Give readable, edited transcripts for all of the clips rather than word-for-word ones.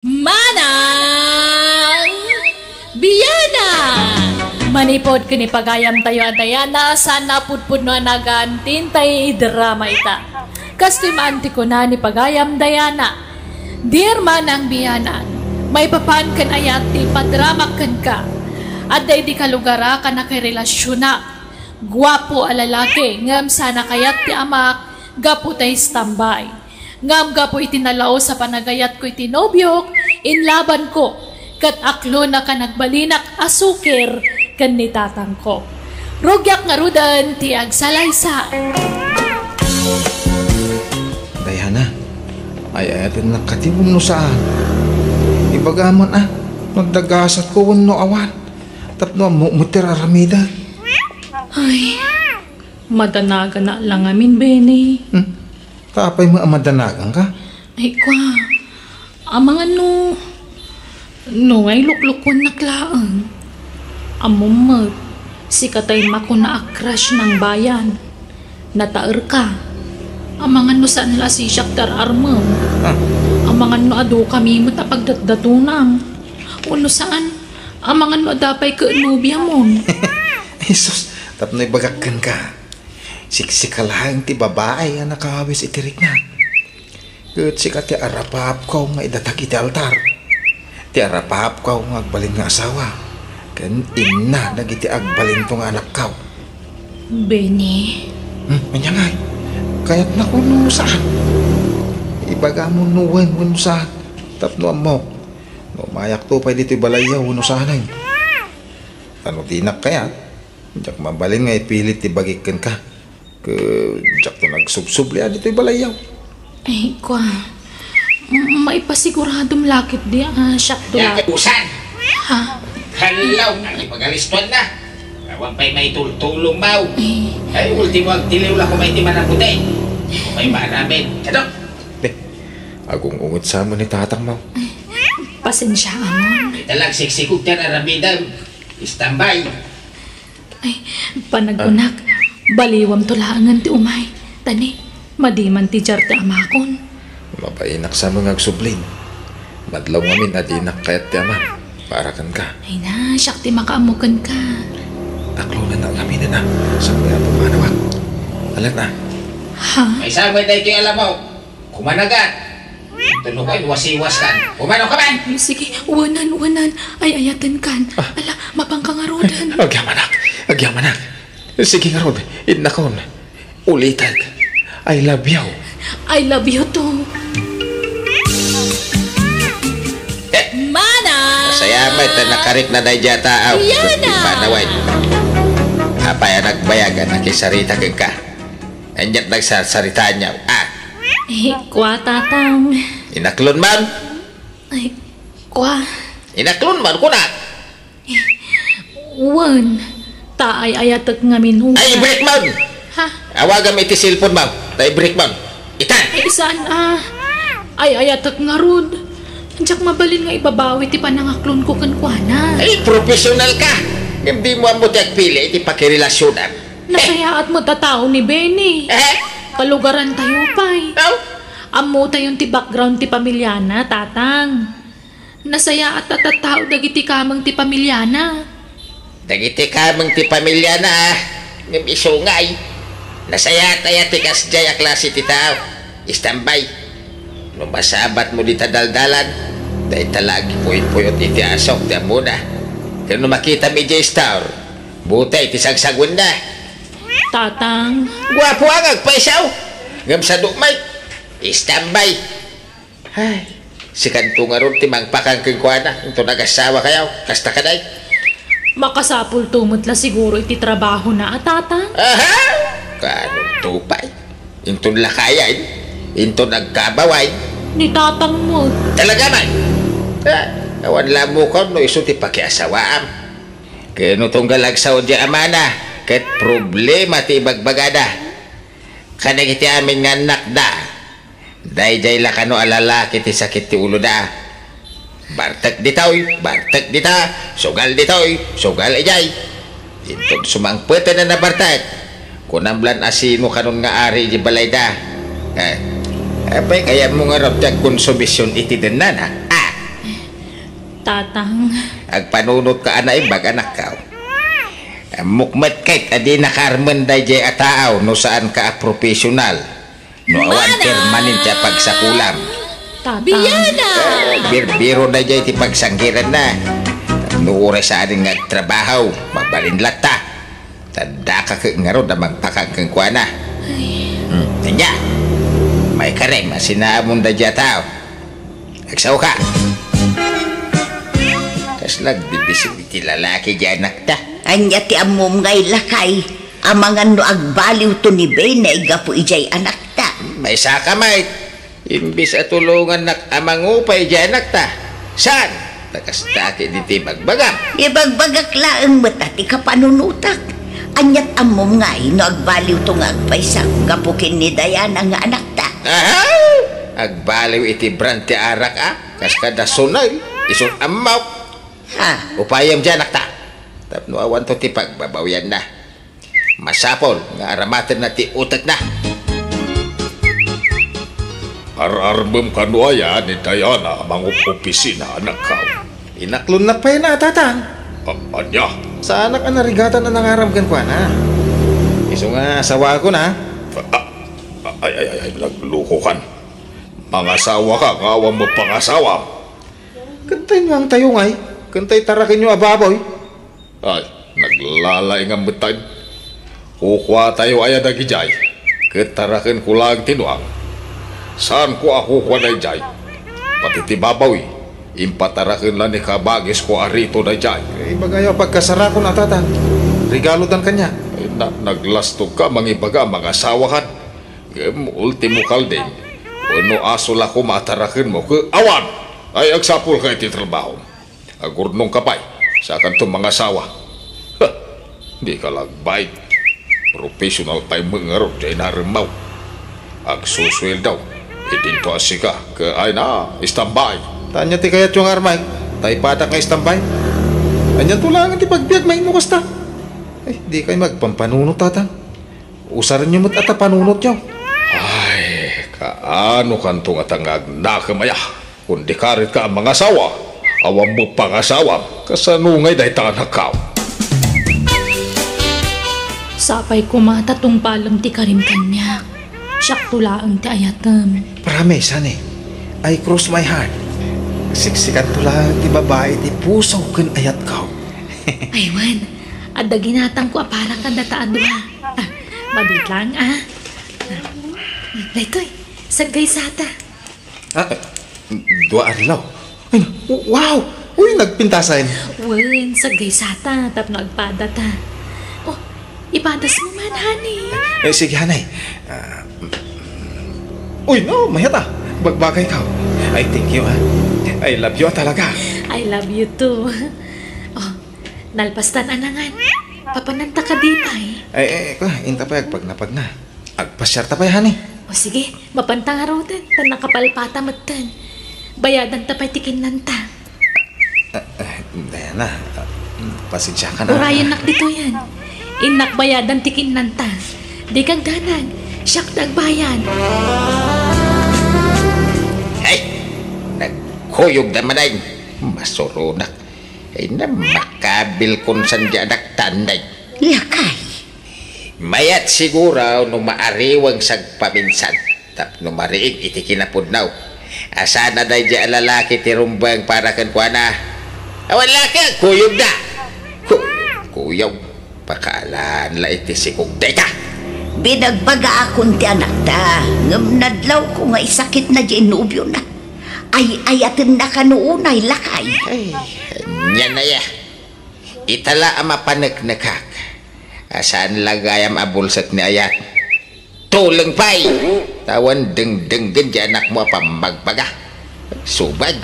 Manang Biyana manipod kini pagayam tayo adayana sana pudpud no anagan tintay drama ita kastoy maanti ko na ni pagayam dayana. Dear Manang Biyana, may papan kan ayat ti padrama kan ka at day di kalugara ka na kay relasyon na guwapo a lalaki ngam sana kayat ti amak gapo tay standby ngam gapo itinalao sa panagayat ko itinobyok inlaban ko kat aklo na ka nagbalinak asukir kan ni tatang ko. Rugyak nga rudan ti agsalaysa. Dayana, ay ayatin nakatibong no saan. Ibagamon magdagasat ko no awan. Tapno mo mutiraramida. Ay, madanagan na lang amin, Benny. Tapay mo madanagan ka? Ay, kwa. Amang ano, no ay luklukon na klaang. Amumag, si katay mako na akrash ng bayan. Nataer ka. Amang ano saan la si Shakhtar Armam. Amang ano ado kami mo tapagdatdatunang. Uno saan, amang ano adapay ka nubya mo. Jesus, tapno'y bagakan ka. Siksikalahan ti babae ang nakawis itirik na. Kat sika ti arapahap ko nga idatak iti altar. Ti arapahap ko nga agbalin nga asawa. Kan ina nagiti agbalin to nga anak ko. Benny. Manyangay, kaya't nakuno saan. Ibaga mo nuwen wano saan. Tapno mo. No mayak to pa dito balayaw wano saan ay. Ano dinak kaya? Diyak mabalin nga ipilit ti bagikan ka. Diyak to nagsubsubli dito balayaw. Ay, kwa. Maipasiguradong lakit di siyak to. Ya, usan. Ha? Halaw, nakipagaliston na. Awan pa'y may tulong mau. Ay, ultimo ang tiliw lang kung may timan ang puti. Kung may maanamin. Ano? Agong ungot sa mo ni tatang mo. Pasensya amon. Ito lang siksikog ka na ramidang. Istambay. Ay, panagunak. Baliwam tulaangan ti umay. Tani, madiman ti jar ti amakon. Mapainak sa mga agsublin. Madlaw ngamin at inak kayat ti ama. Parakan ka. Ay na, siyak ti makaamukan ka. Aklo na kami na sa mga pumanawag. Alam na. Ha? May sabay na ito'y alam mo. Kumanagat. Tulog kayo, wasiwas kan. Kumano ka man? Ay, sige, wanan. Ay, ayatan kan. Ala, mapangkang arodan. Agyamanak. Sige nga rod. Inakon. Ulitan. I love you. I love you too. Mana! Saya may nakarik na dahi dya tao. Yana! Panaway. Apay ang nagbayagan na kisarita kang ka. Andiyan nagsasarita niya. Eh, kwa tatang. Inaklon man. Ay, kwa. Inaklon man kuna. Wan. Taay ayatak ngamin ho. Ay, break man. Ha? Awagan mo iti cellphone mo. Tay break man. Itan. Ay, saan Ay, ayatak nga rod. Andiyak mabalin nga ibabawi ti panangaklon ko kan kwa na. Ay, professional ka. Hindi mo ang mutiak pili iti pakirelasyonan. Nasayaat mo tatao ni Benny. Kalugaran tayo pa'y. Amo tayong ti background ti pamilyana, tatang. Nasaya at tatatao dagiti kamang ti pamilyana. Dagiti kamang ti pamilyana ng isungay. Nasaya tayo ti kasjay a klase ti tao. Istambay. Nung masabat mo di tadaldalan, dahil talagi puyot-puyot iti asok ti amuna. Pero nung makita mi di star, butay ti sagsagun na. Tatang. Guwapo ang agpaisaw. Ngam sa dumay. Istambay. Ay, si kanto nga ron timang pakang kingkwana. Ito nag-asawa kayaw. Kasta ka day. Makasapul tumutla siguro iti trabaho na tatang. Aha! Kanong tupay. Ito lakayan. Ito nagkabaway. Ni tatang mo. Talaga man. Awan lang mo ko no iso ti pakiasawaam. Kaya no tong galagsaw di amana. Ket problema ti bagbagada. Kanang iti amin nga anak da. Day-day la kano alalaki ti sakit ti ulo da. Bartek ditoy, bartek dita. Sugal ditoy, sugal ijay. Intod sumangpete na nabartek. Kunamblan asino kanon nga ari di balay da. Apay kaya mo nga raw konsumisyon iti denan ha. Tatang. Agpanunot ka ana ibag anak ka. Mukmat kahit adi nakarman day jay ataaw no saan ka profesional. No awan permanent ya pagsakulam. Biyana! Biro day jay ti pagsanggiran na. No oras sa aning nagtrabaho, magbalinlat ta. Tanda ka nga ron na magpakang kang kuwana. Tanya, may karem, asinaamon da dya tao. Agsaw ka. Kas nagbibisig iti lalaki dyan nakta. Anya ti amom ngay lakay, amangan no agbaliw to ni Bay na igapo ijay anak ta. May saka may, imbis at tulungan nak amangupay dyan nakta. Saan? Nakastati diti bagbagam. Ibagbagak laang mata ti kapanunutak. Anyat amom ngay no agbaliw to nga agpaysa gapukin ni Diana nga anak ta. Aha! Agbaliw iti brand ti arak kas kada sunay, isong amaw. Ha? Upayam dyan nakta. Tapno awan to ti pagbabawian na. Masapol nga aramatan na ti utat na. Ararbem kanuaya ni Diana mangup opisina anak kau. Inaklon na pa yun na, tatang. Anya? Sa anak ang narigatan na nangaramgan ko na. Iso nga, sawa ko na. Ay, naglukukan. Mangasawa ka, ngawang mo pangasawa. Kantay nyo ang tayo ngay. Kantay tarakin nyo ababoy. Ay, naglalay nga betay. Kukwa tayo ay adagijay. Ketarakin ko lang tinuang. Saan ko ako kwa na jay? Pati tibabawi. Impatarakin lang ni kabagis ko arito na jay. Ibagayo pagkasara ko na, tatang. Regalo dan kanya. Ay, naglastog ka mangibaga mga asawahan. Ultimo kalding. Ano asol ako matarakin mo ke awan. Ay agsapul ka iti trabaho. Agurnong kapay sa kanto mga asawa. Di ka lagbay. Professional tayo mengarot jay narimaw. Agsuswel daw. Idinto asika ke ay na istambay. Tanya ti kayat yung armay. Tay patak nga istambay. Anyan tulangan ti pagbiag may mo kasta. Ay, di kayo magpampanunot, tatang. Usaran nyo mo't ata panunot nyo. Ay, kaano kanto nga tangag nakamaya. Kung di karit ka ang mga asawa, awang mo pangasawa, kasanungay dahi tanak ka. Sapay ko matatong palam ti karim kanya. Siyak tulaang ti ayatam. Promise, honey. I cross my heart. Siksikan tulang ti babae ti puso kan ayat ka. Aywan, adda ginatang ko parang kandataan doha. Mabit lang Daytoy, sagay sata. Dua adlaw. Ay, wow! Uy, nagpintasan. Wen, sagay sata, tapno agpada ta. Oh, ipadas mo man, honey. Sige, hanay. Uy, no, mayata. Bagbagay ka. I thank you, ha. I love you talaga. I love you too. Oh, nalpastan anangan. Papananta ka di tay. Inta pa pag napag na. Agpasyar ta pa, honey. O sige, mapantang arutan. Tan nakapalpata matan. Bayadan ta pa'y tikin nanta. Diana, pasensya ka na. Urayan nak dito yan. Inak bayadan tikin nanta. Di kang danag. Siyak nagbayan. Ay, nagkuyog naman ay masurunak. Ay na makabil kung sandya naktanday. Lakay. Mayat siguro no maariwang sagpaminsan. Tap no mariig iti kinapudnaw. Asa na day dya lalaki ti rumbang para kan kuana. Awan laki, kuyog na. Kuyog, pakaalaan la iti sikugday ka. Binagbaga akong ti anak ta. Ngamnadlaw ko nga isakit na di inubyo na. Ay ayatin na kanuunay lakay. Ay, yan na ya. Itala ang mapanagnakak. Asaan lagayam abulsat ni ayat. Tulang pay. Tawan deng-denggen di anak mo pambagbaga. Subad.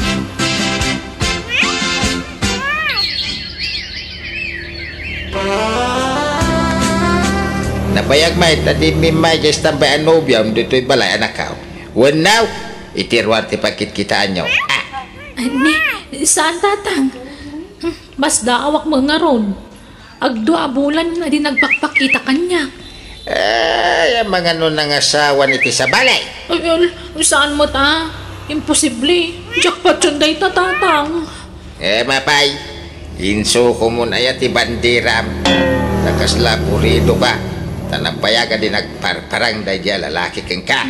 Napayag may tadi mimay jes tambay anobyam dito'y balay anak ka. When now, itirwar ti pagkit kitaan nyo. Ani, saan tatang? Mas daawak mga ron. Agdua bulan na di nagpakpakita kanya. Ay, ang mga nun ang asawa niti sa balay. Ay, saan mo ta? Imposible. Jackpot yun day tatang. Mapay, inso ko mo na yati bandiram. Nakasla purido ka. Tanampayaga din nagparparang dahil lalaki kang ka.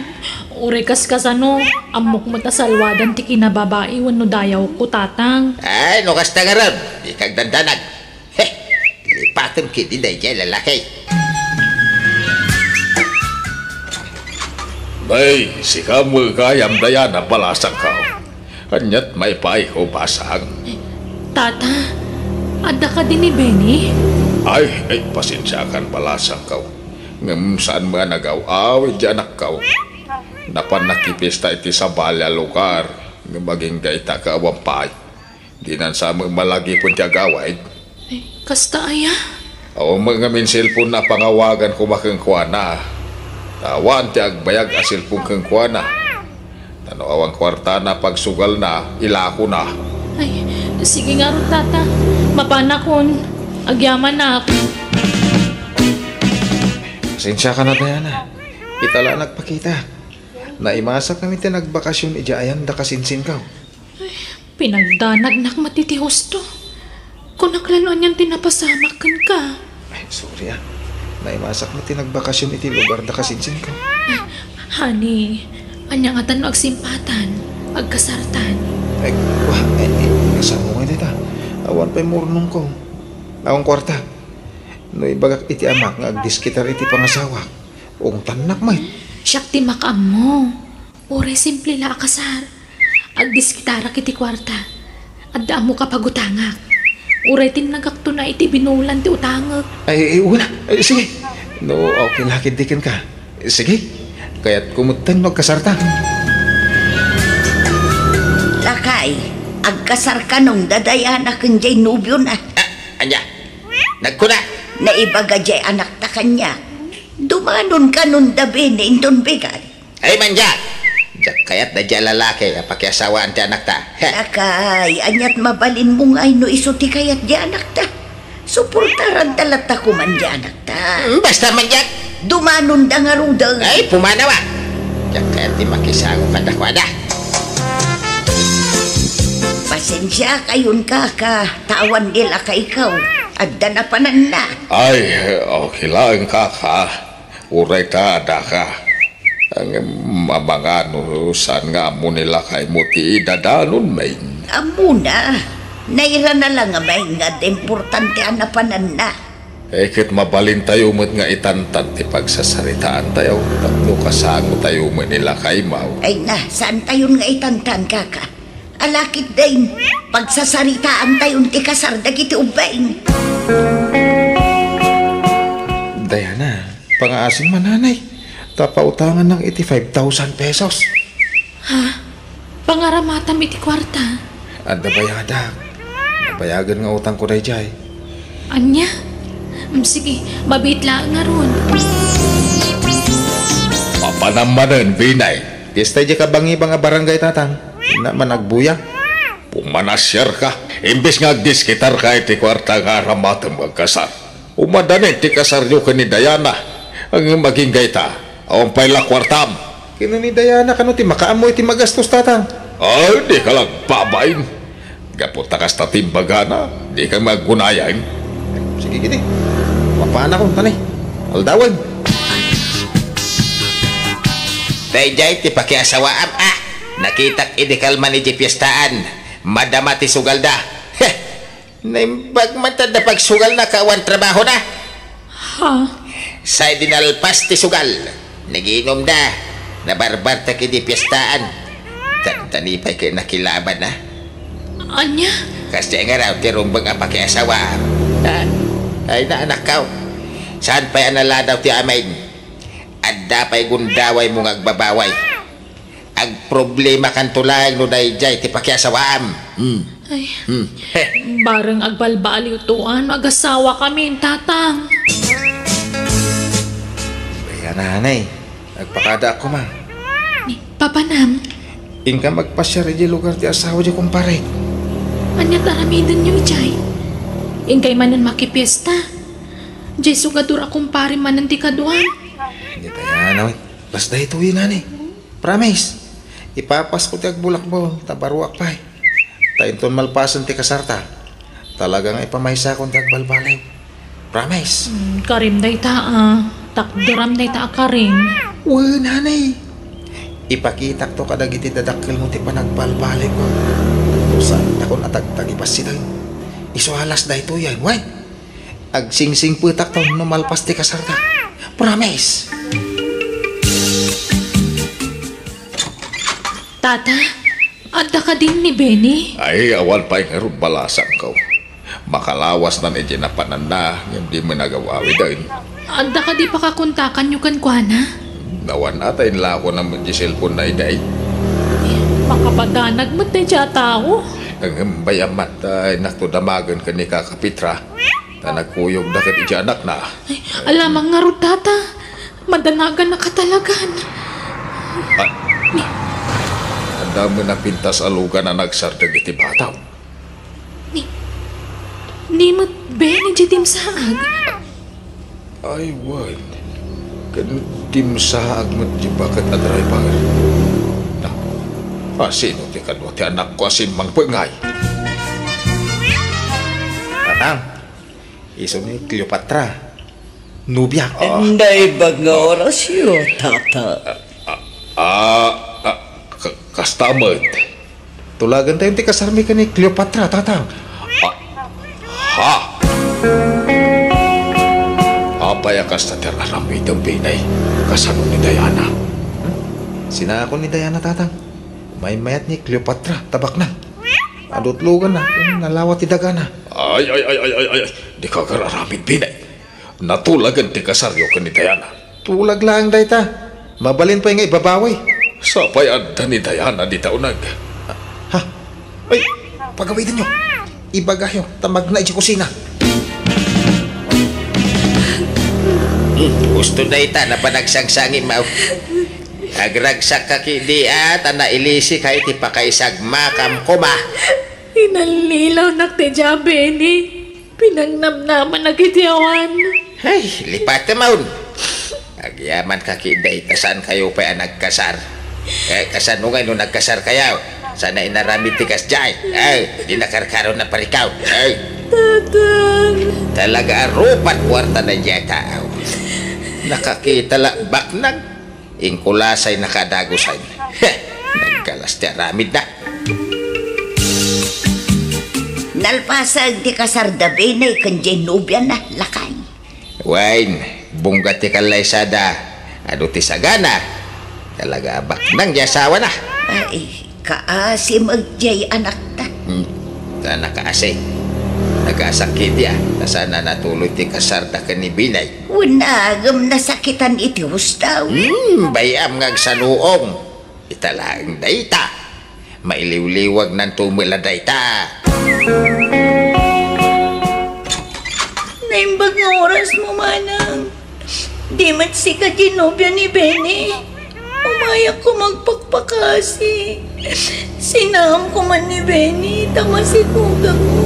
Uri kas ano, amok mo ta salwadan ti kinababae wano dayaw ko tatang. Ay, no kasta nga ron. Di kag dandanag. Heh, lipatom kiti dahil lalaki. Bay, si kamu kayam daya na balasang ka. Kanyat may pay ko basang. Tata, ada ka din ni Benny? Ay, pasensya kan balasang ka. Ngam saan mga nagaw-awid di anak ka. Napan nakipista iti sa balya lugar. Ngam maging gaita ka awampay. Di nan sa malagi pun ti agawid. Kasta aya? O mga min cellphone na pangawagan ko makengkwana. Tawan ti agbayag a cellphone kengkwana. Awang kwarta na pagsugal na, ilako na. Ay, sige nga ron tata. Mapanakon. Agyaman na ako. Pasensya ka na, Diana. Itala nagpakita. Naimasa kami ti nagbakasyon ijayan da kasinsin ka. Pinagdanag matitihos to. Kung naklaloan yan tinapasamakan ka. Ay, sorry ah. Naimasa kami ti nagbakasyon iti lugar da kasinsin ka. Honey, anya nga tanong agsimpatan, agkasartan. Ay, wah, kasama mo nga awan pa'y murnong ko. Akong kwarta. No ibagak iti amak nga agdiskitar iti pangasawa. Ung tanak may. Siyak ti makam mo. Ure simple la akasar. Agdiskitara kiti kwarta. Adda mo kapagutangak. Ure tinagakto na iti binulan ti utangak. Ay, wala. Ay, sige. No, okay lakidikin ka. Sige. Kaya't kumutan magkasarta. Lakay, agkasar ka nung dadayana kang jay nubyo na. Anya, nagkuna. Naibaga jay anak ta kanya. Dumanon ka nung dabi na indon bigan. Ay manja. Kaya't na dyan lalaki pakiasawaan ti anak ta. Lakay, anyat mabalin mo nga no isuti kayat di anak ta. Suportaran talata ko man di anak ta. Basta manja. Dumanon da nga rudang. Ay, pumanawa. Kaya't di makisago ka dakwada. Pasensya kayon ka. Tawan nila ka ikaw. Adda na panan na. Ay, okay lang kaka. Uray ta ada ka. Ang mga saan nga mo nila kay mo ti idadanon may. Amo na. Naira na lang nga may nga importante na panan na. Kit mabalin tayo mo't nga itantan ti pagsasaritaan tayo. Tapno kasango tayo mo nila kay mau. Ay na, saan tayon nga itantan kaka? Alakit din, pagsasaritaan tayon ti kasar dagiti ubain. Diana, pang-aasin mananay. Tapautangan ng 85,000 pesos. Ha? Pangaramatam iti kwarta. Adda bayada. Nabayagan nga utang ko na jay. Anya? Sige, mabit lang nga ron. Papanamanan, Binay. Pista di ka bangi nga barangay tatang. Na managbuya. Pumanasyar ka. Imbes nga agdiskitar ka iti kwarta nga ramatam magkasar. Umadanin ti kasar nyo ka ni Diana. Ang maging gaita. Awang pala kwartam. Kino ni Diana kano ti makaamoy ti magastos tatang. Ay, di ka lang babain. Gaputa ka sa timbagana. Di ka maggunayan. Sige gini. Mapana ko, tanay. Aldawan. Dayjay ti pakiasawaam nakitak idikal man iti piyestaan. Madama ti sugal da. Heh, naimbag man tad na pagsugal na kawan trabaho na. Ha? Sa dinalpas ti sugal. Nagiinom da. Nabarbar ta kiti piyestaan. Tanipay kayo nakilaban na. Anya? Kasi nga raw ti rumbang ang pakiasawaam. Ay na anak ka. Saan pa'y anala daw ti amain? Adda pa'y gundaway mong agbabaway. Ag problema kan tulay no dayjay ti pakiasawaam. Ay, bareng agbalbaliw tuan, mag-asawa kami, tatang. Kaya nanay. Nagpakada ako man. Papanam, Inka magpasyar di lugar ti asawa di kumpare. anya taramidan nyo, Ijay. Ingkay manan makipiesta. Jay sugadur akong pari manan ti kaduan. Hindi tayo na. Basta ito yun nanay. Promise. Ipapas ko ti agbulak mo. Tabaruak pa. Tainton malpasan ti kasarta. Talagang ipamaysa kong tagbalbalay. Promise. Karim day ta takdaram day ta karim. Nanay. Ipakita to kadag iti dadakkel mo ti panagbalbalay ko. Saan takon atagtagipas sila. Isuhalas da ito yan. Why? Agsingsing putak to no malpas ti kasarta. Promise. Tata, adda ka din ni Benny? Ay, awan pa yung balasan ko. Makalawas na medyo na pananda, hindi mo nagawawi din. Adda ka di pa kakuntakan yung kankwana? Nawan natin la ako ng medyo cellphone na iday. Makapadanag mo tayo siya tao. Ang bayamat ay naktudamagan ka ni Kakapitra. Na nagkuyog na kat anak na. Ay, alamang nga ro, tata. Madanagan na katalagan. Ang dami na pintas alugan na nagsardag iti bataw. Ni mo Benny jitim saag. Ay, wan. Kantim sa agmat di bakit adray pa. Sino ti kanwa ti anak ko asin mang pengay? Tatang. Iso ni Cleopatra. Nubya. Hindi ba nga oras yun, tata? Kastamad. Tulagan tayo ti kasarmi ka ni Cleopatra, tatang. Apay akas na tiraramid ang binay. Kasano ni Diana. Sinako ni Diana, tatang. May mayat ni Cleopatra, tabak na. Adutlugan na, nalawat ti daga na. Ay. Di ka kararamid binay. Natulagan ti kasaryo ka ni Diana. Tulag lang, dayta. Mabalin pa yung ibabawi. Sapay adda ni Diana di taunag. Ha? Ay, pagawitin nyo. Ibagayo, tamag na iti kusina. Gusto na ita na panagsangsangin mo. Agragsak ka kidi at na ilisi ka iti pakaisagma kam kuma. Inalilaw na kti Benny. Pinangnamnaman na kitiyawan. Ay, lipat naman. Agyaman ka kidi ita saan kayo pa nagkasar. Kasan mo ngayon nagkasar kayo. Sana inaramid tikas dyan. Ay, di nakarkaroon na parikaw. Ay. Tatang. Talaga arupat kwarta na dyan tao. Nakakita lang baknag. Ingkulasay nakadagusay. Nagkalas ti aramid na. Nalpasag ti kasarda Benny kan nubya na lakay. Wine, bunggat ti kalaysada. Ado ti sagana. Talaga baknang di asawa na. Ay, kaasi magjay anak ta. Sana kaasi. Nagkasakit ya. Sana natuloy ti kasarda ka ni Binay. Unagam nasakitan iti hustaw. Bayam ngag sa luong. Italaang dayta. Mailiw-liwag ng tumila dayta. Naimbag nga oras mo, manang. Di mat si kaginobya ni Benny. Umayak ko magpakpakasi. Sinaham ko man ni Benny, tamasikugan mo.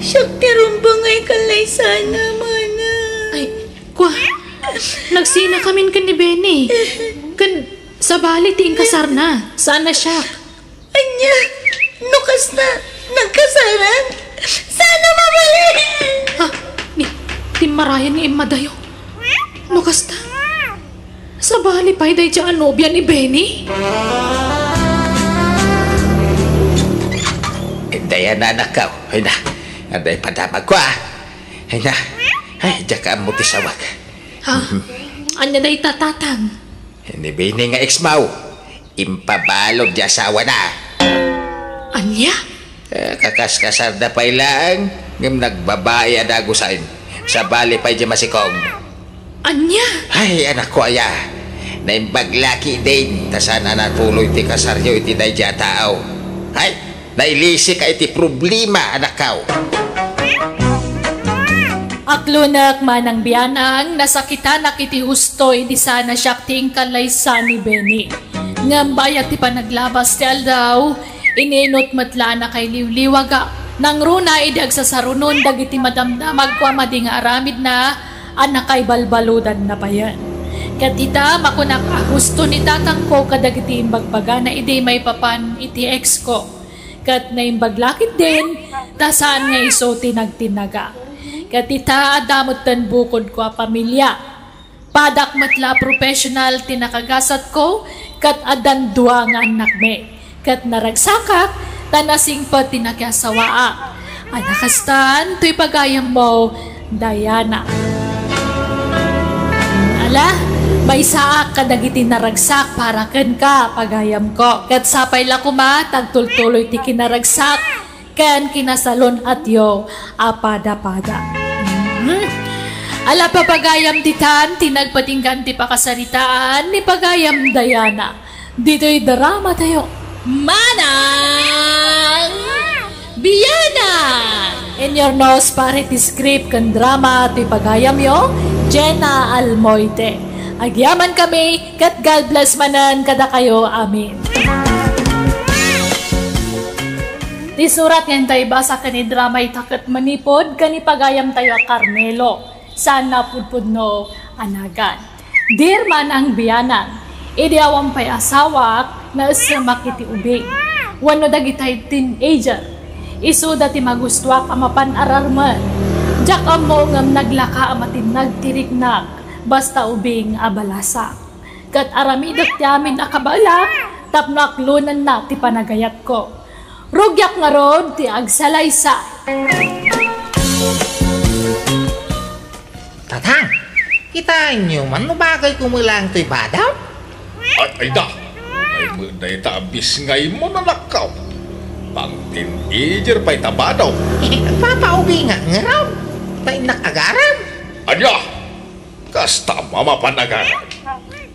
Siyak tirumbangay kalay sana, mana. Ay, kwa. Nagsina kamin kan ni Benny. Kan sa bali ting kasar na. Sana siya. Anya, nukas na. Nagkasaran. Sana mabalik. Ha? Ni timarayan ni Imadayo. Nukas ta. Sa bali pa'y day dyan nobya ni Benny. Daya na anak ka. Ay na. Anday padamag ko Ay na. Ay, dyan mo ti sawag. Ha? Anya day tatatang. Ni Binay nga ex-maw. Impabalog di asawa na. Anya? Kakas-kasar na pa ilang. Ngam nagbabae adagusain. Sa bali pa'y di masikong. Anya? Ay, anak ko aya. Naimbaglaki din. Tasana natuloy ti kasaryo iti day dya tao. Ay, nailisi ka iti problema, anak ka. Aklunak manang biyanang nasakitan na kiti hustoy di sana siya ting kalaysan ni Benny. Ngambay at ti panaglabas ti aldaw, ininot matla na kay liwliwaga. Nang runa idag sa sarunon dagiti madamdamag kwa mading aramid na anak kay balbaludan na pa yan. Katita makunak husto ni tatang ko kadagiti imbagbaga na iti may papan iti ex ko. kat naimbaglakit din, tasaan nga iso tinagtinaga. Kat ita adamot tan bukod ko a pamilya. Padak matla professional tinakagasat ko, kat adan dua nga anak me. Kat naragsakak, tanasing pa tinakasawaa. Anakastan, to'y pagayam mo, Diana. Ala, may saak ka dagiti naragsak para ken ka pagayam ko. Kat sapay la kuma, tagtultuloy ti kinaragsak, ken kinasalon at yo, apada-pada. Ala pa pagayam titan, tinagpatinggan ti pakasaritaan ni pagayam Diana. Dito'y drama tayo. Manang Biyana! In your nose, pare ti script kan drama ti pagayam yo, Jenna Almoite. Agyaman kami, kat God bless manan kada kayo, amin. Ti surat ngayon tayo basa kani drama itakat manipod, kani pagayam tayo a Carmelo, saan napudpud no anagan. Dear Manang Biyana, idiawang pa'y asawak na isamak iti ubing. Wano dagitay teenager. Isu dati magustwa ka mapan-ararman. Diyak mo ngam naglaka amatin nagtiriknak. Basta ubing abalasa. Kat aramidak tiamin akabala. Tapnaklunan na ti panagayat ko. Rugyak nga rod ti agsalaysa. Tatang, kita nyo man no bagay kumulang to'y badaw? Ay da! Ay munday tabis ngay mo na nakaw. Pang teenager pa'y tabadaw. Papaubi nga raw. Ta'y nakagaram. Anya! Kasta mamapanagaran.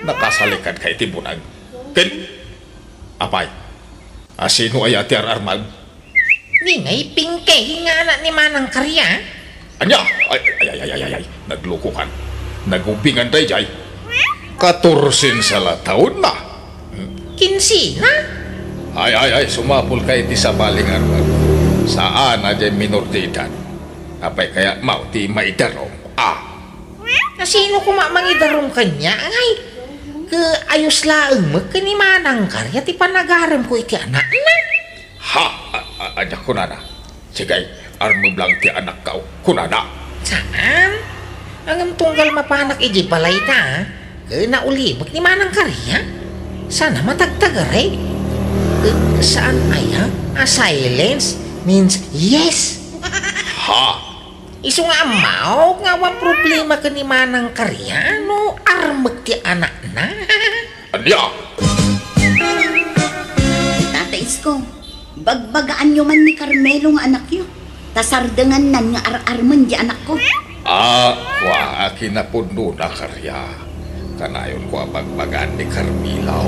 Nakasalikan kay tibunag. Ken? Apay? Asino ay ati ararmag? Di ngay pingkay nga na ni Manang Karya. Anya! Ay. Naglukuhan. Nagubingan tayo jay. 14 sa taon na. Kinsi na. Ay, sumapul kay ti sa baling armag. Saan na dyan minor de edad? Apay kaya mau ti maidarong. Sino kumamangidarong kanya? Ay, ayos laang magkani Manang Karya ti panagaram ko iti anak na. Ha! Anak ko na na. Sigay, armag lang ti anak ka. Kunana. Saan? Ang tunggal mapanak iji balay ta. Naulibag ni Manang Karya. Sana matagtagaray. Saan aya? Silence means yes. Ha! Isu nga amaw nga wa problema ka ni Manang Karya no armag ti anak na. Anya! Tata Isko, bagbagaan nyo man ni Carmelo nga anak yun. Tasardangan nan nga ar-arman di anak ko. Kwa akin na puno na Karya. Kanayon ko abagbagaan ni Carmilaw.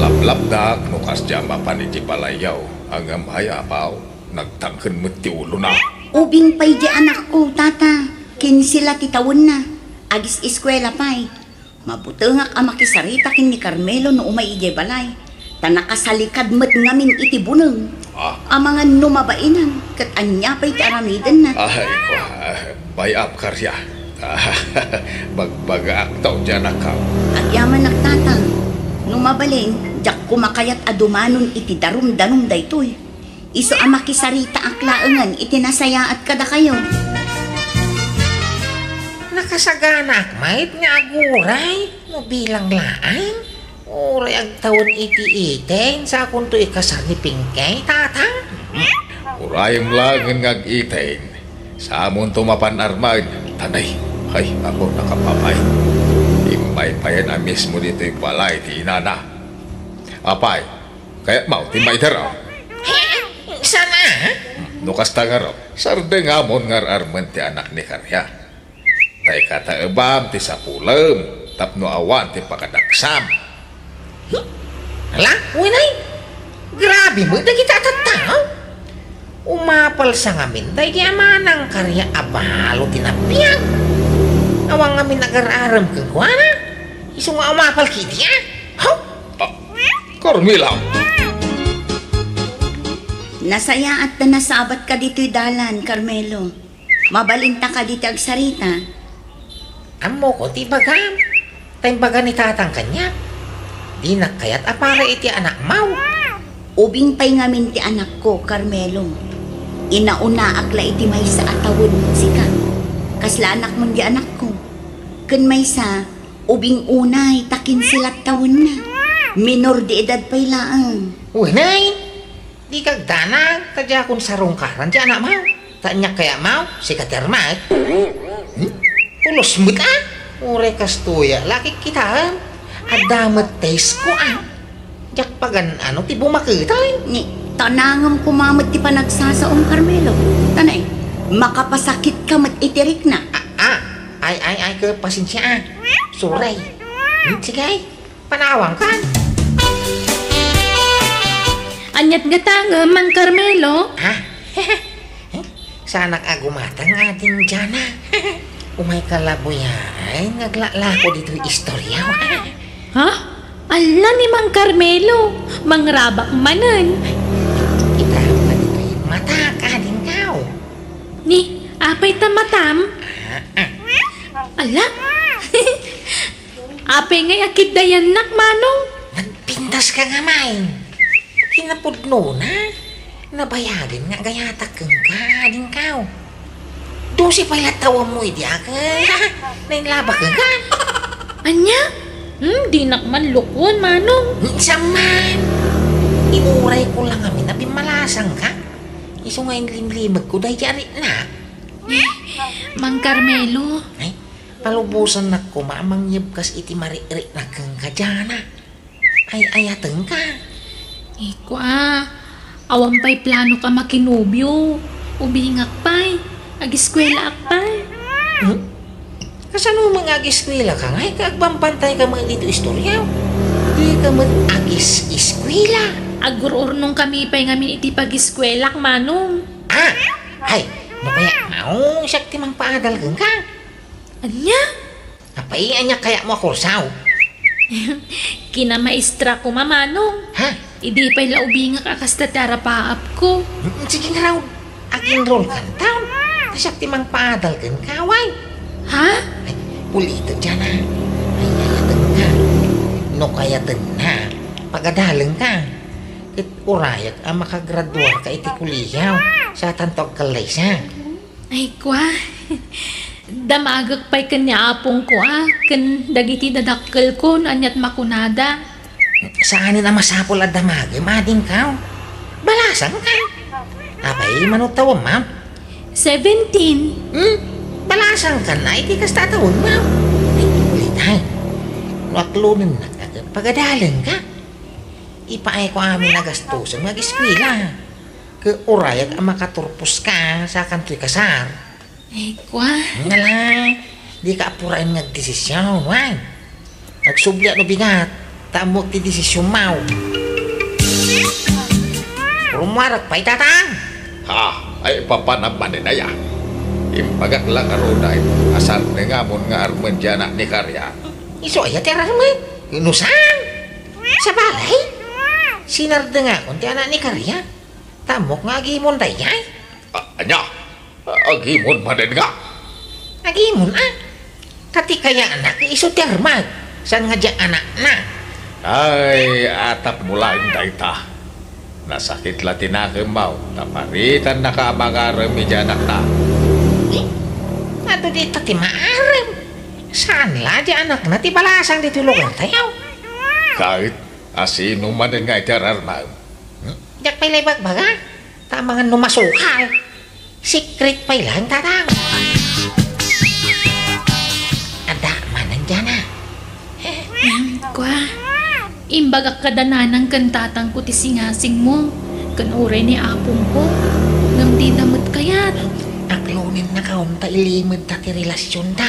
Lablab na nukas jama pa ni Jipalayaw. Hanggang mayapaw, nagtangken mo ti ulo na. Ubing pa'y di anak ko, tata. Kinsila titawon na. Agis eskwela pa'y. Mabutengak ang makisarita kin ni Carmelo no umay ije balay. Tanakasalikad met ngamin iti buneng. Amangan numabainan. Kat anya pa'y ti aramidan na. Ay, kwa, bayap Karya. Bagbaga tao dyan akaw. Agyaman nagtatang. Nung mabalin, jak kumakayat adumanon iti darum-darum daytoy. Iso ang makisarita aklaangan iti nasaya at kada kayo. Nakasaganak mait nga aguray. No bilang laan. Uray ag taon iti-iten sa akong to ikasar ni Pingkay, tatang. Urayang langan ngag itain. Sa amon tumapan armag. Tanay, ay ako nakapamay. Impay-payan na mismo dito yung balay, ti inana. Apay, kaya mau, timay daraw. Sana? Nukas tangaraw, sarde nga mon ngar arman ti anak ni Karya. Tay kataebam ti sapulem, tapno awan ti pakadaksam. Ala, winay. Grabe mo, da kita tataw. Umapal sa ngamin, day di Manang Karya abalo tinapiyag. Awang ngamin nag-araram kang kuwana. Iso nga umapal kiti, ha? Carmilaw. Nasaya at nasabat ka dito'y dalan, Carmelo. Mabalinta ka dito agsarita. Amo ko, ti bagam. Tayong baga ni tatang kanya. Di na kaya't apara iti anak mau. ubing pay ngamin ti anak ko, Carmelo. Inauna akla iti may sa atawon sika. Kasla anak mo di anak ko. Kun may sa, ubing unay, takin sila tawon na. Minor di edad pay laang. Uy, nay! Di kag danag, tadya kung sarong karan di anak mau. Tanya kaya mau, si katermat. Ulos mo ka? Ure kastuya, laki kita. Adamat taste ko Jak pagan ano, ti bumakita. Ni, tanangam kumamot ti panagsasaong, Carmelo. Tanay, makapasakit ka mat itirik na. Ay, ke pasensya. Suray. Sige, panawang ka. Anyat nga tanga, Mang Carmelo. Sanak agumatang ating diyana. Umay kalaboy ay naglalako dito istorya. Ha? Ala ni Mang Carmelo. Mangrabak manan. Kita pa dito yung mata ka din kao. Ni, apay tamatam? Ala? Apay ngay akit dayan nak, Manong. Nagpintas ka nga, may. Kinapudno na. Nabayagan nga gayatak kang ka din kao. Dosi pa tawa mo idi ka. Nainlaba ka ka. Anya? Di nakman lukon, Manong. Saman. Inuray ko lang kami na bimalasang ka. Iso nga yung limlimag ko dahil dyan na. Mang Carmelo. Ay, palubusan na ko mamang yabkas iti maririk na kang kadyana. Ay, ayateng ka. Iko awan pa'y plano ka makinubyo. Ubingak pa'y. Agiskwela akpay. Kasano mga agiskwela ka nga? Kaagbambantay ka mga dito istorya. Di ka mag-agis-iskwela. Agururnong kami pa'y ngamin iti pag-iskwelak, Manong. Ay, no kaya maong siyak timang paadal kang ka. Anya? Napaian niya kaya mo kursaw. Kinamaestra ko, Manong. Idi pa'y laubingak akasta tarapaap ko. Sige nga raw, aking roll kan taon. Siyak timang paadal kang kaway. Ha? Ay, ulito dyan Ay, ayatan ka. No kayatan na. Pagadalang ka. It urayak ang makagradua ka iti kuliyaw sa tantog kalay siya. Ay, kwa. Damagak pa'y kanya apong ko, Kan dagiti dadakkel ko, anyat makunada. Saan na masapol at damagay, mading ka. Balasang ka. Abay, manutawa, ma'am. 17. Balasang ka na, iti kas tatawag, ma'am. Ay, ulit, ay. Naklunan na ka, pagadalang ka. Ipaay ko amin nagastusan, mag-eskwila. Kaurayag ang makaturpos ka sa kanto'y kasar. Ay, kwa. Ngala, di ka apurain nagdesisyon, wan. Nagsubli no bigat, tamok ti desisyon mau. Rumarak pa'y tatang. Ay papanaman na yan. Impagak lang karunay, asar na nga mo nga arman dyan ni Karya. Iso ay atira naman. Inusan. Sa balay. Sinarda nga kung ti anak ni Karya. Tamok nga agimon dayay. Anya, agimon man din nga. Agimon Tati kaya anak, iso ti armag. San nga dyan anak na? Ay, atap mo lang dayta. Nasakit la tinakemaw, taparitan na ka amangarami dyan ta. Ato dito ti maaram. Saan la dyan anak na ti balasang dito lugar tayo? Kahit asino man din nga itararman. Diyak pa'y laibag baga. Tamangan numasukal. Secret pa'y lang tatang. Ada manan dyan Kwa. Imbagak kadananang kantatang ko ti singasing mo. Kanuray ni apong ko. Ngamdi damot kayat. Aklunin na kaunta ilimod ta ti relasyon ta.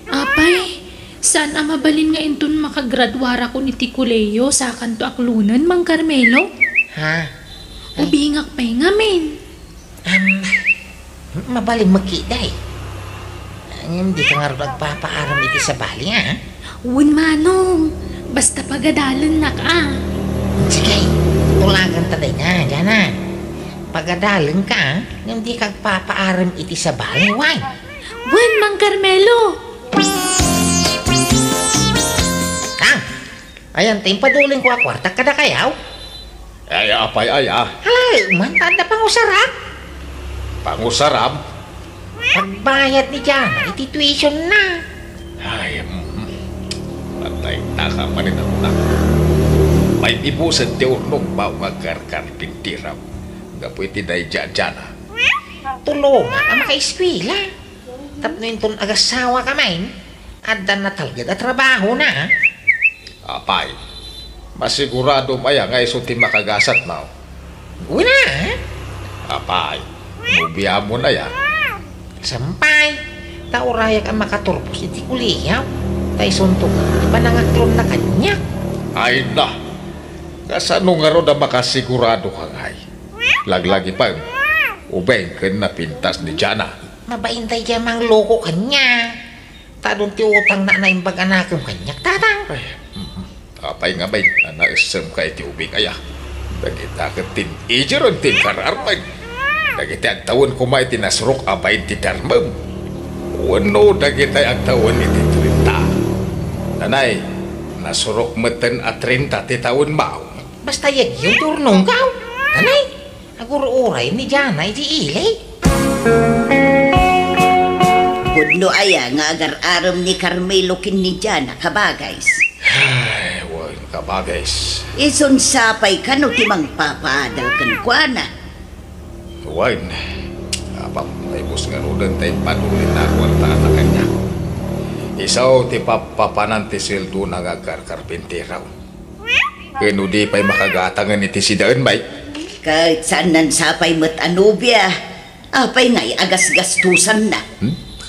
Apay, saan mabalin nga inton makagradwara ko ni Tikuleyo sa kanto aklunan, Mang Carmelo? Ubingak pa'y ngamin. Mabaling magkiday. Hindi ka nga rin nagpapaaram iti sa bali, Uwan, Manong. Basta pagadalan na ka. Sige, tulagan taday nga, dyan Pagadalan ka, hindi ka papaaram iti sa bali, why? Uwan, Mang Carmelo. Kang, Ayan, tayo paduling ko kwarta kada kayaw. Ay, apay ay Halay, man, tanda pang usarap. Pangusaram. Pagbayad ni Jana, iti tuition na. Ay, patay taka pa rin ako na. May ibusan ti urnong bao nga karkarpintiraw. Gapoy ti day dyan-dyan. Tulungan ang makaiskwila. Tapno yung ton agasawa kamain. Adda na talgad at trabaho na. Apay, masigurado maya nga iso ti makagasat na. Uwi na. Apay, mubiya mo na yan. Sampay. Taurayak ang makaturpos iti kuliyaw. Tay suntok. Iba nangaklon na kanya. Ay na, kasano nga ro na makasigurado ka ngay. Laglagi pa, ubeng ka na pintas ni Jana. Mabaintay dyan mang loko kanya. Tadong ti utang na naimbag anakong kanya. Tatang. Apay nga bay, na-isem ka iti ubing aya. Dagita ka tin ijeron tin kararpag. Dagita ang tawon kuma iti nasrok abay ti darmam. Wano dagita ang tawon iti 30. Nanay, nasurok meten at 30 ti tawon mao. Basta yan yung turnong ka. Anay, aguro-uray ni Jana iti ilay. Kudno aya nga agar-aram ni Carmelo kin ni Jana kabagays. Ay, wan kabagays. Ison sapay ka no timang papaadal kan kuana. Wan, apap, may bus nga rudan tayo panulit na kwartaan na kanya. Isaw ti papapanan ti sildo na agkarkarpintiraw. Kano di pa'y makagatangan iti si daan bay. Kahit saan nan sapay mat anubya, apay nga'y agas-gastusan na.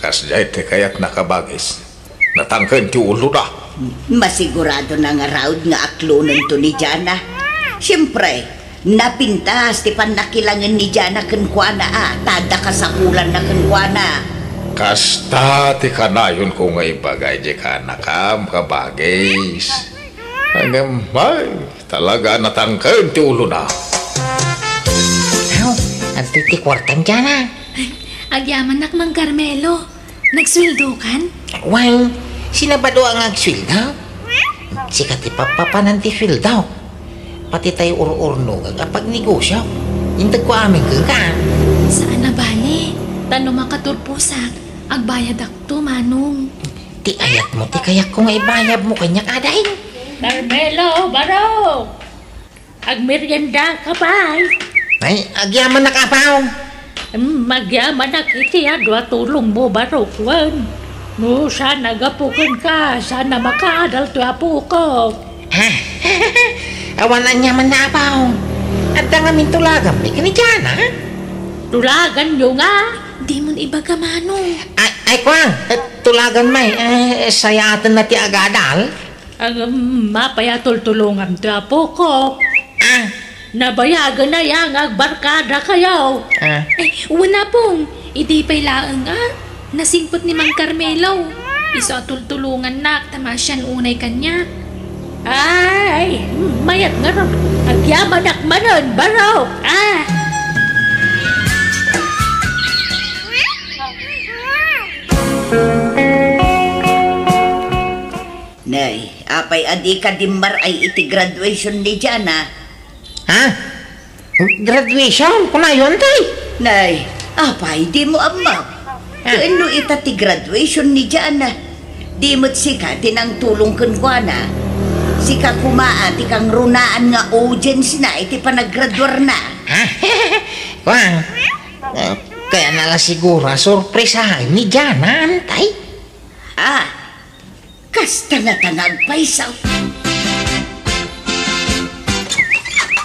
Kasjay ti kaya't nakabagis. Natangkan ti ulo na. Masigurado na nga raud nga aklonan to ni Jana. Siyempre, napintas ti panakilangan ni Jana kenkwana tada kasakulan na kenkwana. Kasta ti kanayon ko nga ibagay di ka nakam kabagis. Hanggang ay, talaga natangkan ti ulo na. Aw, ang titi kwartan Jana. Agyaman nak Mang Carmelo. Nagsweldo kan? Wal, sinabado ang agswildaw. Sikat ti papapanan ti swildaw. Pati tayo ur-urno kapag negosyo. Hintag ko aming ka. Saan na bali? Tano makaturpusak. Agbayad akto, Manong. Ti ayat mo, ti kayak ko nga ibayab mo kanya kadain. Carmelo, baro! Agmerienda ka ba? Ay, agyaman na kapaw. Magyaman na kiti adwa tulong mo baro kwan. No, sana gapukan ka. Sana makaadal to apo ko. Ha? Awan na niya man na apaw. At nga mintulagam ni kanijana. Tulagan nyo nga. Di mo iba ka, Manong. Ay kwang, tulagan may, sayatan na ti agadal. Ang mapayatol-tulungan to apo ko. Nabayagan na yang agbarkada kayo. Wala pong. Idi pa'y laang nasingpot ni Mang Carmelo. Iso tultulungan na, tamasyan unay kanya. Ay, mayat nga rin. Agyaman akmanon, baro. Nay, apay adi ka dimar ay iti graduation ni Jana. Ha? Graduation? Kunayon tay? Nay, apay di mo amam. Kano ita ti graduation ni Jana? Di mo't sika tinang tulong kenkwana. Sika kumaa ti kang runaan nga audience na iti panaggraduar na. Ha? Kwang, kaya nala siguro sorpresahan ni Jana, tay? Kasta nga tangag paisaw.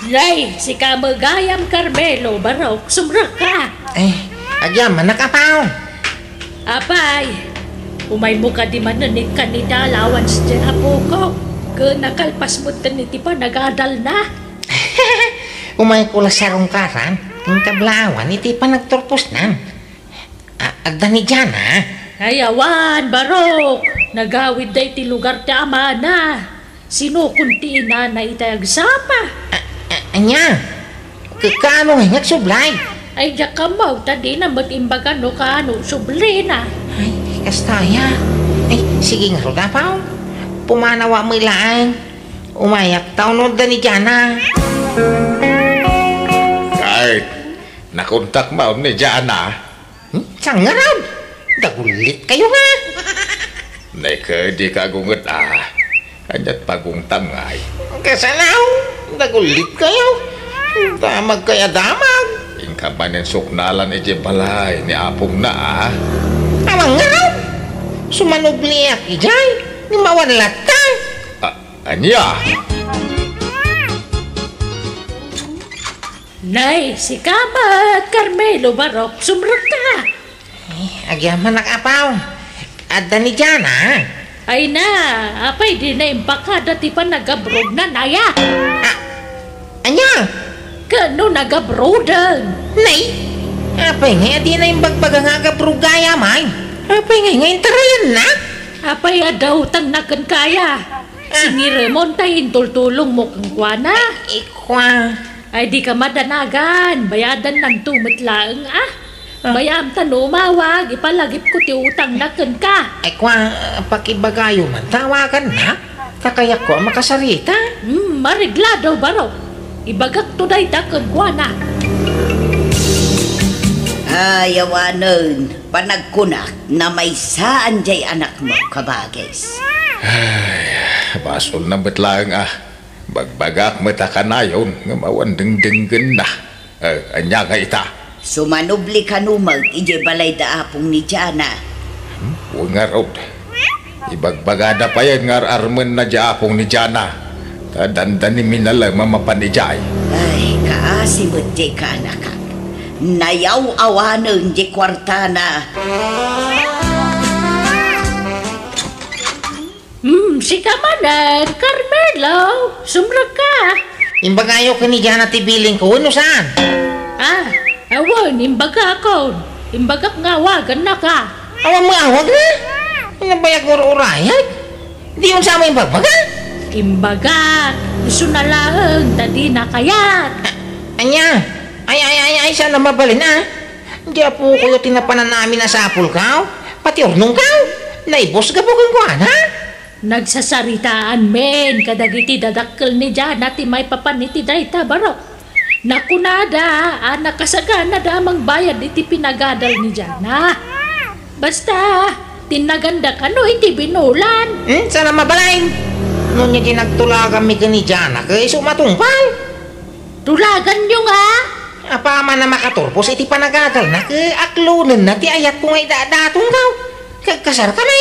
Yay, si Kamagayam Carmelo, baro, sumra ka. Agyaman nakapaw. Apay, umay mo ka di mananig ka ni Dalawan sa apo ko. Nakalpas mo taniti pa, nagadal na. Umay ko la sarong karan, kung kablawan, iti pa nagturpos na. Agda ni Jana. Ayawan, baro, nagawid da iti lugar ti amana. Sino kunti na itayagsama? Anya, kano nga nagsublay? Ay, jakamaw, tadi na mag-imbagan no kano, subli na. Ay, kastaya. Ay, sige nga, Rodapaw. Pumanawa mo ilaan. Umayak taunod da ni Jana. Kahit nakontak mo ni Jana, Saan nga raw? Dagulit kayo nga. di ka agungat Kanyat pagong tamngay. Kasalaw, dagulit kayo. Damag kaya damag. Ingka man yung suknalan balay ni Apong na Amang nga raw. Sumanubliak ijay. Mawanlat ka. Anya? Nay, si Kamat, Carmelo Barok, sumrot ka. Agyaman nakapaw. Adda ni Jana. Ay na, apay di na impaka dati pa nagabrog na naya. Anya? Kano nagabrodan? Nay? Apay nga di na yung bagbaga nga gabrugaya may. Apay nga yung tarayan na. Apay daw tang nakan kaya. Siniremon tayo tultulong mo kang kuwana. Ikwa. Ay di ka madanagan, bayadan ng tumitlaang Bayam tanumawag, ipalagip ko ti utang nakan ka. Ikwa, pakibagayo man, tawagan na. Kakayak ko makasarita. Marigla daw baro. Ibagak to day takan kuwana. Ayawanon, panagkunak na may saan jay anak mo, kabagis. Basol na betlang Bagbagak matakanayon nga mawandeng-denggen na. Anya nga ita. Sumanubli ka numag, ije balay da apong ni Jana. Huwag nga raw. Ibagbagada pa yan nga armen na apong ni Jana. Tadandani minala mamapanijay. Ay, kaasimot jay ka anak. Nayaw awanon jay kwartana. Si Kamanan, Carmelo, sumrag ka. Imbagayo ka ni Jana tibiling ko, ano saan? Awan, imbaga ako. Imbagak nga wagan na ka. Awan mo awag na? Nabayag mo urayan? Di yun sa aming bagbaga? Imbaga, gusto na lang, tadi na kayat. Anya? Ay, sana mabalin Di po kayo tinapanan namin na sapul ka? Pati ornong ka? Naibos ka po kang kuhan, ha? Nagsasaritaan men, kadagiti dadakkel ni Jana ti may papaniti dayta barok. Nakunada, anak kasagana damang bayad iti pinagadal ni Jana. Basta, tinaganda ka no iti binulan. Sana mabalain. Noon niya ginagtulagan mi ka ni Jana, kaya sumatungpal. Tulagan nyo nga. Apa man na makaturpos iti panagadal na, kaya aklunan na ti ayat ko nga idadatong ka. Kasar ka na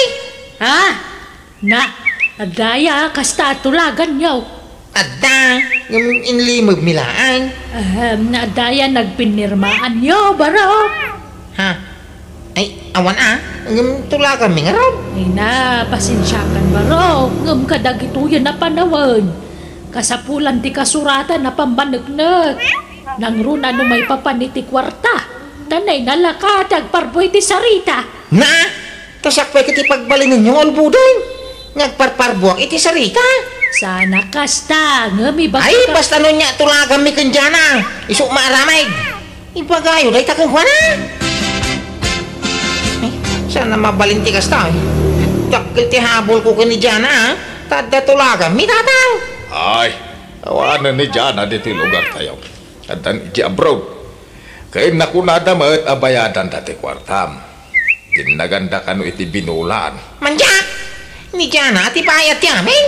Na, adaya kasta tulagan nyo. Adda, inlimag milaan. Na adaya nagpinirmaan nyo, baro. Ha? Ay, awan tulagan mi nga raw. Ay na, pasensyakan baro. Ngam kadagituyan na panawan. Kasapulan ti kasuratan na pambanagnak. Nang runa no may papaniti kwarta. Tanay nalakatag parboy ti sarita. Na? Tasakpay kiti pagbalingin yung albudan. Nagparparbuak iti sarita. Sana kasta, ngami ba? Ay, basta nun niya tulagan mi kandyana. Isuk maaramay. Ibagayo, day takang kuha na. Ay, sana mabalinti kasta. Takil ti habol ko kandyana, tada tulagan mi tataw. Ay, awanan ni Jana dito lugar tayo. At ang iti abroad. Kaya nakunada mo at abayadan dati kwartam. Dinaganda ka no iti binulan. Manjak! Ni Jana, ti payat yamin.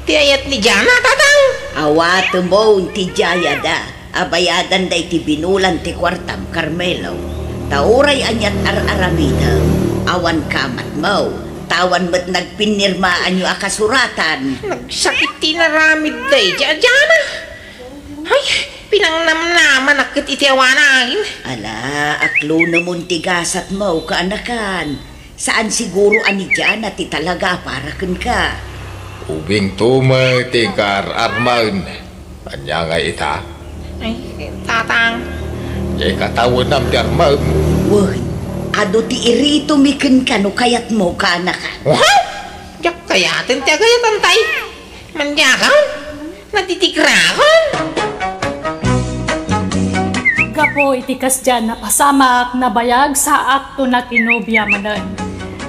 Ti ayat ni Jana, tataw. Awato mo, ti Jayada. Abayadan day ti binulan ti kwartam, Carmelo. Tauray anyat ar-aramidam. Awan kamat mo. Tawan mo't nagpinirmaan nyo akasuratan. Nagsakit tinaramid day, Jana. Ay, pinangnamnaman akit iti awanangin. Ala, aklo namun tigasat mo, kaanakan. Saan siguro ani dyan at talaga para ka? Ubing tingkar armaun. Anya nga ita. Ay, tatang. Jay katawan nam di armaun. Wah, ado ti irito mikin ka no kayat mo ka anakan. Wow! Diyak kayatin ti agayatan tay. Manjakaw? Natitikrakan? Gapo itikas dyan na pasamak na bayag sa akto na kinubya manan.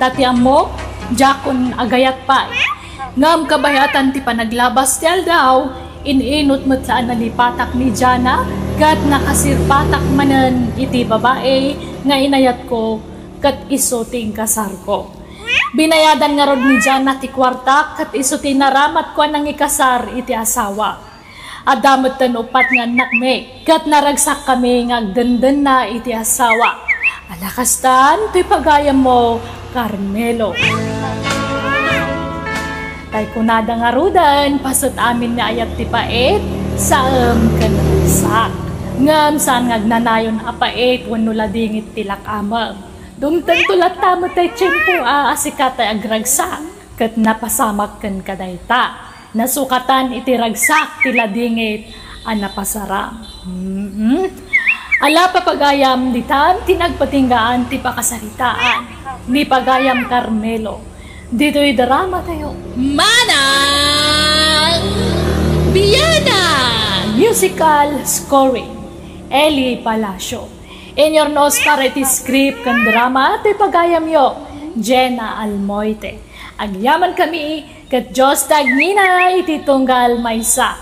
Tatiang mo, jakon agayat pa. Ngam kabayatan ti panaglabas ti aldaw, ininot mo't saan nalipatak ni Jana, kat nakasirpatak manan iti babae, nga inayat ko, kat iso ting kasar ko. Binayadan nga rod ni Jana ti kwarta, kat iso ti naramat ko nang ikasar iti asawa. Adamot tan upat nga anak me, kat naragsak kami nga agdandan na iti asawa. Alakastan, to'y pagayam mo, Carmelo. Tay kunada nga rudan, pasot amin nga ayat ti paet, saam kanagsak. Ngam saan ngagnanayon apait, wano ladingit tilak amam. Dumtan tulat tamo tay tiyempo asikatay agragsak, kat napasamak kan kadayta. Nasukatan iti ragsak ti ladingit, napasaram. Ala papagayam ditan, tinagpatinggaan ti pakasaritaan, ni pagayam Carmelo. Dito'y drama tayo. Manang Biyana! Musical scoring. Eli Palacio. In your nose para iti script kan drama, ito'y pagayam yo. Jenna Almoite. Agyaman kami, kat Diyos tagnina iti tunggal maysa.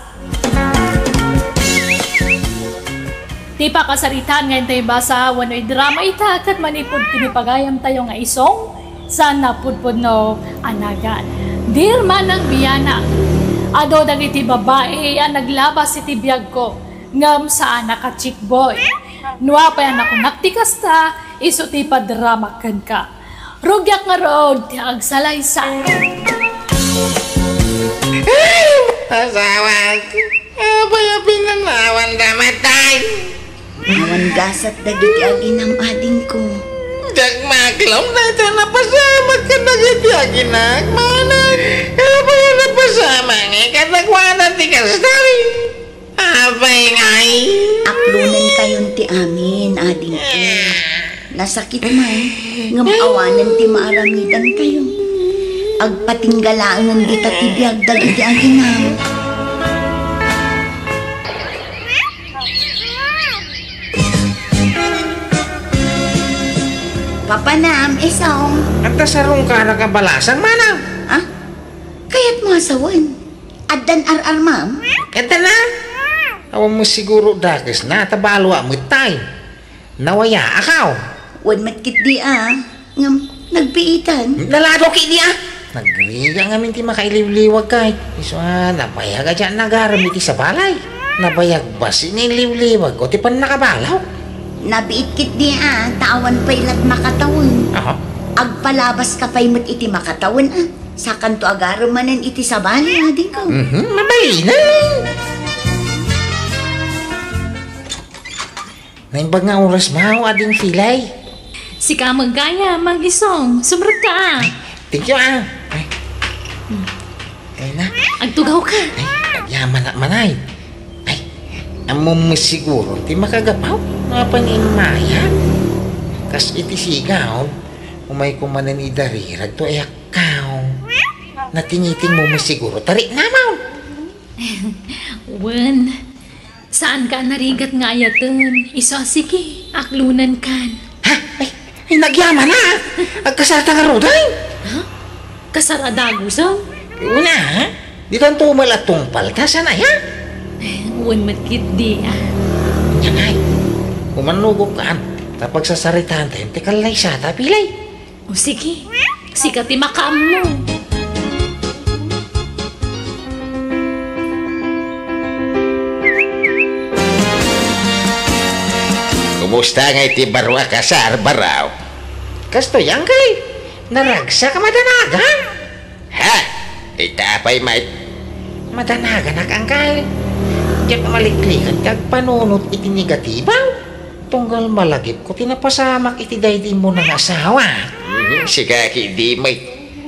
Ti pakasaritan ngayon tayo basa, wano'y drama ita, kat manipod kinipagayam tayo nga isong, sana pudpud no anagan. Dear Manang Biyana, ado dagiti babae ang naglabas iti biyag ko, ngam saan ka chick boy. Nuwa pa yan ako naktikasta, iso ti padramakan ka. Rugyak nga road, ti agsalaysa. Asawa ko, abaya pinanawan damatay. Nawan gasat dagiti aginam ading ko. Dagmaklaw na ito napasama ka nagitiagin na agmanan. Abaya napasama nga katagwanan ti kastari. Abay ngay. Aklunan kayon ti amin, ading ko. Nasakit man, ngamawanan ti maaramidan kayo. Agpatinggalaan kita ti biyag dagiti aginam. Papanam, isong. At tasarong ka nakabalasang manang. Ha? Kaya't mo asawan. Addan ar ma'am? Kata na. Awan mo siguro dagas na tabalwa mo tayo. Nawaya akaw. Wan matkit di ngam nagpiitan. Nalado ki di Nagriga ngamin ti makailiwliwag kay. Iso nabayag dyan nagaramiti sa balay. Nabayag ba siniliwliwag o ti pan nakabalaw? Nabiit kit di tawan pailat makatawon. Aha. Agpalabas ka pa'y mo't iti makatawon sa kanto agaramanan iti sabali ading ko. Mabali na. Naimbag nga oras mo ading filay. Si ka magaya, mag-isong. Sumrot ka Thank you Ay. Ay na. Agtugaw ka. Ay, yaman na manay. Ay, amo mo siguro ti makagapaw. Nga panimaya. Kas iti sigaw, umay kumanan idarirag to ayakaw. Natingiting mo siguro, tarik namaw. Wen, saan ka narigat nga ayatan? Iso sige, aklunan kan. Ha? Ay nagyaman na. Agkasarta nga roday. Ha? Kasaradago sa? Una, ha? Di tanto malatong palta sana ya. Wen matkit di Yan ay. Umanugok ka tapag sasaritaan tayo, tikalay siya, tapilay. O sige, sikat makaam mo. Kumusta nga iti barwa ka sa arbaraw? Kasto yan kay, naragsa ka madanagan. Ha? Itapay mait. Madanagan na kang kay. Diyak maliklikan kag panunot iti negatibaw. Tunggal malagip ko tinapasamak iti daydi mo ng asawa. Sigaki di may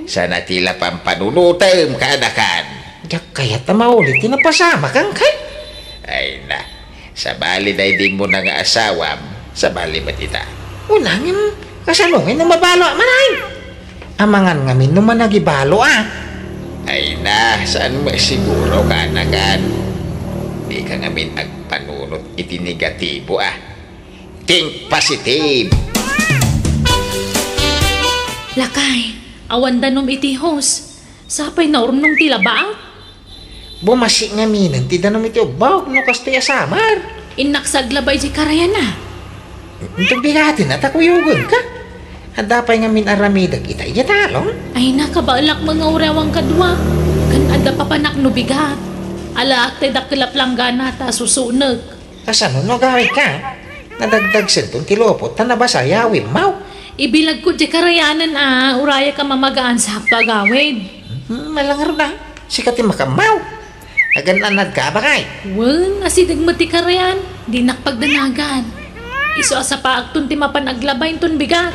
sana tila pampanunutam kaanakan. Diyak kaya't na maulit tinapasamak kang kay. Ay na, sa bali daydi mo ng asawa, sa bali matita. Unangin, kasalungin na mabalo manay. Amangan ngamin naman nagibalo Ay na, saan mo siguro kaanakan? Di ka ngamin agpanunot iti negatibo Think positive. Lakay, awan danom iti host. Sapay na nung tila ba? Bumasi nga minan, ti danom iti ubawag no kastoy asamar. Inaksaglabay si karayan na. Itong bigatin at akuyugon ka. At dapay nga min aramidag ita iya talon. Ay nakabalak mga urewang kadwa. Kan ada papanak no bigat. Ala akte dakilap lang gana ta susunag. Kasano no gawin ka? Nadagdag sentong tilopot na nabasayawin mau. Ibilag ko di karayanan uraya ka mamagaan sa pagawid. Malangar na. Sikati makamaw. Agan anad ka ba kay? Wen, asidag mati karayan. Di nakpagdanagan. Iso asa pa agtun ti mapanaglabayin tun bigat.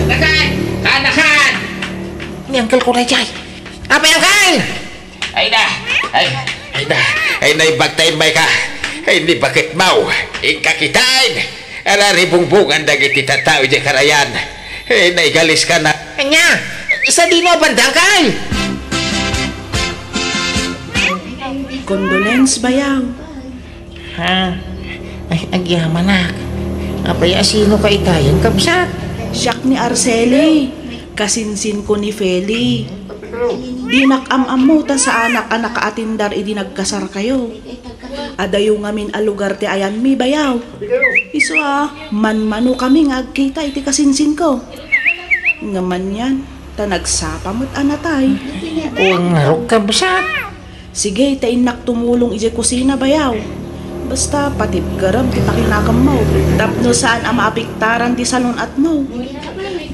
Kanakan! Kanakan! Ni angkel ko na jay. Apa angkel? Ay na! Ay na ibagtay may ka. Ay ni bakit mau. Ikakitain. Arari bungbungan dagiti tatao di karayan. Ay na igalis ka na. Anya! Isa di mo bandang kay! Condolence bayaw. Ha? Ay, agyaman na. Apay asino ka itayan kabsat? Siyak ni Arceli. Kasinsin ko ni Feli. Di nakam-am mo ta sa anak-anak kaatindar idi nagkasar kayo. Adayo ngamin alugar ti ayan mi bayaw. Iso man-mano kami nga agkita iti kasinsin ko. Ngaman yan, ta nagsapamot anatay. Uwang narog kabsat. Sige, tainak tumulong ije kusina bayaw. Basta patip garam kita kinakam mo. Tapno saan ang maapiktaran ti salon at mo.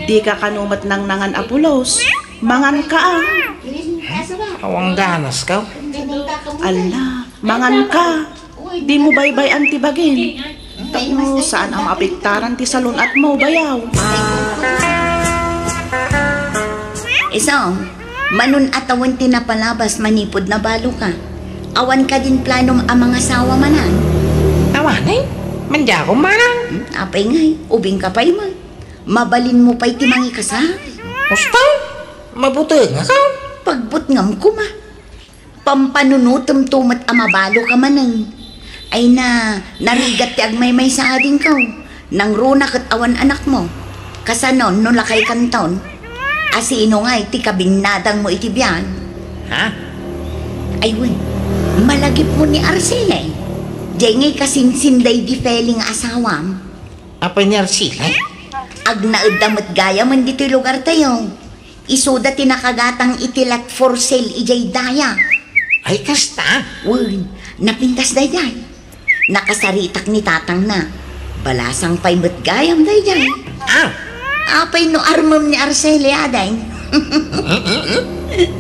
Di ka kanumat ng nangan apulos. Mangan ka Awang ganas ka. Ala, mangan ka. Di mo baybay antibagin. Tapno saan ang maapiktaran ti salon at mo bayaw. Isang, manun atawan tinapalabas manipod na balo ka. Awan ka din planom ang mga sawa manan. Awanay? Manda ko manang. Apay ngay, ubing ka pa'y man. Mabalin mo pa'y timangi ka sa. Gusto? Mabuti nga ka. Pagbutngam ko ma. Pampanunutom tumat amabalo ka manang. Ay na, narigat ti agmay-may sa ading ka. Nang runa kat awan anak mo. Kasanon, no lakay kanton. Asino nga iti kabingnadang mo iti biyan. Ha? Ayun, malagip mo ni Arcela. Diyan ngay kasinsinday di feling asawam. Apa ni Arcela? Agnaud damot gaya man dito lugar tayo. Isuda tinakagatang itilat for sale ijay daya. Ay kasta. Uy, napintas dayay. Nakasaritak ni tatang na. Balasang pa'y matgayam dayay. Apay no armam ni Arcela aday.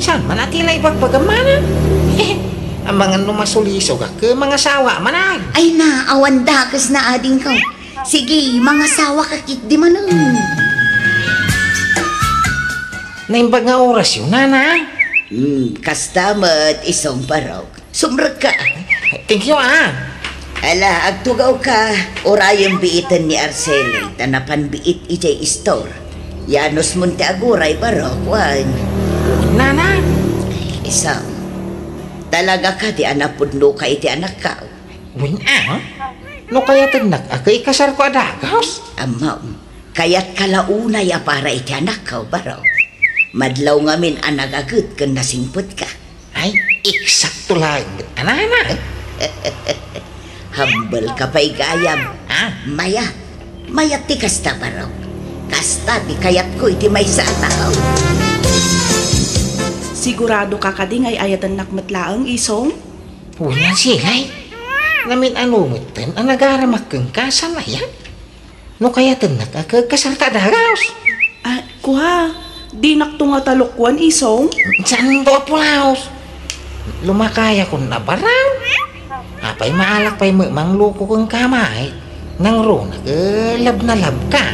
Saan man atila ipagpagamana? Ang mga numasuliso ka ke mga sawa manay. Ay na, awan dakas na ading ko. Sige, mga sawa kakit di manang. Naimbag nga oras yun, nana. Kastamat isang barok. Sumrag ka. Thank you, Ala, agtugaw ka. Orayang biitan ni Arcela. Tanapan biit ijay store. Yanos munti aguray barok, wan. Nana. Isang. Talaga ka di anapudno ka iti anak ka. Win no kaya tagnak ako ikasar ko adagaws. Amaw, kaya't kalaunay para iti anak ka, barok. Madlaw ngamin anagagut kung nasingput ka. Ay, eksakto lang. Anana. Hambal ka pa'y gayam. Mayat ti kasta barok. Kasta ti kayat ko iti may sa tao. Sigurado ka kading ay ayatan nakmatlaang isong? Wala sila namin anumitan ang nagaramak kang kasanayan. No kaya tanak kasarta dagaws. Kuha, di naktunga talukwan isong? Saan to apulaos? Lumakaya kong nabaraw. Apay maalak pa'y mangluko kong kamay. Nang runa lab na lab ka.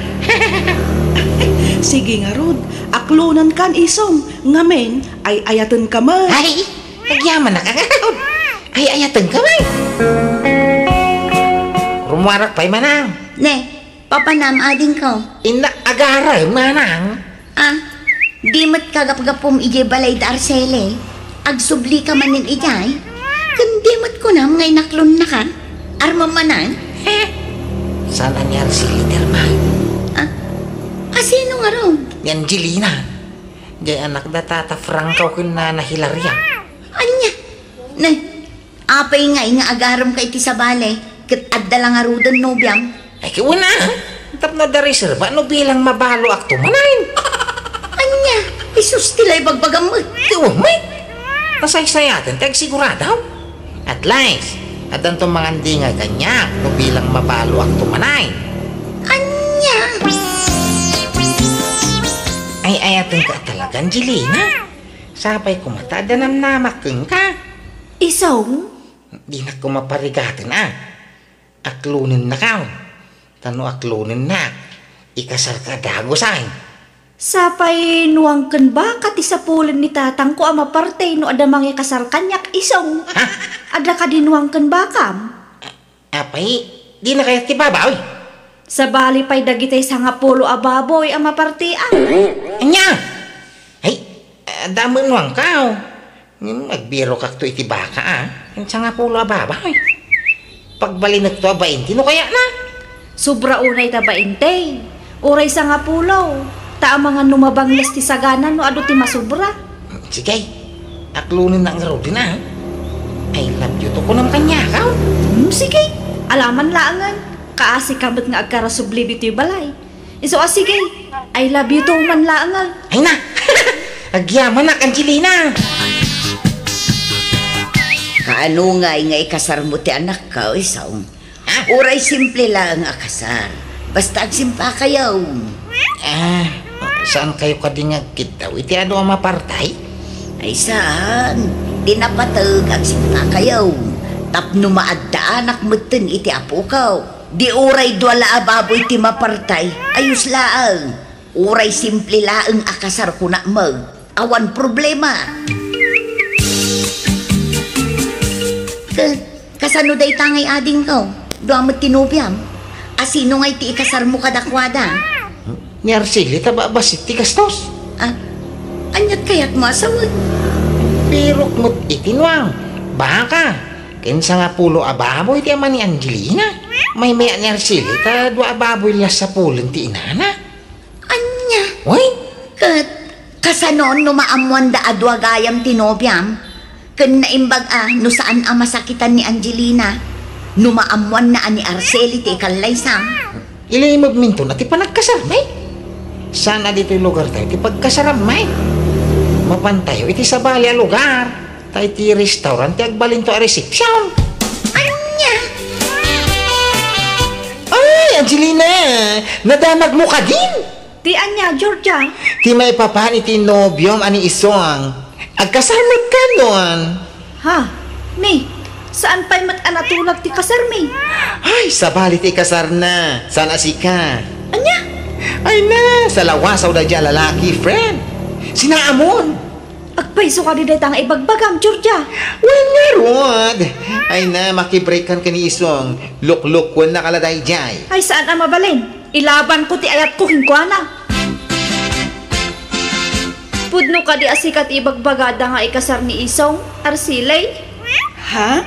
Sige nga Rod, aklunan kan isong. Ngamen ay ayatan ka man. Ay, nagyaman na kagawad. Ay ayatan ka man. Rumuwarak pa'y manang. Ne, papanam ading ko. Inaagaray manang. Di mat kagap-gapom ije balay da Arcela. Agsubli ka manin ijay. Kundi mat ko nam ngay naklon na ka. Arma manan. Sana niyan si Liderman. Sino nga ron? ni Angelina. Jay anak da tata Franco kun na Hilaria. Anya? Nay, apay nga agaram ka iti sa balay. Kat adda lang arudan nobyam. Ay kiwana. Tapno da reserva no bilang mabalo akto manain. Anya? Isus tilay bagbagam mo. Kiwamay. Pasay-sayatin tag sigurado. At least, adan to mga hindi nga kanya no bilang mabalo akto manain. Anya? Ay ayatin ka talaga, Angelina. Sabay ko mata, danam namakeng ka. Isong? Di na ko maparigatin Aklunin na ka. Tano aklunin na. Ikasal ka dago sa'kin. Sapay nuangken ba kati sa pulen ni tatang ko ama partay no ada mangi kasar kanyak isong. Ha? Ada ka dinuangken ba kam? Apay, di na kaya tibabaw. Sa bali pay dagitay sa nga pulo ababoy ama partian. Anya? Ay, damon wang ka. Magbiro ka to iti baka Yan sa nga pulo ababaw. Pagbalinag to 20, no kaya na? Sobra unay ta 20. Uray sa nga pulo. Ta mga numabanglas ti saganan no adu ti masubra. Sige, aklunin na ang rodin I love you to ko ng kanya ka. Sige, alaman laangan. Kaasi kabot nga agkarasubli iti balay. Iso sige, I love you to man laangan. Ay na, agyaman na Angelina. Kaano nga ikasar mo ti anak ka, Isong? Uray simple lang ang akasar. Basta agsimpa kayo. Saan kayo kadingag daw? Iti ano ang mapartay? Ay saan? Di napatag agsimpa kayo. Tapno maadda anak mo tin iti apo ka. Di uray duwala ababoy ti mapartay. Ayos laang. Uray simple laang akasar ko na mag. Awan problema. Kasano day tangay ading ko? Duamot tinubyam. Asino nga iti ikasar mo kadakwada? Ni Arceli, tababasit ti kastos. Anyat kaya't masawag? Pero mo't itinwang. Baka, kinsa nga pulo ababoy ti ama ni Angelina. May ni Arceli, ta dua ababoy las sa pulong ti inana. Anya? Uy? Kasanon no maamuan da adwa gayam tinobyam? Kan naimbag no saan ang masakitan ni Angelina? No maamuan na ani Arceli ti ikalaysam? Ilimog minto na ti panagkasarmay. Sana dito yung lugar tayo ti pagkasaramay. Mapantayo iti sa bali a lugar. Tayo ti restaurant ti agbalin to a reception. Anya? Ay, Angelina! Nadamag mo ka din! Ti anya, Georgia. Ti may papahan iti nobyom ani isong. Agkasamot ka noon. Ha? Mi, saan pa'y mat-anatulag ti kasar mi? Ay, sa bali ti kasar na. Sana si ka. Anya? Ay na, sa lawasaw na dyan lalaki, friend. Sinaamon. Agpaiso ka di tang ibagbagam, Georgia. Well, nga rod. Ay na, makibreakan ka ni isong. Luk-luk kung nakaladay jay. Ay saan ang mabalin? Ilaban ko ti ayat ko hinkwana. Pudno ka di asikat ibagbagada nga ikasar ni Isong, Arcilay? Ha?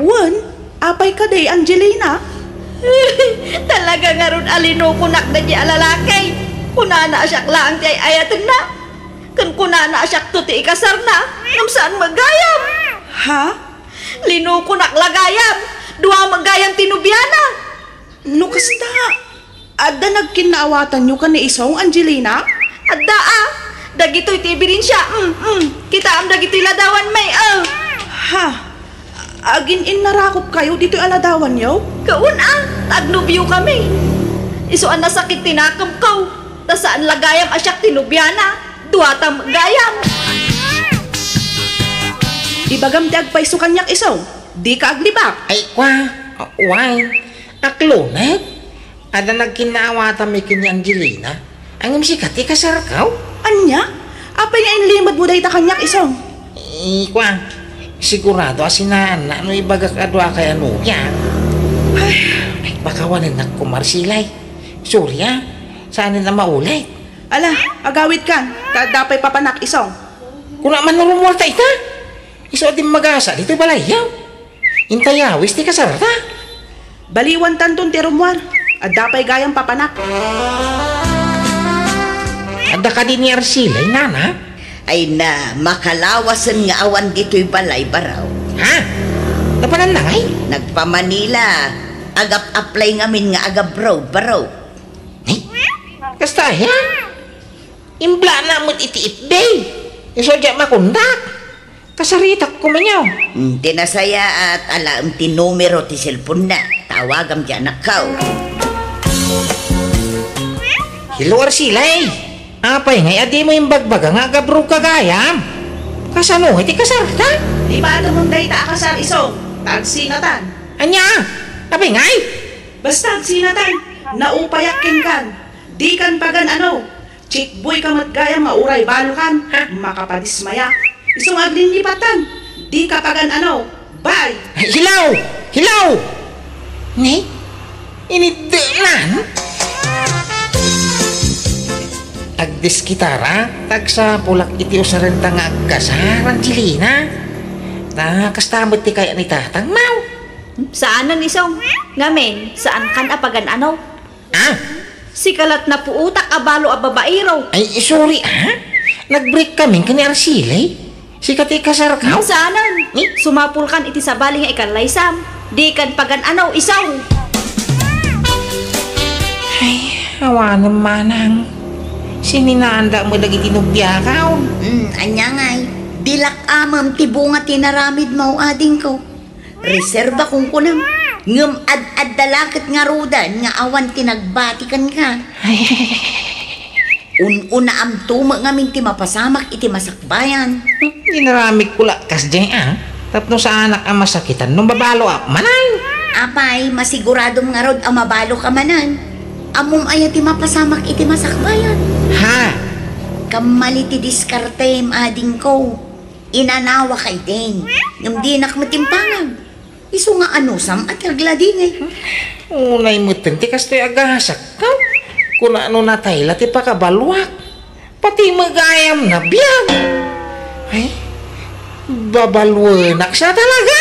Wan? Apay ka day, Angelina? Talaga nga ron alinukunak na di alalakay. Kunana asyak lang ti ay ayatan na. Kan kunana asyak to ti ikasar na. Ngam saan magayam? Ha? Linukunak lagayam. Dua magayam tinubyana. No kasta? Adda nagkinaawatan nyo ka ni Isong, Angelina? Adda dagito'y tibirin siya. Kita am dagito'y ladawan may Ha? Agin narakop kayo dito aladawan nyo? Kaun tagnubyo kami. Isuan na sakit tinakam ko. Ta saan lagayam asyak tinubyana. Duwatang gayam. Ibagam ti agpaiso kanyak Isong. Di ka aglibak. Ay, why? Aklonat? Ada nagkinaawatan may kini Angelina? Ang sikat ikasar ka? Anya? Apay nga inlimad mo day ta kanyak Isong? Sigurado asinaan na ano ibagak adwa kay ano yan. Ay, bakawanin na kumarsilay. Surya, saan na maulay? Ala, agawid kan. Kadapay papanak Isong. Kung naman narumulta ita, iso din mag-asa dito balayaw. Intayawis ti kasarata. Baliwan tanton ti rumwar. At dapay gayang papanak. Ada ka din ni Arsilay, nana? Ay na, makalawasan nga awan dito'y balay baraw. Ha? Tapanan lang ay? Nagpa-Manila, agap-apply ngamin nga agab-road baraw. Ay, kasta ya? Imbla na mo't iti-it day. Isodya makundak. Kasaritak ko manyaw. Tinasaya at alam ti numero ti cellphone na. Tawagam di anak kao. Hello, Arsilay. Apay ngay, adi mo yung bagbaga nga gabrog kagayam. Kasano, iti kasarta? Di ba mong dayta akasar iso? Tagsinatan. Anya? Apay ngay? Basta agsinatan. Naupayakin kan. Di kan pagan ano. Chikboy ka matgaya mauray balukan. Makapadismaya. Isong aglinlipatan. Di ka pagan ano. Bye! Hilaw! Hilaw! Ni? Inidalan? Agdis kitara, tagsa pulak iti usarenta nga agkasar, Angelina. Nakastamot ti kaya ni tatang mau. Saan ang isong? Ngamen, saan kan apagan ano? Ah? Sikalat na puutak abalo a babaero. Ay, sorry ha? Nag-break kami kani Arsilay. Sikat ikasar ka? Saanan? Sumapul kan iti sabali nga ikalaysam. Di kan pagan ano, isaw. Ay, awa naman ang sininanda mo lagi tinubya ka. Anya ngay, dilak amam tibunga tinaramid mo ading ko. Reserba kung kunam. Ngam ad dalakit nga rudan nga awan tinagbatikan ka. Una am tuma ngamin ti mapasamak iti masakbayan. Dinaramig kula kas dyan Tapno sa anak ang masakitan nung babalo manay. Apay, masiguradong nga rod ang mabalo ka manan. Amom ay ti mapasamak iti masakbayan. Ha? Kamali ti diskarte ading ko. Inanawa kay din. Ngam di nakmatimpangan. Iso nga anusam at aglading eh. Unay mo tinti kastoy agasak ka. Kung ano na tayo ti pakabalwak. Pati magayam na biyag. Ay, babalwanak siya talaga.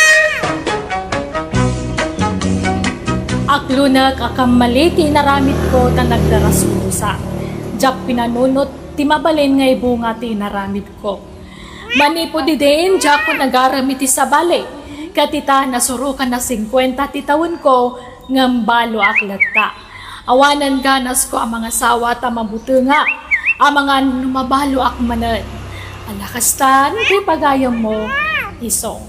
Aklunak akamali ti naramit ko ta nagdaras pusa. Jak pinanunot ti mabalin ngay bunga ti naramit ko. Manipo di din jak ko nagaramit ti sabali. Katita nasurukan na 50 ti taon ko ngambalo aklata. Awanan ganas ko ang mga sawa ta mabuti nga. Ang mga numabalo ak manan. Alakastan ti pagayam mo isong.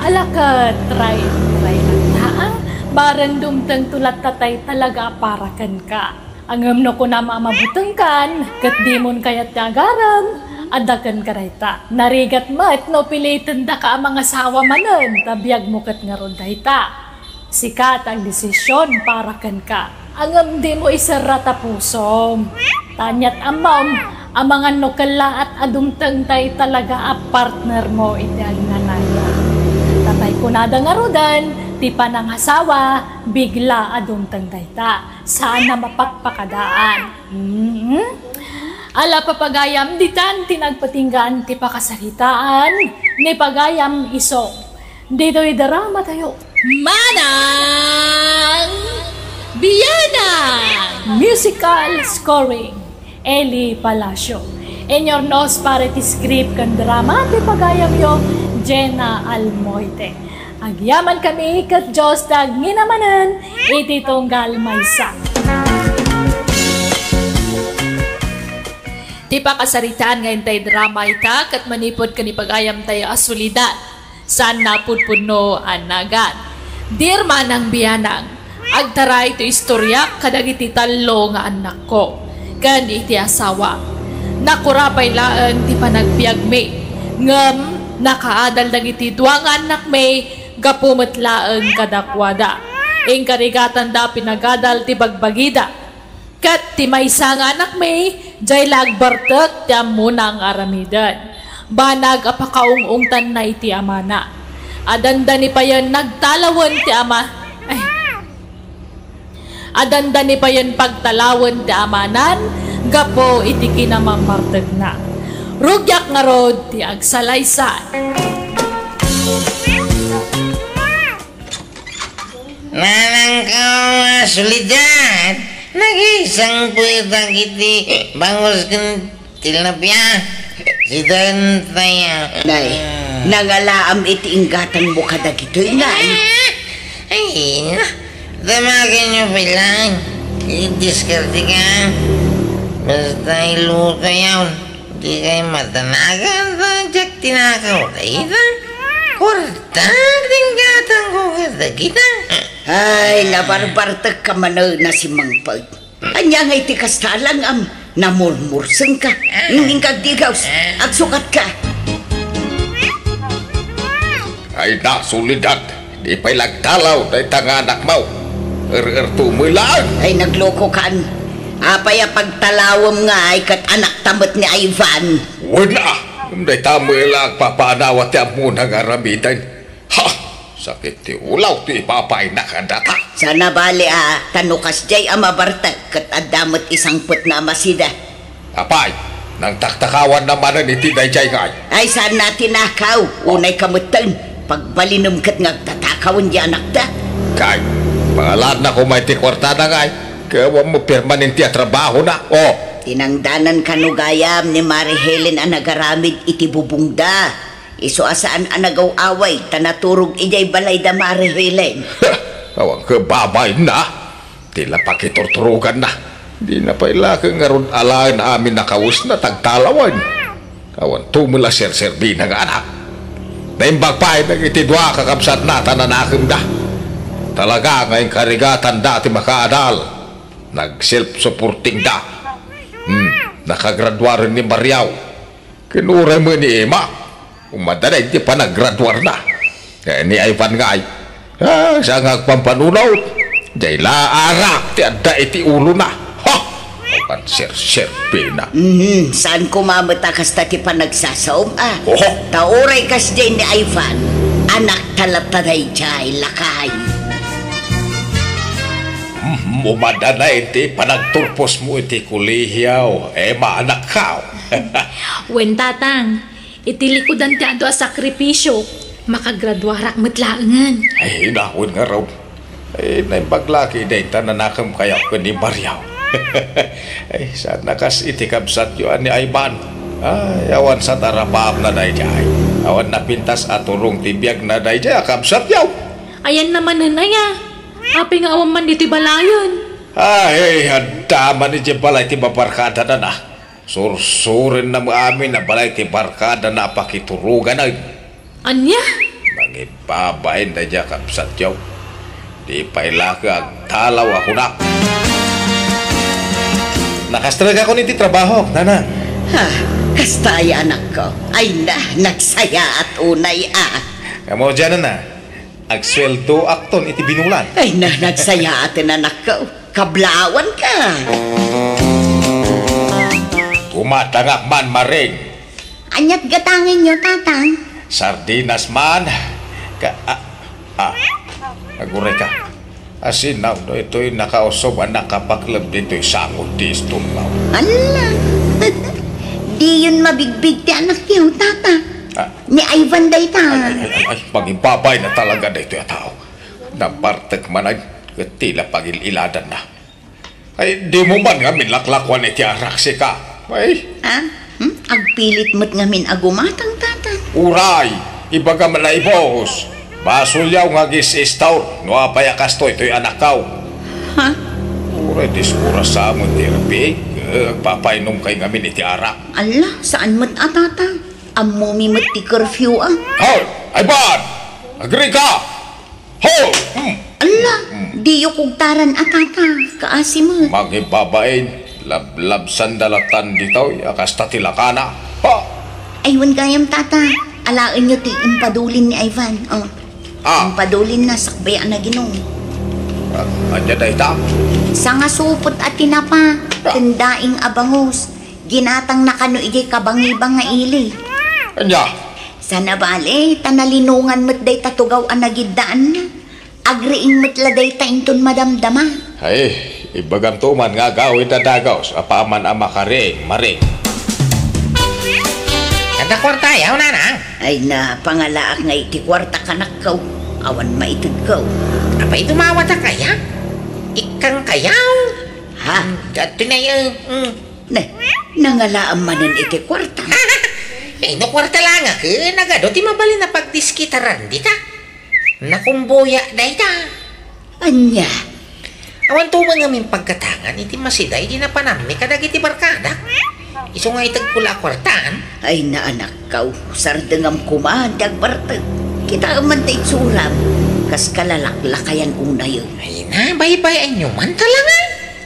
Alakat, try lang na. Baran dumtang tulat tatay talaga parakan ka. Ang amno ko na mamabutang kan, kat di mon kayat nagaram, adakan ka rayta. Narigat mat, no pilitan da ka ang mga sawa manan, tabiyag mo kat nga ron dayta. Sikat ang desisyon parakan ka. Ang amdi mo isarata pusom. Tanyat amam, ang mga nukala at adumtang tay talaga a partner mo iti alinanaya. Tatay ko nada nga rodan, ti panangasawa, bigla adumtang dayta. Sana mapagpakadaan. Ala papagayam ditan tinagpatinggaan ti pakasaritaan, ni pagayam isong. Dito'y darama tayo. Manang Biyana! Musical scoring, Eli Palacio. In your nose para ti script kan drama, ti pagayam yo, Jenna Almoite. Agyaman kami kat Diyos tag nginamanan, iti tunggal maysa. Ti pakasaritaan ngayon tayo drama ita, kat manipod ka ni pagayam tayo asulidan. San napudpuno anagan. Dear Manang Biyanang, agtaray ito istorya kadag iti talo nga anak ko. Kan iti asawa. Nakurapay laan ti panagbiag me. Ngam, nakaadal dag iti duwang anak me, gapumet laan kadakwada. Ing karigatan da pinagadal ti bagbagida. Kat ti maysa nga anak me, jay lagbartek ti amunang aramidan. Banag apakaungungtan na iti amana. Adanda ni pa yan nagtalawan ti ama. Ay. Adanda ni pa yan pagtalawan ti amanan, gapo iti kinamammarteg na. Rugyak nga rod ti agsalaysan. Nanang ka sulidan, Nag-isang puwetang iti bangos kan tilapia. Si Dantaya. Nay, nangalaam iti ingatan mo kadag ito'y nay. Ay, tamagan nyo lang. I-discarte ka. Basta iluto yun. Di kayo matanagan. Tadyak tinakaw tayo. Kurta, tingkatan ko kadag kita. Ay, labarbartag ka man na si Mangpag. Anya nga iti kastalang namurmurseng ka. Nung kagdigaws at sukat ka. Ay na, solidad. Di pa'y lagtalaw na itanganak mo. Tumilang. Ay, nagloko kan. Apay pagtalawam nga ay kat anak tamat ni Ivan. Wala. Hindi tamilang papanawat yan muna nga ramitan. Ha! Sakit ti ulaw ti papay na kadata. Sana bali tanukas jay amabartag kat adamat isang put na masida. Apay, nang taktakawan naman ni Tinay ngay. Ay, saan natin nakaw? Unay kamutan. Pagbalinum kat ngagtatakawan di anak da. Kay, pangalan na ko may ti kwarta na ngay. Kaya mo permanente trabaho na. Oh. Tinangdanan kanugayam ni Mari Helen ang nagaramid iti bubungda. Iso asaan ang nagaw-away, tanaturog ijay balay da Mari Helen. Awang kababay na. Tila pakitorturugan na. Di na paila ka nga ron alaan amin nakawis na tagtalawan. Awan tumula ser-serbi na nga anak. Naimbag pa'y nagitidwa kakabsat na tananakim da. Talaga ngayong karigatan dati makaadal. Nag-self-supporting da. Nakagraduar ni Mariaw. Kinuray mo ni Emma. Umadanay di pa naggraduar na. Kaya ni Ivan nga ay siya ngagpampanunaw. Dahil laarak ti adda iti ulo na. Ha! Ang ser-serbi na. Saan kumamatakas ta ti pa nagsasaom Oho. Tauray kas jay ni Ivan. Anak talataday jay lakay. Umadanay iti panagturpos mo iti kulihiyaw. Maanak ka. Wen tatang, itilikodan ti ando a sakripisyo. Makagraduarak matlaangan. Ay, hinahon nga raw. Ay, naibaglaki na itananakam kaya ko ni Mariaw. Ay, sana kas itikabsat yun ni Ivan. Ay, awan sa tarapam na dayjay. Awan napintas at turong tibiyag na dayjay. Akabsat yaw. Ayan naman nanaya. Api nga awan man diti balayon. Ay, handa man ni balay ti babarkada na na. Sursurin na mo amin na balay ti barkada na pakiturugan ay. Anya? Mangibabain na dya kapsat yaw. Di pailaka ang talaw ako na. Nakastraga ko niti trabaho, nana. Ha, kastaya anak ko. Ay na, nagsaya at unay Kamu dyan na. Agsweldo akton iti binulan. Ay na, nagsaya atin anak ko. Kablawan ka. Tumatangak man maring. Anyat gatangin nyo, tatang. Sardinas man. Aguray ka. Asinaw no, ito'y nakausob ang nakapaklab dito'y sangot di istumbaw. Ala. Di yun mabigbig ti anak niyo, tata. Ni Ivan day ta. Ay, pag-ibabay na talaga dito'y tao. Nabartek man ay tila pag-iladan na. Ay, di mo man nga minlaklakwan iti araksi ka. Ay. Agpilit mo't nga min agumatang, tata. Uray, ibaga malay boss. Basulyaw nga gis-istaw. No apaya kasto ito'y anak kaw. Ha? Uray, diskura sa amon therapy. Papainom kay ngamin iti arak. Ala, saan mo't tata? Amumi mo't ti curfew Hoy! Ivan! Agree ka! Hoy! Ala, di yung kugtaran tata. Kaasi mo. Magibabain. Lablab sandalatan dito. Akasta tilakana. Ha! Aywan gayam, tata. Alaan nyo ti impadulin ni Ivan. Impadulin na sakbayan na ginong. Anya na ita? Sa nga supot at tinapa. Tendaing abangus. Ginatang nakano ijay kabangibang nga ili. Anya? Sana bale, tanalinungan mo't day tatugaw ang nagidaan na. Agriing mo't laday ta inton madamdama. Ay, ibagam tuman nga gawin na dagaw sa paman ang makaring, maring. Kada kwarta yaw na na. Ay na, pangalaak nga iti kwarta kanak kaw. Awan maitid kaw. Apa itu mawata kaya? Ikang kayaw. Ha? Dato na yun. Nangalaan manan iti kwarta. No kwarta lang ako. Nagado, ti mabali na pagdiskitaran di ta. Nakumbuya day ta. Anya? Awan to mga min pagkatangan, iti masiday, di na panamni kadag iti barkada. Iso nga itagpula kwartaan. Ay na anak kau, sardengam kumandag bartag. Kita man tayo suram. Kas kalalaklakayan una yun. Ay na, bay-bay ay nyuman talaga.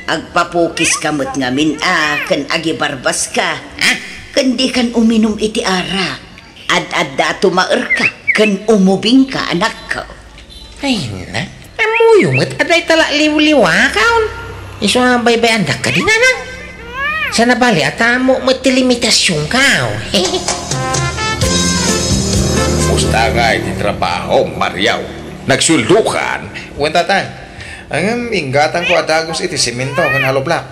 Agpapukis kamot ngamin kan agi barbas ka. Kan di kan uminom iti ara. Ad-ad dato maer ka. Kan umubing ka anak ko. Ay na, amuyumot aday tala liw-liwa kaon. Iso nga bay-bay andak ka din anak. Sa nabali at mo matilimitasyon kao. Musta nga iti trabaho, Mariaw? Nagsuldukan? Uwan tatang, ang ingatan ko adagos iti simento kan haloblak.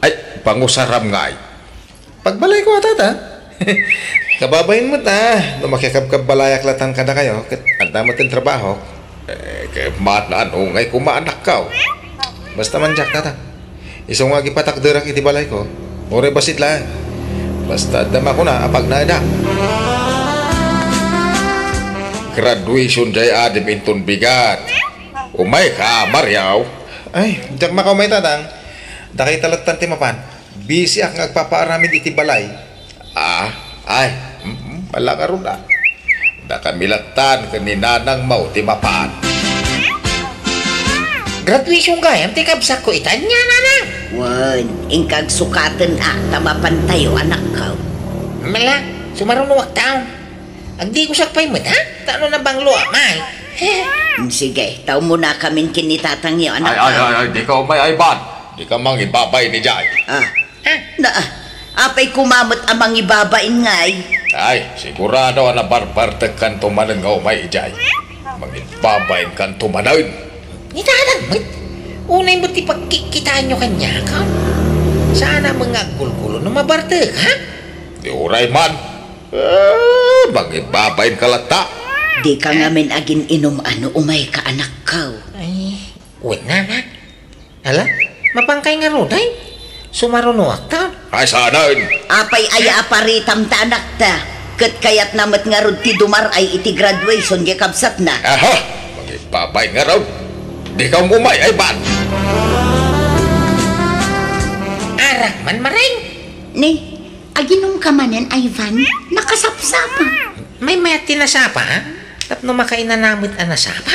Ay, pangusaram nga Pagbalay ko atata. Kababayin mo ta, makikabkab balayak latan kada kayo, kat anda mo tin trabaho. Kaya mataan o ngay kumaanak ka. Basta man jak tata. Iso nga gipatakderak iti balay ko, ore basit lang. Basta dama ko na, apag na ada. Graduation jay adim inton bigat. Umay ka, Mariaw. Ay, jak makaumay tatang. Dakay talatan ti mapan. Busy ak ngagpapaaramid iti balay. Wala ka ron na. Nakamilatan ka ni Nanang Mau ti mapaan. Graduation gayam, ti kabsak ko itanya nanang. Wan, ingkag sukatan tamapan tayo anak ko. Mala, sumarunuwak taon. Agdi ko sakpay mo ha? Tano na bang luwa, may? Sige, tao muna kami kinitatang niyo anak ko. Ay, di ka umay ayban. Di ka mang ibabay ni Jay. Apay kumamot amang ibabain ngay. Ay, sigurado na barbartag kan tumanan nga umay Jay. Mangibabayin kan tumanan. Nitalag mo't. Unay mo't ipagkikitaan nyo kanya ka. Sana mga gulgulo na mabartag, ha? Di uray man. Mangibabayin kalata. Di ka ngamin agin inom umay ka anak ko. Ay, uwi na. Ala, mapangkay nga roday. Sumarunuak ta. Ay, sanain. Apay aya aparitam ta anak ta. Kat kayat namat nga rod ti dumar ay iti graduation di kabsat na. Aha, mangibabayin nga raw. Di ka umay ayban. Arak man maring. Ni, aginom ka manen Ivan, nakasapsapa. May tinasapa, ha? Tapno makainanamit ang nasapa.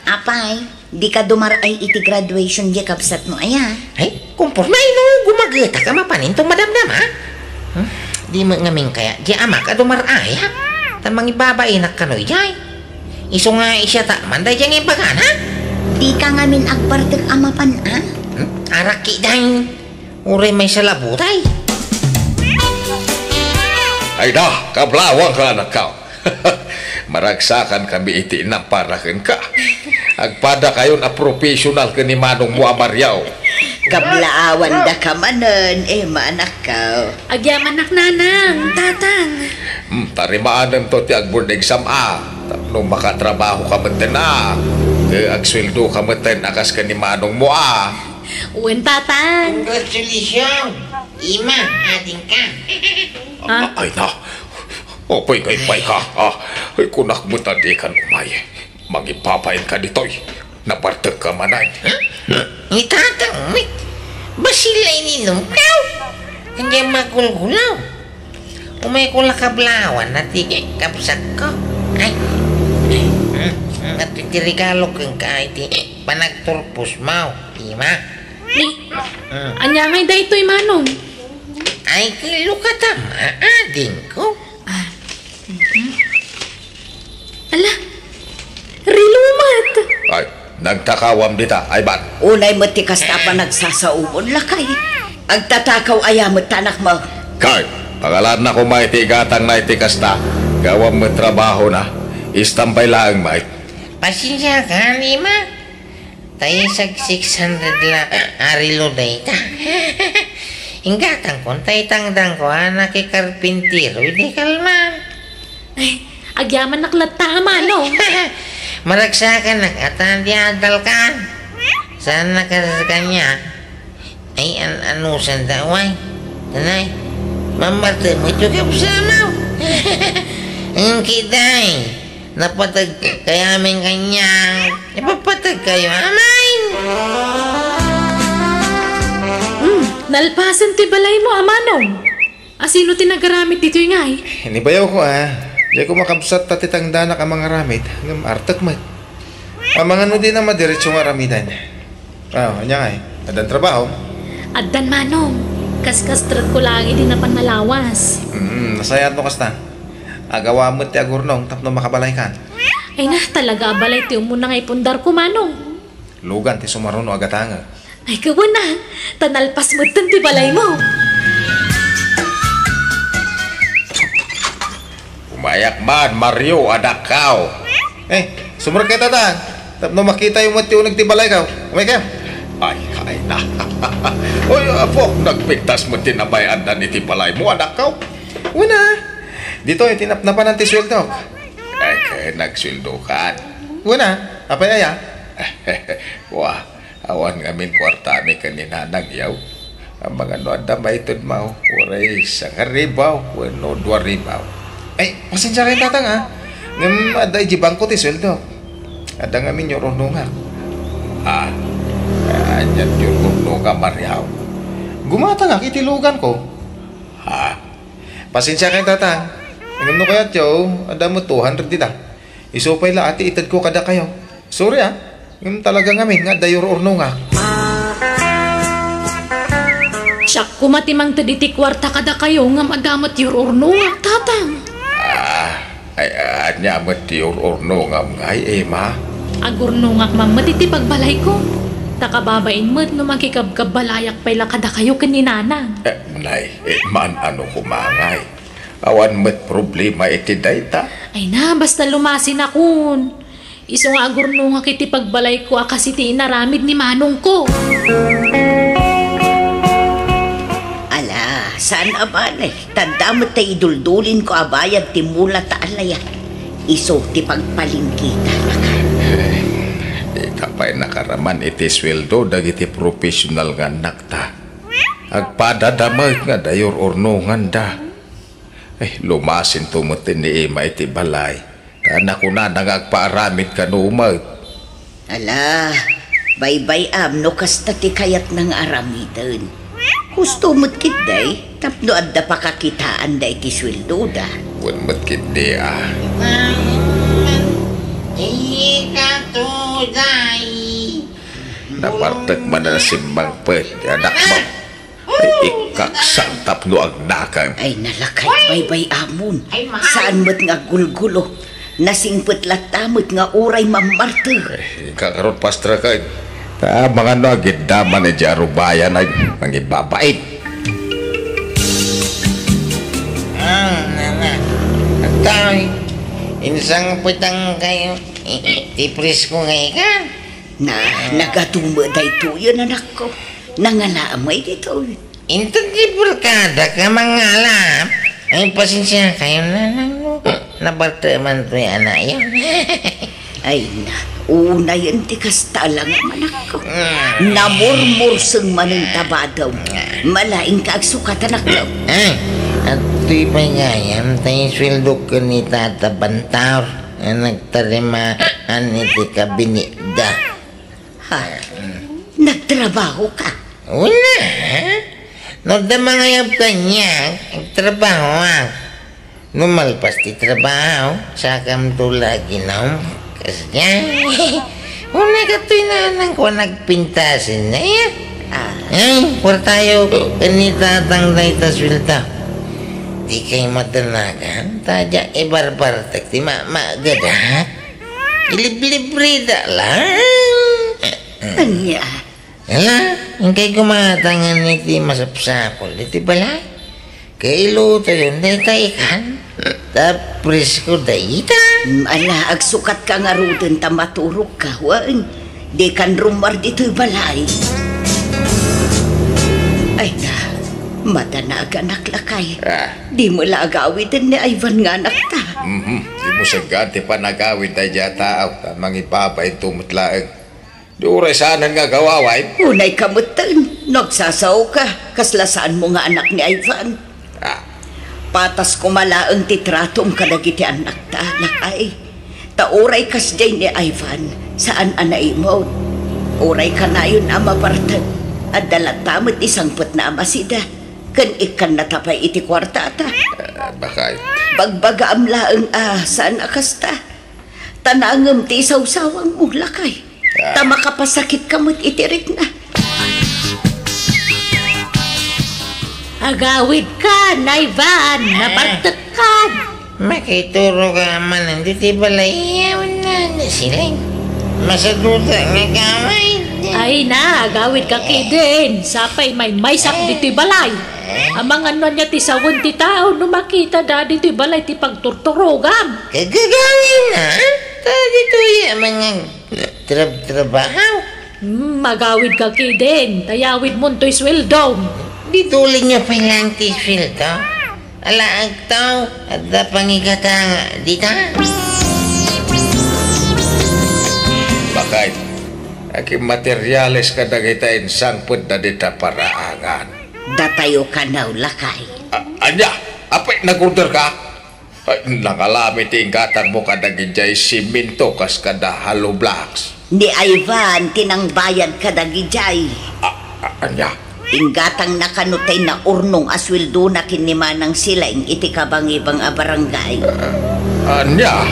Apay, di ka dumar ay iti graduation di kabsat mo aya. Ay, kumpurnay no, gumagita ka mapanin itong madamdam, ha? Di mo ngamin kaya, di amak ka dumaray, ha? Tamang ibabain na kanoy, jay. Iso nga isya ta, manday dyan yung bagan, ha? Di ka ngamin agpartag amapan, ha? Araki dahin. Uri may salabutay. Ay dah, kablawang ka anak ka. Maragsakan kami iti na parakin ka. Agpada kayon a professional ka ni Manong mo Amaryaw. Kablaawan da ka manen, maanak ka. Agyaman nak nanang, tatang. Tarimaanan to ti agbord exam Tapno makatrabaho ka menten agsweldo ka menten akas ka ni Manong mo Uwen, tatang. Congratulations. Ima, ating ka. Ay na. Opay kay pay ka. Ay kunak mo tadikan umay. Magipapain ka ditoy. Nabartag ka manay. Itatang, basilay ni Lumpaw. Kanya magulgulaw. Umay ko lakablawan na tigay kapsak ko. Ay, at itirigalo kang kahit panagturpos mau, Ima. Anya ngay da ito'y manong. Ay, kilo ka tama, ading ko. Ala, rilumat. Ay, nagtakawam dita, ayban. Unay mo ti kasta pa nagsasaumon lakay. Agtatakaw ayamot tanak mo. Kay, pangalan na ko may tigatang na itikasta. Gawam mo trabaho na. Istampay lang, may. Pasensya ka, Ima. Tayo sag 600 la arilo data. Inggatang kon tayo tangdang ko anak karpintiro. Hindi kalma. Ay, agyaman naklata no. Maragsakan nag atan di adal ka. Sana ka sa kanya. Ay, ano sa daway? Tanay, mamarte mo ito ka bersama. Ang kitay, napatag kaya aming kanyang, ipapatag kayo amain. Nalpasan ti balay mo, amanong. Asino tinagaramit dito yung ay? Hindi bayaw ko Di ko makabsat tatitang danak ang mga ramit. Ngam artak mo. Ang mga no din ang madiretso nga ramidan. Kanya nga Adan trabaho. Addan manong. Kas-kastrat ko lang hindi na panmalawas. Nasayat mo kasta. Agawa mo ti agurnong tapno makabalay kan. Ay na, talaga balay ti umuna nga ipundar ko, manong. Lugan ti sumaruno agatanga. Ay kawan na, tanalpas mo ti balay mo. Umayak man, Mario, anak kao. Sumur kita ta. Tapno makita yung mati unag ti balay ka. Umay ka. Ay, na. Uy, apok, nagpigtas mo tinabayan na niti balay mo, anak kao. Una. Dito tinapnapan ng tisweldo. Kaya nagsweldo ka. Una. Apay aya. Wah, awan ngamin kwartami kanina nagyaw. Ang mga noanda maitod mo, uray, isang ribaw, wano, 2 ribaw. Pasensya kayo tatang Ngam aday jibang ko tisweldo. Ada ngamin yung rununga. Anyan yung rununga, Mariaw. Gumata nga kitilugan ko. Pasensya kayo tatang. Ngam no kaya tiyo, ada mo 200 dita. Isupay la ati itad ko kada kayo. Sorry ngam talaga ngamin nga dayor rununga. Siyak kumatimang taditi kwarta kada kayo nga madamat yung urno nga tatang. Anya mati urno nga ngay ma. Agurno nga mang matiti pagbalay ko. Takababain mo't no makikabkabalayak pala kada kayo kaninanang. Nay, man ano kumangay. Awan met problema iti dayta. Ay na, basta lumasin akon. Iso nga agurno nga kiti pagbalay ko kasi ti inaramid ni manong ko. Saan abalay? Tanda mo tayo iduldulin ko abayag ti mula taalaya. Iso ti pagpalingkita na ka. Di ka pa'y nakaraman iti sweldo dagiti professional nga nakta. Agpadadamay nga dayor ornongan da. Lumasin tumutin ni Ima iti balay. Kana ko na nagagpaaramid ka numag. Ala, baybay no kasta ti kayat ng aramidan. Gusto mo't kitday, tapno adda pa kakitaan da iti sweldo da. Wan mo't kitday Ikatuday. Napartek man na simbang pet, anak mo. Ay ikaksan tapno agnakan. Ay nalakay baybay amon. Saan mo't nga gulgulo? Nasingpet latamot nga uray mamartir. Kakaroon pastra ka. Mga nagdaman na dyan rubayan ay mangibabait. Nana. Agtaoy. Insang putang kayo. Tipris ko ngayon ka. Nagatuma da ito yun anak ko. Nangalamay dito. Intendibul kada ka mangalap. Ay pasensya kayo na nabartaman to yung anak yun. Ay na, una yan ti kasta lang ang anak ko. Namurmursang manong tabadaw. Malaing ka agsukat anak ko. At to'y pagayam tayo sweldo ko ni Tata Bantaur na nagtarimaan iti kabinida. Nagtrabaho ka? Wala. No da mangayap ka niya, nagtrabaho Numalpas ti trabaho, sakam tulagi na kasi una ka to'y nanang ko nagpintasin na yan. Por tayo kanitatang na itaswilta. Di kayo matanagan, tadya ibarbartak ti maagadat. Ilib-libre da lang. Anya? Ala, yung kayo kumatangan ni ti masapsapol, iti balay. Kailo tayo na ikan. Tapos ko dahita. Ala, agsukat ka nga rutin ta maturok ka. Wan, di kan rumar dito'y balay. Ay na, matanaga naklakay. Di mo lagawitin ni Ivan nga nakta. Di mo sagati pa nagawin tayo dyan taaw. Mangipapay tumutlaag. Di oray saanan nga gawaway. Unay kamutan, Nagsasaw ka, kaslasaan mo nga anak ni Ivan. Patas ko malaang titratong kadagiti anak ta, lakay. Tauray kas jay ni Ivan, saan anay mo? Uray ka na yun ama partan, at dalatamot isang put na amasida. Kan ikan natapay iti kwarta ta. Bakay. Bagbaga amlaang saan akasta. Tanangam ti isaw-sawang mo, lakay. Tama ka pasakit kamot itirik na. Agawid ka, Ivan, napartat ka. Makituro ka man, hindi ti balayaw na silang. Masaduta nga kamay. Ay na, agawid ka kidin. Sapay may sak diti balay. Amang ano niya ti sawon ti tao, no makita da diti balay ti pagturturogam. Kagagawin na? Dito yung mga trabaho. Magawid ka kidin. Tayawid mo to'y sweldo. Dito ulit niya pa lang ti sweldo. Alaag tao at da pangigata dita. Bakay. Aking materyales ka dagitain sangpod na dita paraangan. Datayo ka na, lakay. Anya, apay nag-order ka? Ay, nangalamit ingatan mo kadagin jay siminto kas kada hollow blocks. Ni Ivan, tinangbayan ka dagijay. Anya? Inggatang nakanutay na urnong aswildo na kinimanang sila ing iti kabang-ibang barangay. Anya?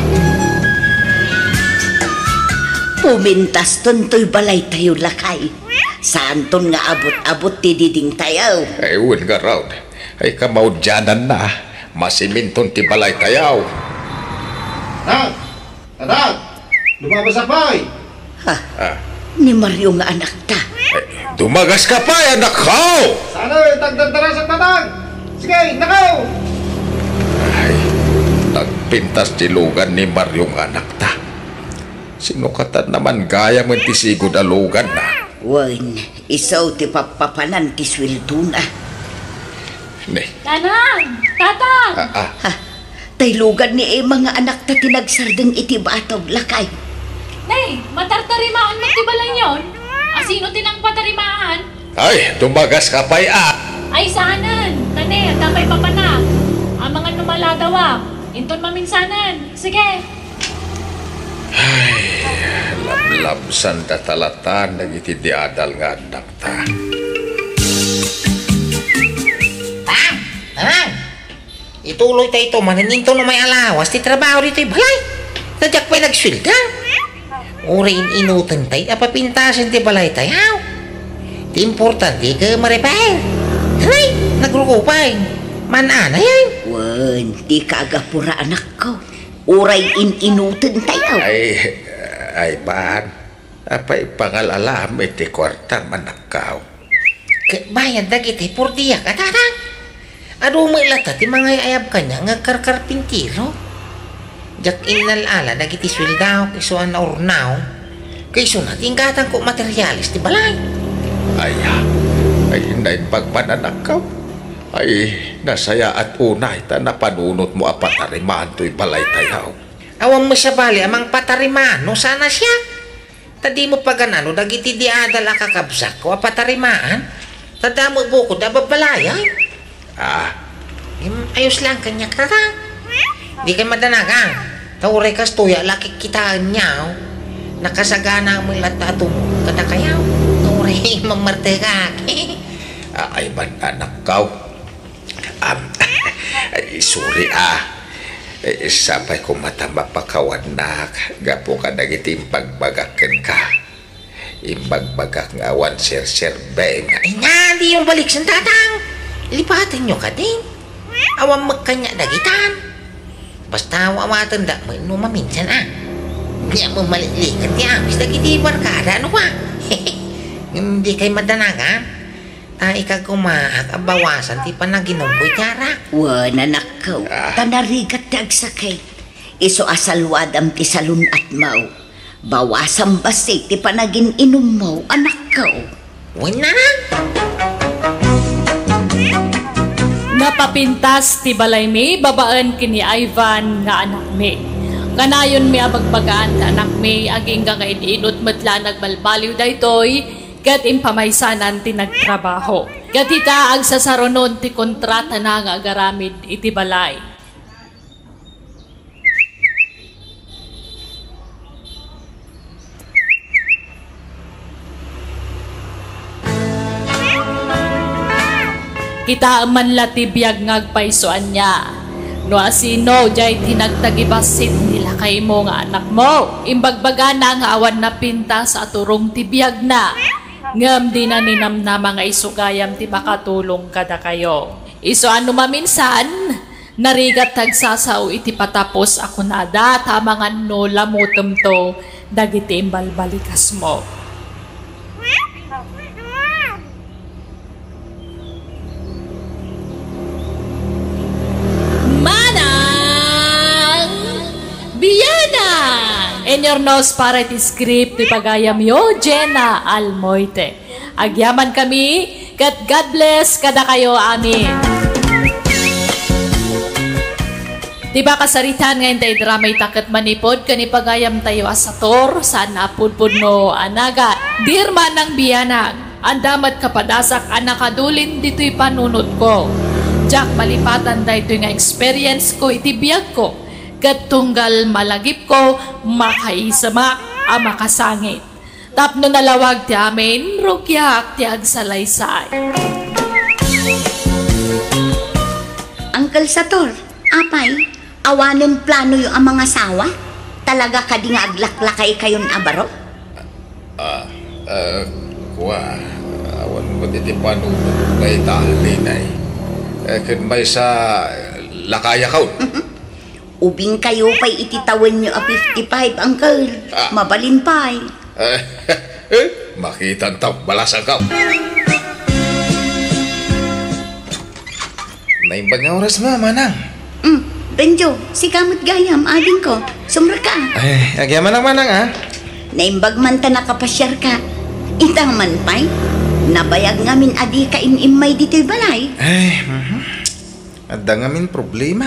Pumintas tuntoy balay tayo, lakay. Saan ton nga abot-abot ti diding tayaw? Ay, uwan nga raw. Ay, kamaudyanan na. Masiminton ti balay tayaw. Anak! Anak! Lumabas sa pay! Ni Mario nga anak ta. Ay, dumagas ka pa, anak ko! Sana tagdagdaras at tatang! Sige, nakaw! Ay, nagpintas tilugan ni Maryong anak ta. Sinukatan naman gaya mo ti sigod alugan na. Wan, isaw ti papapanan ti sweldo na. Ne. Tanang! Tatang! Taylugan ni mga anak ta tinagsardeng iti bataw, lakay. Nay, matartarimaan mo ti balay yon? Asino tinang patarimaan? Ay, dumagas ka pa Ay sanan, tane, tapay papanak. Ang mga numaladawa, inton maminsanan. Sige. Ay, labsan ta talatan nagiti diadal nga anak ta. Ituloy tayo ito, mananinto na may alawas, ti trabaho rito yung balay. Tadyak pa'y nagswilda. Urain inutan tayo, apapintasin ti balay tayo. Ti importante ka ma-repair. Taray, nagrukupay. Manana yan. Wan, di ka agapura anak ko. Uray inutan tayo. Ay, paan? Apay pangalalam iti kwartang manakaw. Bayad na kita, purdiya ka, tatang. Ado mo ilata, ti mga ayab ka niya, nga karkarpintiro. Jak inalala, nagiti sweldaw, kisuan na urnaw. Kayso na, tingkatan ko materialis, ti balay. Ay, hindi pagpananakaw. Ay, nasaya at unay, ta napanunot mo apatarimaan to'y balay tayaw. Awang mo siya bali, amang patarimaan, no sana siya. Tadi mo pa ganano, nagiti di adal akakabsak ko, apatarimaan. Tadamo bukod, ababalay. Ayos lang kanya karang. Di kayo madanagang. Tauray kas tuya, laki kitaan niya. Nakasagana mo ilat ato mo. Kada kayaw. Tauray mamarte ka. Ay man anak kaw. Sorry sapay ko matama pakawan na. Gapo ka nagitim pagbagakan ka. Imbagbagak nga awan sir-beng. Ay nga, di yung balik sa tatang. Lipatan nyo ka din. Awang magkanya dagitan. Basta awatan da mo maminsan Hindi mo malilikat ni amis dagiti barkada ano ba? Hindi kay madanagan. Ikaw kumaak abawasan ti panaginom ko itara. Wan, anak ko. Tanarigat ti agsakay. Iso asalwadam ti salun at mau. Bawasan basi ti panagin inom mo, anak ko. Wan na. Napapintas ti balay mi, babaan kini Ivan nga anak mi. Kanayon mi abagbagaan ta anak mi, aging nga inot matla nagbalbaliw daytoy, kat impamaysanan ti nagtrabaho. Kat itaag sa saronon ti kontrata na nga agaramid iti balay. Kita man latibiyag ngagpaysoan niya. No asino jay tinagtagibasit nila kay mo nga anak mo. Imbagbaga na nga awan na pinta sa aturong tibiyag na. Ngam di na ninamna mga isugayam ti makatulong kada kayo. Iso ano maminsan, narigat tagsasaw iti patapos ako nada tamangan no lamutom to dagiti imbalbalikas mo. In your nose para iti script ti pagayam yo, Jenna Almoite. Agyaman kami, kat God bless kada kayo, amin. Diba kasaritan ngayon tayo drama itakat manipod, kanipagayam tayo asator, saan napudpud no anaga. Dirma ng biyanag, andamat kapadasak anakadulin dito'y panunod ko. Jack malipatan da ito nga experience ko, itibiyag ko. Kat tunggal malagip ko, makaisamak ang makasangit. Tapno nalawag ti amin, rugyak ti agsalaysay. Uncle Sator, apay, awanon plano yung ang mga sawa? Talaga ka di nga aglaklakay kayon abaro? Awan mo diti panunod kay tahalinay. Kung may sa lakaya kaon. Ubing kayo pa'y ititawan nyo a 55, Uncle. Mabalin pa'y. Makitan taw, balasan ka. Naimbag nga oras mo, manang. Benjo, si kamot gayam, ading ko. Sumra ka. Ay, agyaman ang manang, ha? Naimbag man ta nakapasyar ka. Itang man pa'y. Nabayag ngamin adi ka imimay dito'y balay. Ay, adda ngamin problema.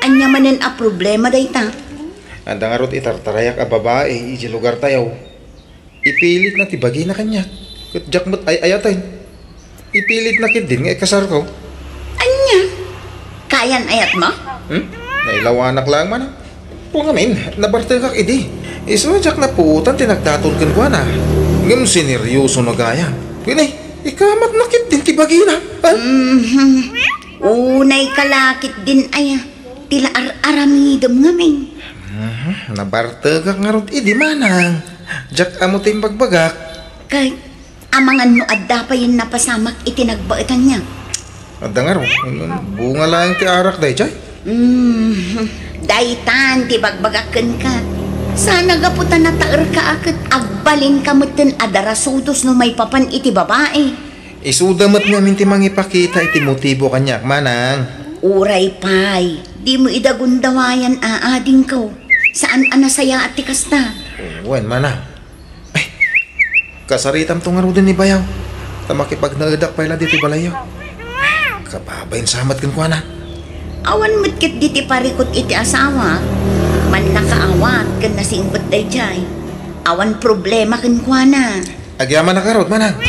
Anya manen a problema day ta. Adda nga rot itartarayak a babae, iji lugar tayaw. Ipilit na tibagi na kanya. Kat jakmot ay ayatin. Ipilit na kid din nga ikasar ko. Anya? Kayan ayat mo? Nailawanak lang man. Pungamin, nabartagak idi. Iso jak na puutan tinagdaton kan kwa na. Ngam sineryoso na gaya. Pinay, ikamat na kid din tibagi na. Unay kalakit din aya. Tila aramidom ngamin. Nabartagak nga rot idi manang. Jak amo tayong bagbagak. Kay, amangan no adda pa yun napasamak itinagbaitan niya. Adda nga ro, bunga lang ti arak day chay. Daitan, ti bagbagakan ka. Sana gaputan na taer ka akit agbalin kamutin adarasudos no may papan iti babae. Isudamat ngamin ti mangipakita iti motibo kanyak manang. Uray pay, di mo idagundawayan aading ko. Saan anasaya at tikas na? Wen manang. Ay, kasaritam to nga ro din ni bayaw. Tamakipag naadak pa ila dito balayaw. Kababayin samat kan kwa na. Awan matkit diti parikot iti asawa. Man nakaawat kan nasingpot day jay. Awan problema kan kwa na. Agyaman na karot manang.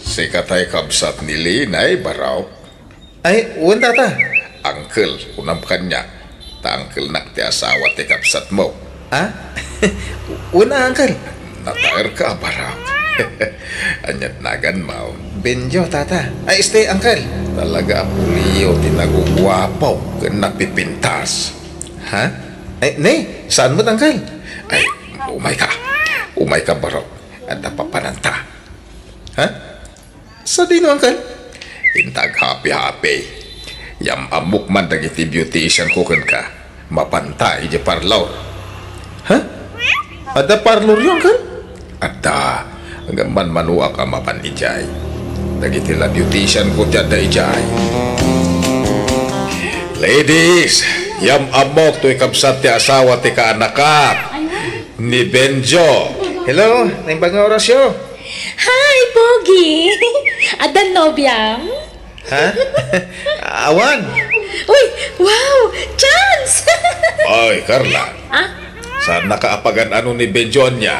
Si katay kabsat ni Linay baraw. Ay, uwan tata. Uncle, unam kanya. Ta uncle nak ti asawa ti kabsat mo. Ha? Uwan na, uncle. Nataer ka baraw. Anyat nagan mo. Benjo, tata. Ay, stay, uncle. Talaga puliyo tinagugwapo ken napipintas. Ha? Ay, ne, saan mo, uncle? Ay, umay ka baraw. At napapananta. Ha? Sa dino, uncle? Intag happy. Yam amok man dagiti beautician ko ken ka. Mapantay di parlor. Ha? Ada parlor yun, uncle? Ada. Hanggang man manuak ang mapan ijay. Dagiti la beautician ko dyan ijay. Ladies, yam amok to ikabsat ti asawa ti kaanakat. Ni Benjo. Hello, naimbag nga orasyo. Hi, Pogi! Adan nobyam? Ha? Awan. Uy, wow! Chance! Ay, Carla. Ah? Sa nakaapagan ano ni Benjon niya,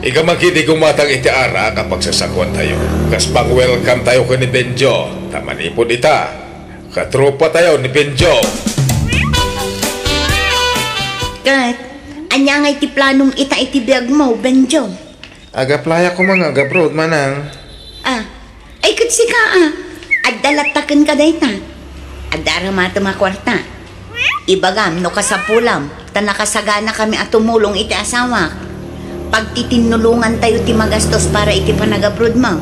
ikamagkidi gumatang iti ara kapag sasakwan tayo. Kas pang welcome tayo ka ni Benjo. Tamanipod ita. Katropa tayo ni Benjo. Kat, anya nga iti planong ita iti biyag mo, Benjo. Agaplaya ko mga agabrod, manang. Ay katsi ka Adalatakan ka dayta. Adara mata makwarta. Ibagam no kasapulam, tanakasagana kami at tumulong iti asawa. Pagtitinulungan tayo ti magastos para iti panagabrod mo.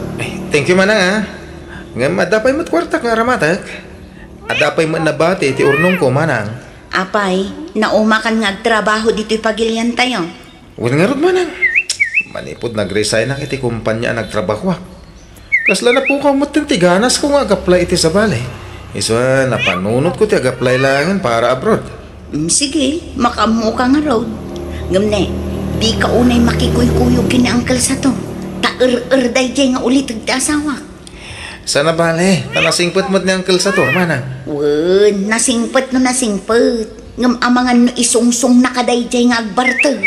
Thank you, manang, Nga madapay mo't kwarta nga ramatak. Adapay mo nabati iti urnong ko, manang. Apay, naumakan nga trabaho dito'y pagilian tayo. Wala nga rod, manang. Manipod nag-resign na iti kumpanya nagtrabaho. Kasla na po ka mo't tiganas ko ngaag-apply iti sa balay. Isa, napanunot ko ti ag-apply langan para abroad. Sige, makamu ka nga road. Ngamne, di ka unay makikuy-kuyog kini Uncle sa to. Ta-er-erday jay nga ulit ag asawa. Sana bale, tanasingpet mo't ni Uncle sa to, manang. Wen, nasingpet no nasingpet. Ngam amangan no isungsong nakadayjay nga agbartag.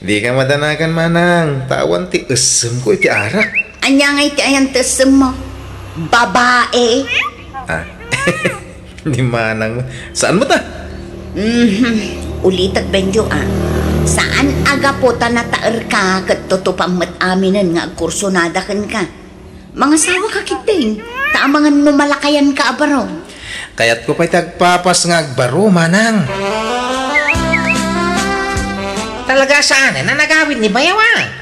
Di ka madanagan, manang. Tawan ti usem ko iti arak. Anya nga iti ayan tesem mo. Babae. Di manang. Saan mo ta? Ulitat Benjo Saan aga po tanataer ka kat tutupang mat aminan nga agkursonadakan ka. Mga sawa ka kiting. Taamangan numalakayan ka abaro. Kaya't ko pa'y tagpapas nga agbaro, manang. Talaga saan na nagawid ni Bayawa?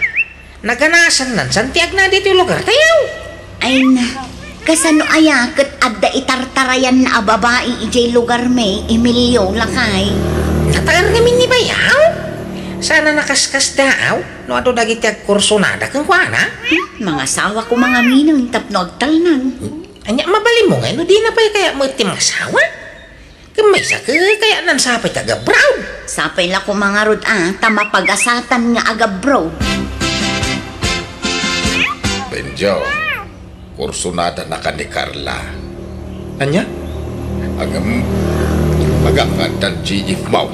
Naganasan nan santiag na dito yung lugar tayo. Ay na, kasano aya kat adda itartarayan na babae ijay lugar may Emilio lakay. Nataer namin ni Bayaw? Sana nakaskas daw? No ato dagiti agkursonada kang kuana? Mga sawa ko mga minong tapnog talnan. Anya mabali mo nga, no di na pa'y kaya mo iti mga sawa? Kamay sa kaya nan sapay taga brown. Sapay la ko mga rod tamapagasatan nga aga bro. Benjo, kursunada na ka ni Carla. Anya? Magangan GF mau.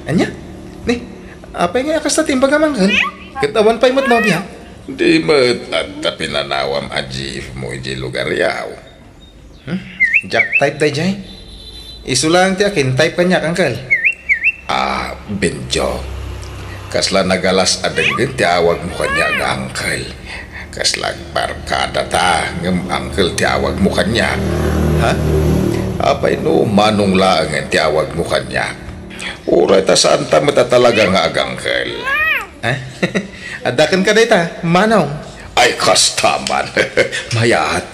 Anya? Ni, apay nga akas na timbagamang kan? Katawan pa'y mo't nobya? Di mo't at pinanawam a GF mo iji lugar yaw. Jack type day jay. Isulang ti akin, type ka niya, Uncle. Benjo. Kasla nagalas adeng ti awag mo kanya nga Uncle. Kasla barkada ta ngem Uncle ti awag mo kanya. Ha? Apay no manong laang ti awag mo kanya. Uray ta saan ta mata talaga nga Uncle. Adakan ka dayta, manong. Ay kastaman. Mayat.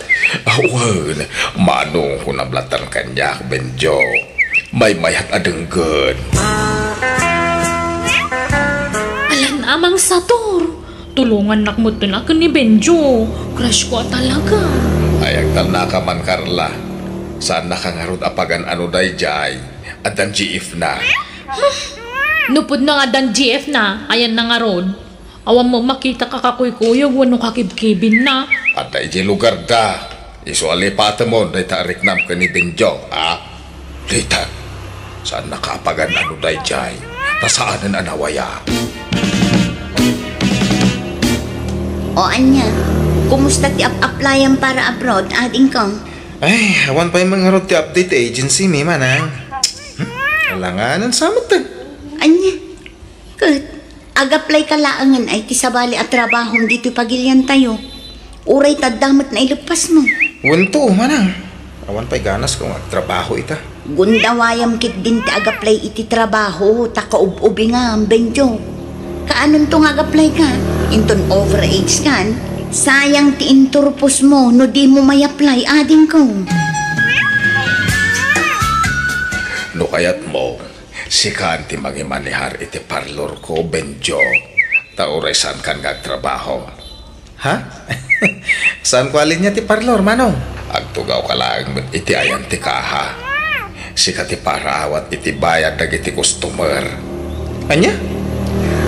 Awan, manong ko nablatan kanya Benjo. May mayat adenggen. Alan amang sator. Tulungan nakmut na ka ni Benjo. Crush ko talaga. Ayag tal na ka man Carla. Saan nakangarod apagan ano day jay. At ang GF na. Nupod na nga dan GF na. Ayan na nga rod. Awan mo makita ka kakuy-kuyog. Wano kakibkibin na. At day jay lugar da. Iso alipata mo day tarik nam ka ni Benjo. Dita. Saan nakapagan ano day jay. Pasaanan anawaya. O anya, kumusta ti applyan para abroad ading kong? Ay, awan pa yung mga road ti update agency, may manang. Alanganan samot ta. Anya, kat, ag-apply ka laangan ay ti sabali at trabahong dito pagilian tayo. Uray tadamat na ilupas mo. Wento, manang. Awan pa'y ganas kung agtrabaho ita. Gundawayam kit din ti ag-apply iti trabaho, taka-ub-ubi nga ang Benjo. Kaanon to nga ag-apply ka? Inton overage kan? Sayang ti inturpos mo no di mo may apply ading ko. No kayat mo, si Kanti magimanihar iti parlor ko Benjo. Tauresan kan gagtrabaho. Ha? Saan ko alin niya ti parlor, manong? Agtugaw ka lang iti ayan ti kaha. Si kati para awat iti bayad dagiti customer. Anya?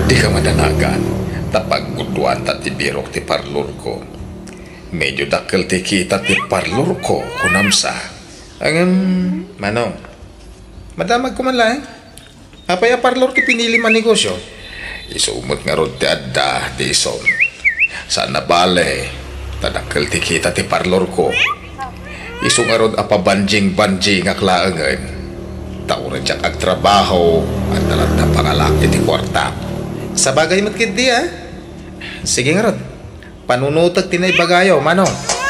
Di ka madanagan. Tapag guduan ta ti birok ti parlor ko. Medyo dakkel ti kita ti parlor ko kunamsa. Manong, madamag ko man lang. Apay parlor ti pinili man negosyo. Isumot nga ron ti adda, ti ison. Sana bale, tadakkel ti kita ti parlor ko. Isu nga ron apabanjing-banjing nga klaangan. Tauran siya agtrabaho at talat na pangalak ti kwarta. Sa bagay matkid di Sige nga ron. Panunutag tinay bagayo, manong.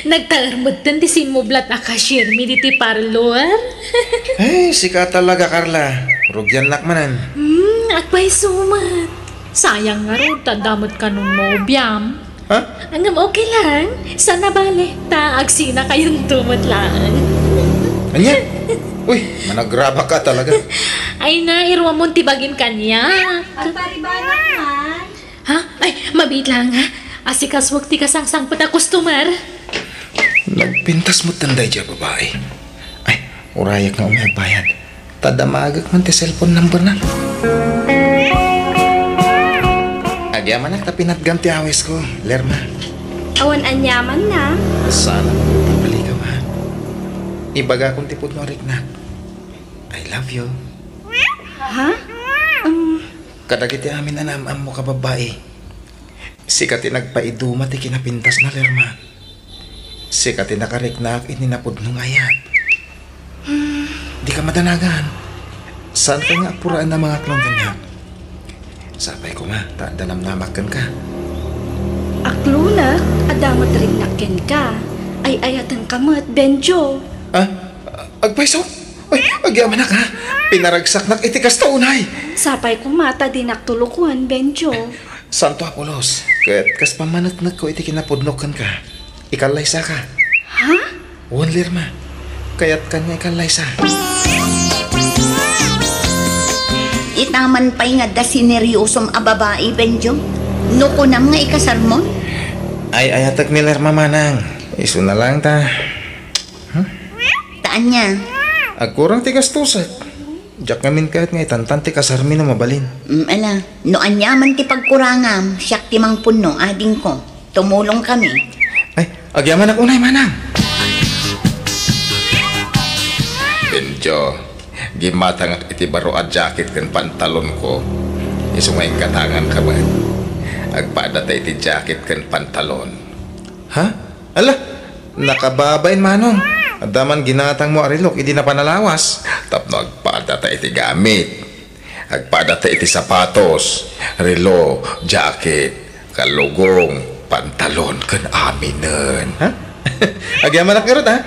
Nagtaarmod ti simublat a cashier mi diti parlor. Sika talaga, Carla. Rugyan lakmanan. Akbay sumat. Sayang nga rin, tadamot ka nung nobyam. Ha? Angam okay lang. Sana bale, taagsina kayong tumot lang. Anya? Uy, managraba ka talaga. Ay na, irwa mo tibagin kanya. Paribana man. Ha? Ay, mabit lang ha. Asikas wag ti kasangsang pata customer. Nagpintas mo tanday dya, babae. Ay, urayak nga umaybayan. Tadamagag man ti cellphone number na. Agyaman na, tapinatgam ti awis ko, Lerma. Awan anyaman na. Sana pabaligaw ha. Ibaga kong tipod mo rik na. I love you. Ha? Kadagiti amin na naam mo ka, babae. Sikati nagpaiduma ti kinapintas na, Lerma. Sikati nakariknak ininapod nung ayat. Di ka madanagan. Saan ka nga apuraan na mga klong kanya? Sapay ko nga, danam namakan ka. Akluna, adamot rin nakin ka. Ay ayatan kamot, Benjo. Agpaiso? Ay, agyaman na ka. Pinaragsak nak itikas ta unay. Sapay ko mata di naktulukuan, Benjo. Santo Apolos, ket kas pamanatnag ko iti kinapudnokan ka. Ikalaysa ka. Ha? Wan, Lerma. Kayat kanya ikalaysa. Itaman pa'y nga da sineryosong ababae, Benjo. Nuko nam nga ikasar mo? Ay, ayatag ni Lerma manang. Isu na lang ta. Taan niya. Agkurang tigas tusat. Diyak ngamin kahit nga itantan ti kasarmi na mabalin. Ala, no anyaman ti pagkurangam, siyak ti mang puno, ading ko. Tumulong kami. Ay, agyaman ako unay manang. Benjo, gimatang iti baro a jacket ken pantalon ko. Isumay katangan ka ba? Agpada ta iti jacket ken pantalon. Ha? Ala, nakababain manong. Adaman ginatang mo arilok, hindi na panalawas. Tapno agpada ta iti gamit. Agpada ta iti sapatos, relo, jacket, kalugong, pantalon ken aminen. Ha? Agyaman na kirot ha?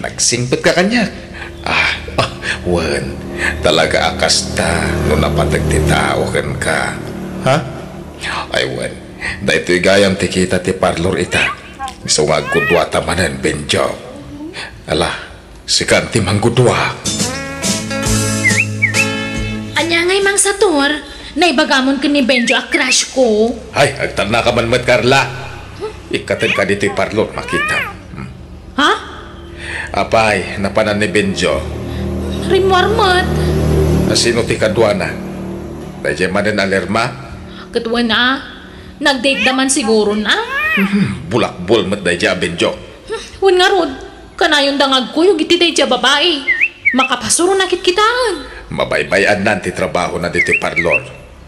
Nagsingpot ka kanya. Wan, talaga akas ta no napatagtitao ken ka. Ha? Ay wan, da ito'y gayam ti kita ti parlor ita. So nga gudwa tamanan, Benjo. Ala, si kanti manggudwa. Anya ngay mang sator, naibagamon ka ni Benjo a crush ko. Ay, agtana ka man mat, Carla. Ikatan ka dito'y parlor, makita. Ha? Apay, napanan ni Benjo. Rimwarmat. Sino ti kadwa na? Dahil manan alerma? Katwa na, nag-date naman siguro na. Bulakbol mat dahil Benjo. Wan nga rod, kanayon dangag ko yung iti dahil babae. Makapasuro na kitkitaan. Mabaybayan nanti trabaho na dito'y parlor.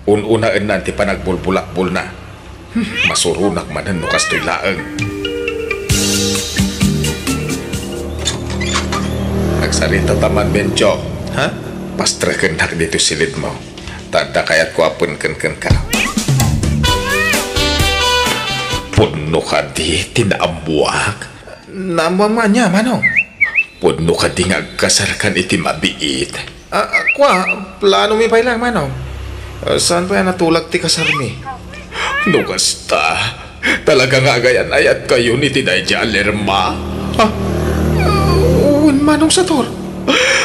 Ununaan nanti panagbulbulakbol na. Masurunak manan no kastoy laeng. Nagsarita taman, Benjo. Ha? Pastraken na dito silid mo. Tada kayat ko apun ken ka. Puno ka di tinaamuak. Namama niya, manong. Puno ka di ngagkasarkan iti mabiit. Kwa, plano mi pa ilang, manong. Saan pa yan natulag ti kasarmi? Nugasta. Talaga nga gayan ayat kayo ni Tinayja Lerma. Ha? Manong sator.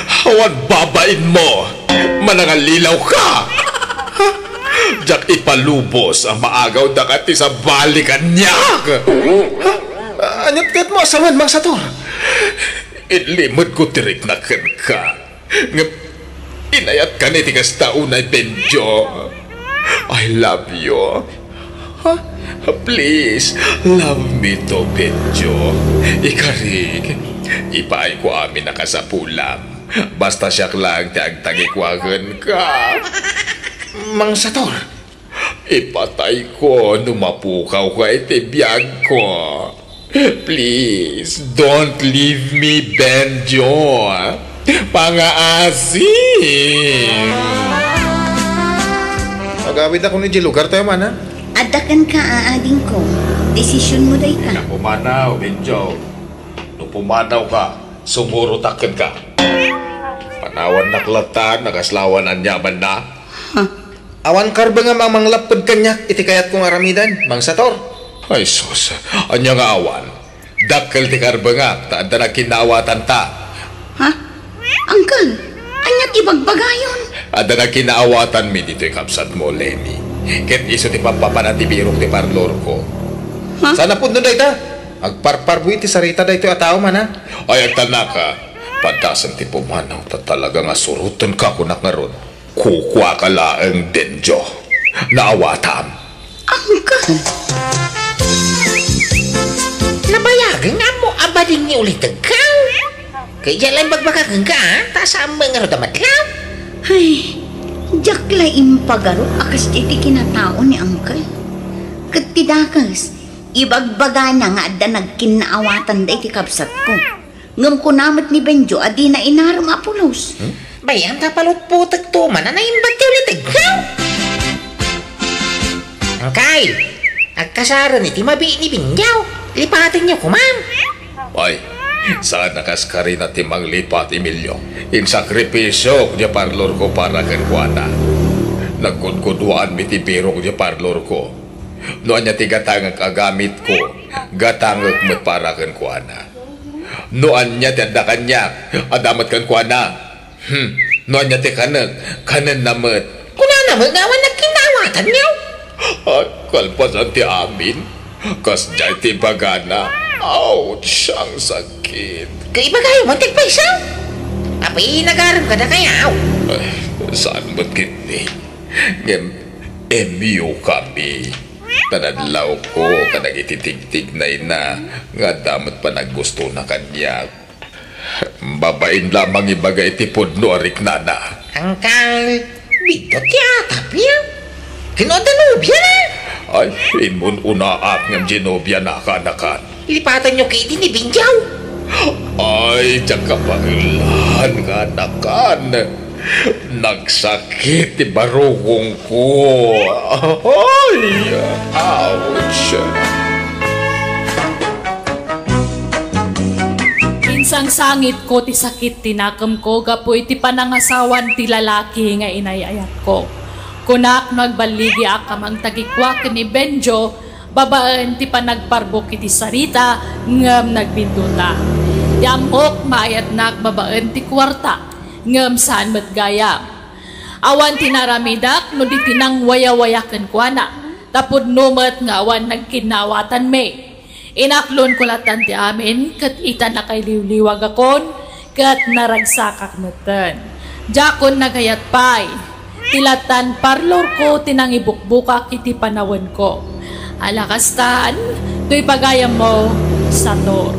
Hawan babain mo. Manangalilaw ka. Ha? Jak ipalubos ang maagaw dakati sa balikan niya. Ha? Anyat-kat mo asaman, mang sator. Ilimod ko tirik na ka. Inayat ka ni tigas taunay, Benjo. I love you. Please, love me to, Benjo. Ikarig. Ipaay ko amin nakasapulam. Basta siya lang tiagtagikwagan ka. Mang Sator, Ipatay ko numapukaw ka itibiyag ko. Please, don't leave me, Benjo. Pangaasim. Agawid ako ni G lugar tayo man, ha? Adakan ka aading ko. Desisyon mo day ka. Napumanaw, Benjo. Pumanaw ka, sumurutakin ka. Panawan naklatan, nagaslawan ang yaman na. Awan karba nga mang lapod kanyak, iti kayat kong aramidan, Mang Sator. Ay sus, anya nga awan. Dakkel ti karba nga, taan na kinawatan ta. Ha? Uncle, anyat ibagbagayon. Ada na kinaawatan mi dito kapsat mo, Lenny. Ket iso ti papapanatibirok ti parlor ko. Ha? Sana po nun ta. Agparparbuy ti sarita da ito ataw man, ha? Ay, agtana ka. Padasan ti pumanaw ta talaga nga surutan ka kunak nga ron. Kukwa ka laang Benjo. Naawatam. Uncle. nabayagan nga mo abading ni ulit agkaw. Kaya lang bagbakakan ka, ha? Tasaan mo nga ro damatlaw. Ay, jak la impagaro akas iti kinatao ni Uncle. Katidakas, ibagbaga na nga da nagkinaawatan da iti kapsat ko. Ngam ko namat ni Benjo adi na inaram apulos. Bayan tapalot po tagtuman na naimbag ti ulit agkaw. Ang Kyle, agkasaran iti mabi ni Binyaw. Lipatin niyo ko, ma'am. Ay, saan nakaskari na timang lipat, Emilio? Insakripisyo kaya parlor ko para kankuana. Nagkudkuduan mi ti biro kaya parlor ko. Noan niya ti gatangag agamit ko, gatangag mo't para kankuana. Noan niya ti anda kanya, adamat kankuana. Noan niya ti kanan namat. Kuna naman gawan nagkinawatan niyo. At kalpasan ti amin. Kas jay ti bagana. Ouch, ang sakit. Kaya ba kayo muntik pa isaw? Apay nagaram ka na kayaw. Ay, saan ba't kitni? Emiyo kami. Tanadlaw ko ka nagititig-tig na ina. Nga damat pa naggusto na kanya. Babain lamang ibagay ti pudno arik nana. Angkal, bidot yata piya. Kinoda nubya na. Ay, inmun unaak ng Genobia na kanakan. Lipatan niyo kay ni Binjaw. Ay, tsaka pangilan nga nakan. Nagsakit ti barugong ko. Ay, ouch. Insang sangit ko ti sakit tinakam ko, gapoy ti panangasawan ti lalaki nga inayayat ko. Kunak nagbaligi akamang tagikwa ni Benjo, babaan ti panagparbok iti sarita, ngam nagbinduta. Yamok maayat nak babaan ti kwarta, ngam saan matgayam. Awan tinaramidak no di tinang waya-wayakan kwa na, tapod numat nga awan nagkinawatan me. Inaklon kulatan ti amin, kat ita na kay liwliwag akon, kat naragsakak natan. Jakon nagayat pay. Tilatan parlor ko tinang ibukbuka iti panawan ko. Alakastan, to'y pagayam mo, Sator.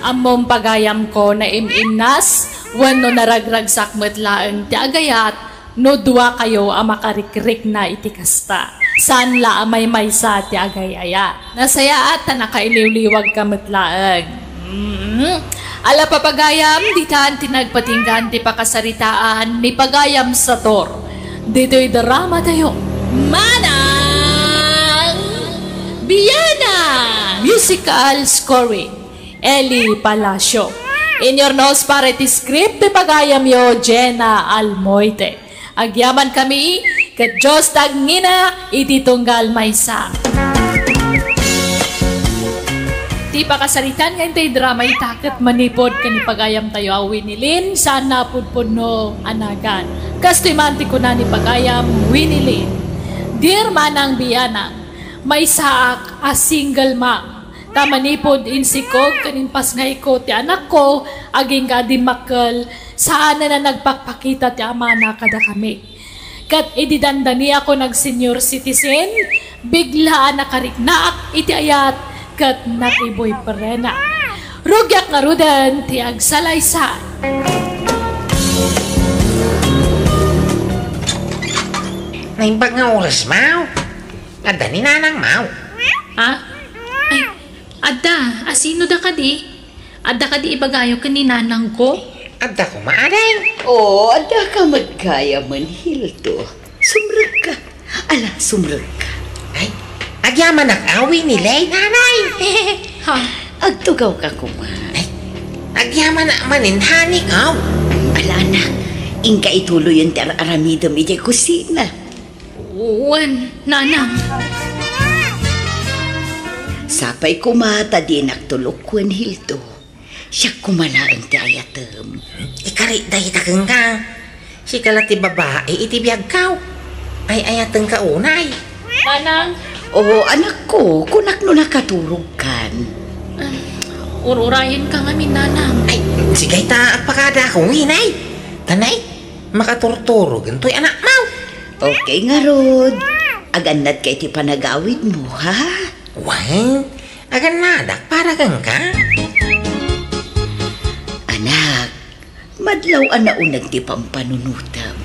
Amom pagayam ko na imimnas, wano naragragsak matlaan ti agayat, no dua kayo ang makarikrik na iti kasta. San la amay maysa ti agayaya. Nasaya at na nakailiwliwag ka matlaan. Ala papagayam, ditaan tinagpatinggan ti pakasaritaan ni Pagayam Sator. Dito'y drama tayo. Manang Biyana! Musical scoring. Eli Palacio. In your nose para iti script ti Pagayam yo, Jenna Almoite. Agyaman kami, kat Diyos tagngina, iti tunggal maysa. Ti pakasaritan ngayon tayo drama itakat manipod ka ni Pagayam tayo awin ni Lin saan napudpod no anagan. Kasto'y manti ko na ni Pagayam Winnie Lin. Dear Manang Biyana, may saak a single mom. Tamanipod insikog kaninpas ngay ko ti anak ko aging kadimakal saan na nagpakpakita ti amana kada kami. Kat ididandani ako nag senior citizen, biglaan nakariknaak iti ayat kat na ti boyfriend na. Rugyak nga rudan ti agsalaysay. Naimbag nga oras, Mau. Ada ni nanang, Mau. Ha? Ay, adda, asino da ka di? Adda ka di ibagayo ka ni nanang ko? Ada ko maaring. Oo, ada ka magkaya man, Hildo. Sumrag ka. Ala, sumrag ka. Ay, agyaman ang awi nila, nanay. Ha? Agtugaw ka kuman. Ay, agyaman na maninhani ka. Ala, anak. Ingka ituloy yung aramida mi di kusina. Uwan, nanang. Sapay kumata di nagtulukwan, Hildo. Siya kumalaan ti ayatem. Ikari, dahi takang ka. Si kalati babae, itibiyag ka. Ay ayateng ka unay. Nanang, Oo, anak ko, kunak no nakaturog kan. ururahin ka nga min, nanang. Ay, sigay ta apakada akong inay. Tanay, makaturturo ganto'y anak mo. Okay nga, Rod. Aganad kay ti panagawid mo, ha? Wang, agan nadak para kang ka. Anak, madlaw na unag ti pampanunutam.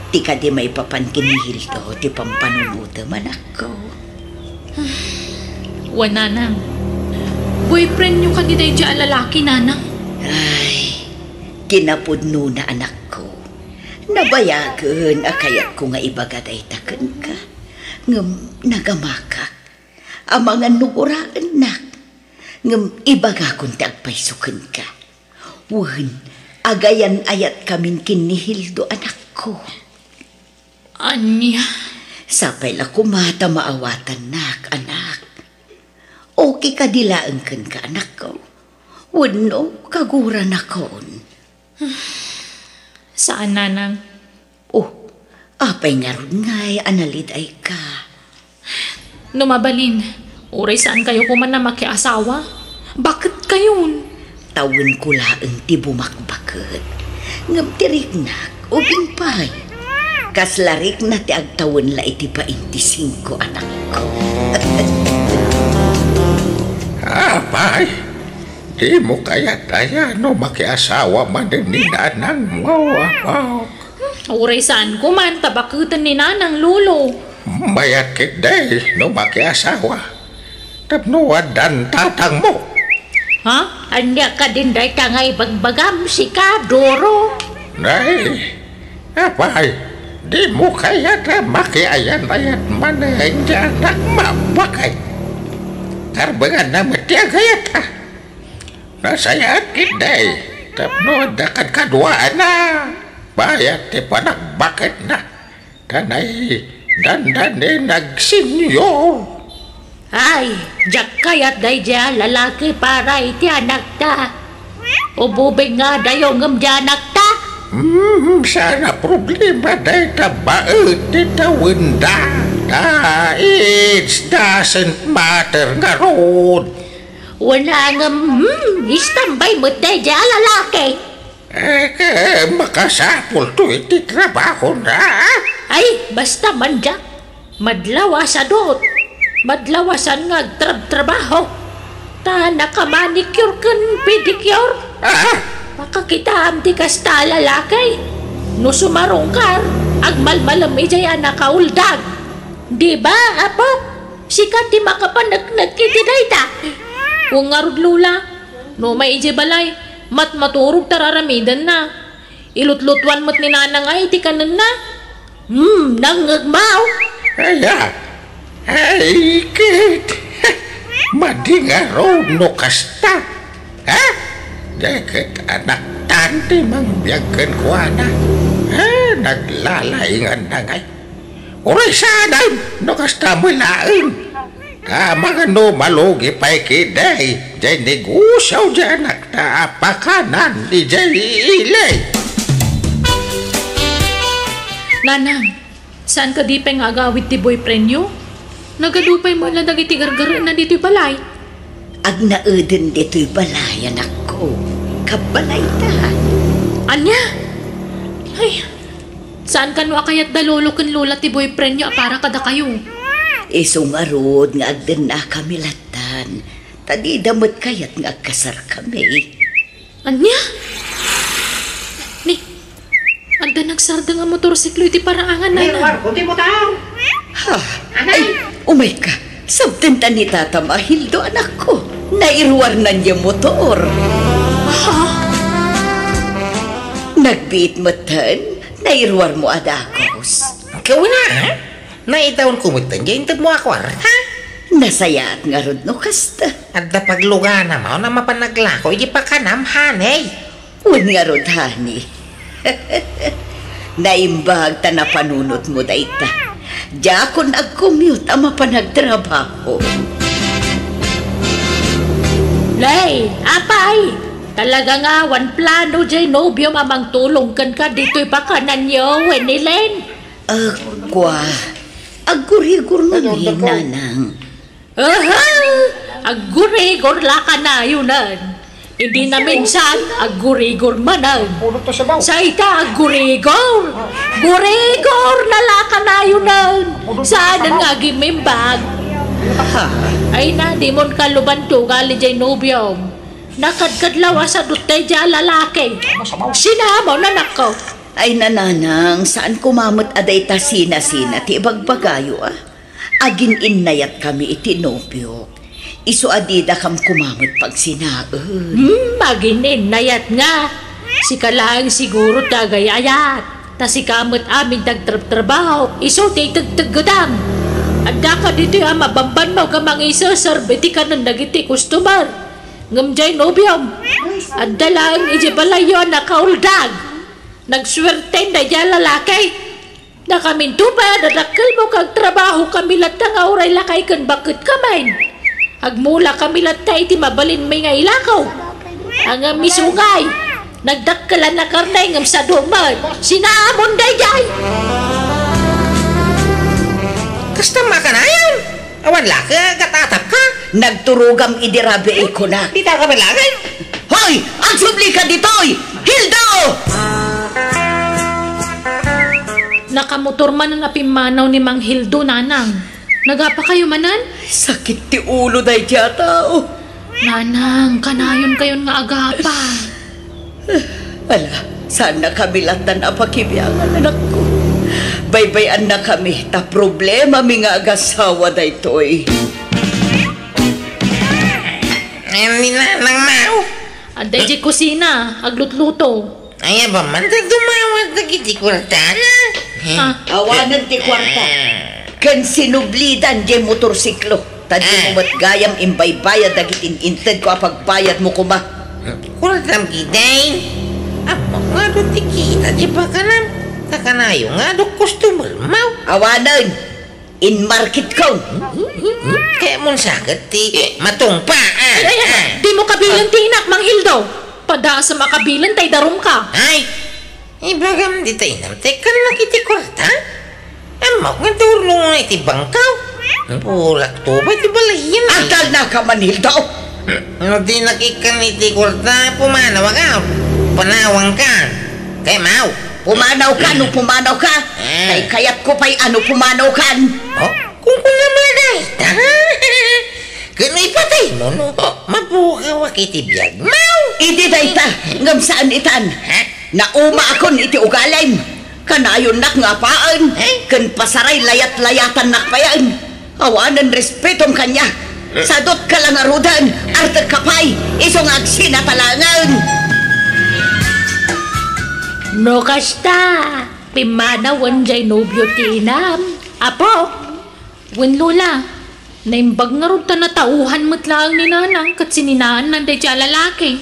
Ti ka di may papankin ni Hildo, ti pampanunutam, anak ko. Uwan, nanang. Boyfriend nyo ka di dahi dyan lalaki, nanang. Ay, kinapudno na anak ko. Nabayagan akayat ko nga ibagaday taken ka. Ngam nagamakak. Ang mga nuguraan nak. Ngam ibaga kong tagpaysukan ka. Wan, agayan ayat kamin kinihildo anak ko. Anya? Sapay la kumata maawatan nak, anak. Okay ka dilaan kan ka, anak ko. Wano, kagura na kon. Saan, nanang? Oh, apay nga ron nga'y analid ay ka. Numabalin, uray saan kayo kuman na makiasawa? Bakit kayon? Tawin ko laang ti bumakbaket. Ngam tirik nak, ubing pay. Kaslarik na ti agtawin la iti pa 25 anak ko. Apay, di mo kaya tayo no makiasawa man din ni nanang mo, apaw. Uray saan kuman, tabakutan ni nanang lulo. Bayat kiday no makiasawa. Tapno dan tatang mo. Ha? Anya ka din dahi tangay bagbagam si Kadoro. Nay, apay, di mo kaya na makiayan-ayan man hindi anak mapakay. Karbangan na matiagayat ha. Nasayat kiday, tapno dakat kadwaan na. Bayat ti panagbakit na. Tanay, dandan nagsinyor. Ay, jak kayat dahi dya lalaki para iti anak ta. Ububing nga dayo ngam dya anak ta. Sana problema dahi tabaet ti tawenda. It doesn't matter nga road. Wala ngam, istambay mo dahi dya lalaki. Makasapol to iti trabaho na. Ay, basta man dya. Madlawasan dot. Madlawasan nga trabaho. Ta nakamanicure kan pedicure. Makakita amti kasta lalaki. No sumarungkar, agmalmalami jaya nakauldag. Di ba, apo? Sikat di makapanagnag kitiday ta. Kung nga lula, no may ije balay, maturog tararamidan na. Ilutlutwan mo't ni nanang ay, di kanan na. Nangagmaw. Ay, kit. Madingaro no kasta. Ha? Deket anak tante mangbiyagan ko na. Naglalaingan na ngay. Uray sanay, no kasta mo laing. Mga no malugi pa'y kiday. Diyan negusyaw dyan nagtaapakanan ni Jay Ilay. Nanang, saan ka di pa nga agawit ti boyfriend nyo? Nagadupay mo lang dagiti gargaro na dito'y balay. Ag nauden dito'y balay, anak ko. Kabalay ta. Anya? Ay, saan ka no akayat dalolo kan lula ti boyfriend nyo para kada kayo? Isungarod nga agden na kami latan. Tadi damot kayat nga kasar kami. Anya? Ni, anda nagsarda nga motorsiklo iti paraangan na na. Ha? Ay, umay ka. Sabten ta ni Tata Mahildo, anak ko. Nairwar na niya motor. Ha? Nagbiit mo tan, nairwar mo adakos. Ikaw na, ha? Naitaon kumutan dyan, intag mo ako, ha? Nasayaat nga rod no kasta. At da pagluga na mo na mapanaglako, hindi pa kanam, hanay. Uwan nga rod, honey. Naimbag ta na panunot mo dayta. Diya ako nag-commute ama pa nagtrabaho. Lay, apay! Talaga nga, wan plano dyan, nobyo mamang tulong kan ka dito'y baka nanyo, wenilen. Agwa, agurigur na ni nanang. Aha! Agurigor la ka na yunan. Hindi na minsan, agurigor manan. Sa ita, agurigor. Gurigor na la ka na yunan. Saan nga gimimbag? Ay na, di mon kalubanto gali dyan nobyom. Nakadkadlawa sa dutay dyan lalaki. Sinamo na nako. Ay nananang, saan kumamot aday ta sina-sina ti ibagbagayo Agin innayat kami iti nobyo. Iso adida kam kumamot pag sinaan. Maginin nayat nga. Si kalaang siguro tagayayat. Ta si kamot amin tagtrabaho. Iso ti tagtaggadam. Adda ka dito mabamban mo ka mga iso. Sarbiti ka ng nagiti customer. Ngamjay nobyom. Adda lang ijibalayo na kauldag. Nagswerte na dyan lalaki. Na kaming tupa. Dadakil mo kag trabaho kami latang auray lakay kan bakit kamay. Agmula kami latay iti mabalin may nga ilakaw. Ang misungay. Nagdakkalan na karnay ngam sa dumad. Sinaamon day jay. Kasta makanayan. Awan laka, katatap ka. Nagturugam idirabe ko na. Di ta ka malagay. Hoy! Ang subli ka ditoy! Hildo! Nakamotor man na napimanaw ni Mang Hildo, nanang. Nagapa kayo manan? Sakit ti ulo day tiya tao. Nanang, kanayon kayon nga agapa. Ala, saan na kami latan apakibiyangan anak ko. Baybayan na kami, ta problema mi nga agasawa day toy. Hindi na nang mau. Aday di kusina, aglutluto. Ay ba man dumawag na kiti kwartana. Awanan ti kwarta. Kan sinublidan di motorsiklo. Tadi mo mat gayam imbay-bayad dagitin inted ko apagbayad mo kuma. Kwartam kiday. Amo nga do tikita di ba kanam? Kakanayo nga do customer mau. Awanan. In market ko. Kaya mo sakit ti matungpa. Di mo kabilang tinak, Mang Hildo. Pada sa makabilan tay darum ka. Ay, ibagam di tayo nam. Teka na kiti kwarta. Amok nga turlong na iti bangkaw. Pulak to ba iti balayin? Atal na ka Manildo. Di nakikan iti kwarta, pumanaw ka. Panawang ka. Kaya mau. Pumanaw ka, no pumanaw ka. Kay kayat ko pa'y ano pumanaw kan. Oh, kung namalagay. Kung ipatay mo, no? Mabukaw iti biyag. Mau! Idi day ta, ngam saan itan. Nauma akon iti ugalim. Kanayon nak nga paan. Kan pasaray layat-layatan nak payan. Awanan respetong kanya. Sadot ka lang arudan. Arta kapay, isong agsinatalangan. No kasta. Pimanawan jay nobyo tinam. Apo. Wen Lola, naimbag nga ron ta natauhan matlaang ni nanang kat sininaan nanday siya lalaki.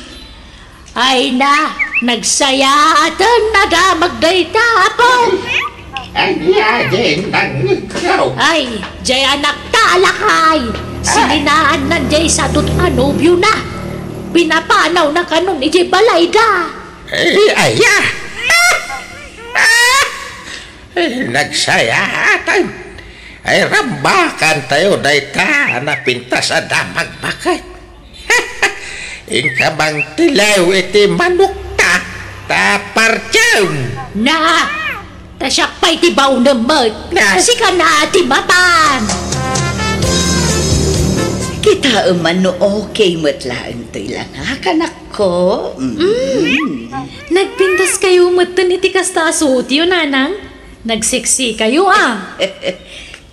Ay na, nagsaya atan nadamag day ta, apo. Ay, jay anak ta alakay. Sininaan nanday sa anobyo na. Pinapanaw na kanon ijay balay da. Aya! Nagsayatan. Ay rambakan tayo dayta na pintas sa damag bakit. Inkabang tilaw iti manok ta partiyaw. Na, tasyakpay ti baw naman. Kasi ka na ti matan. Kita man no okay matlaan to'y lang ha, kanak ko. Nagpintas kayo matan iti kasta asuot yun, nanang. Nagsiksi kayo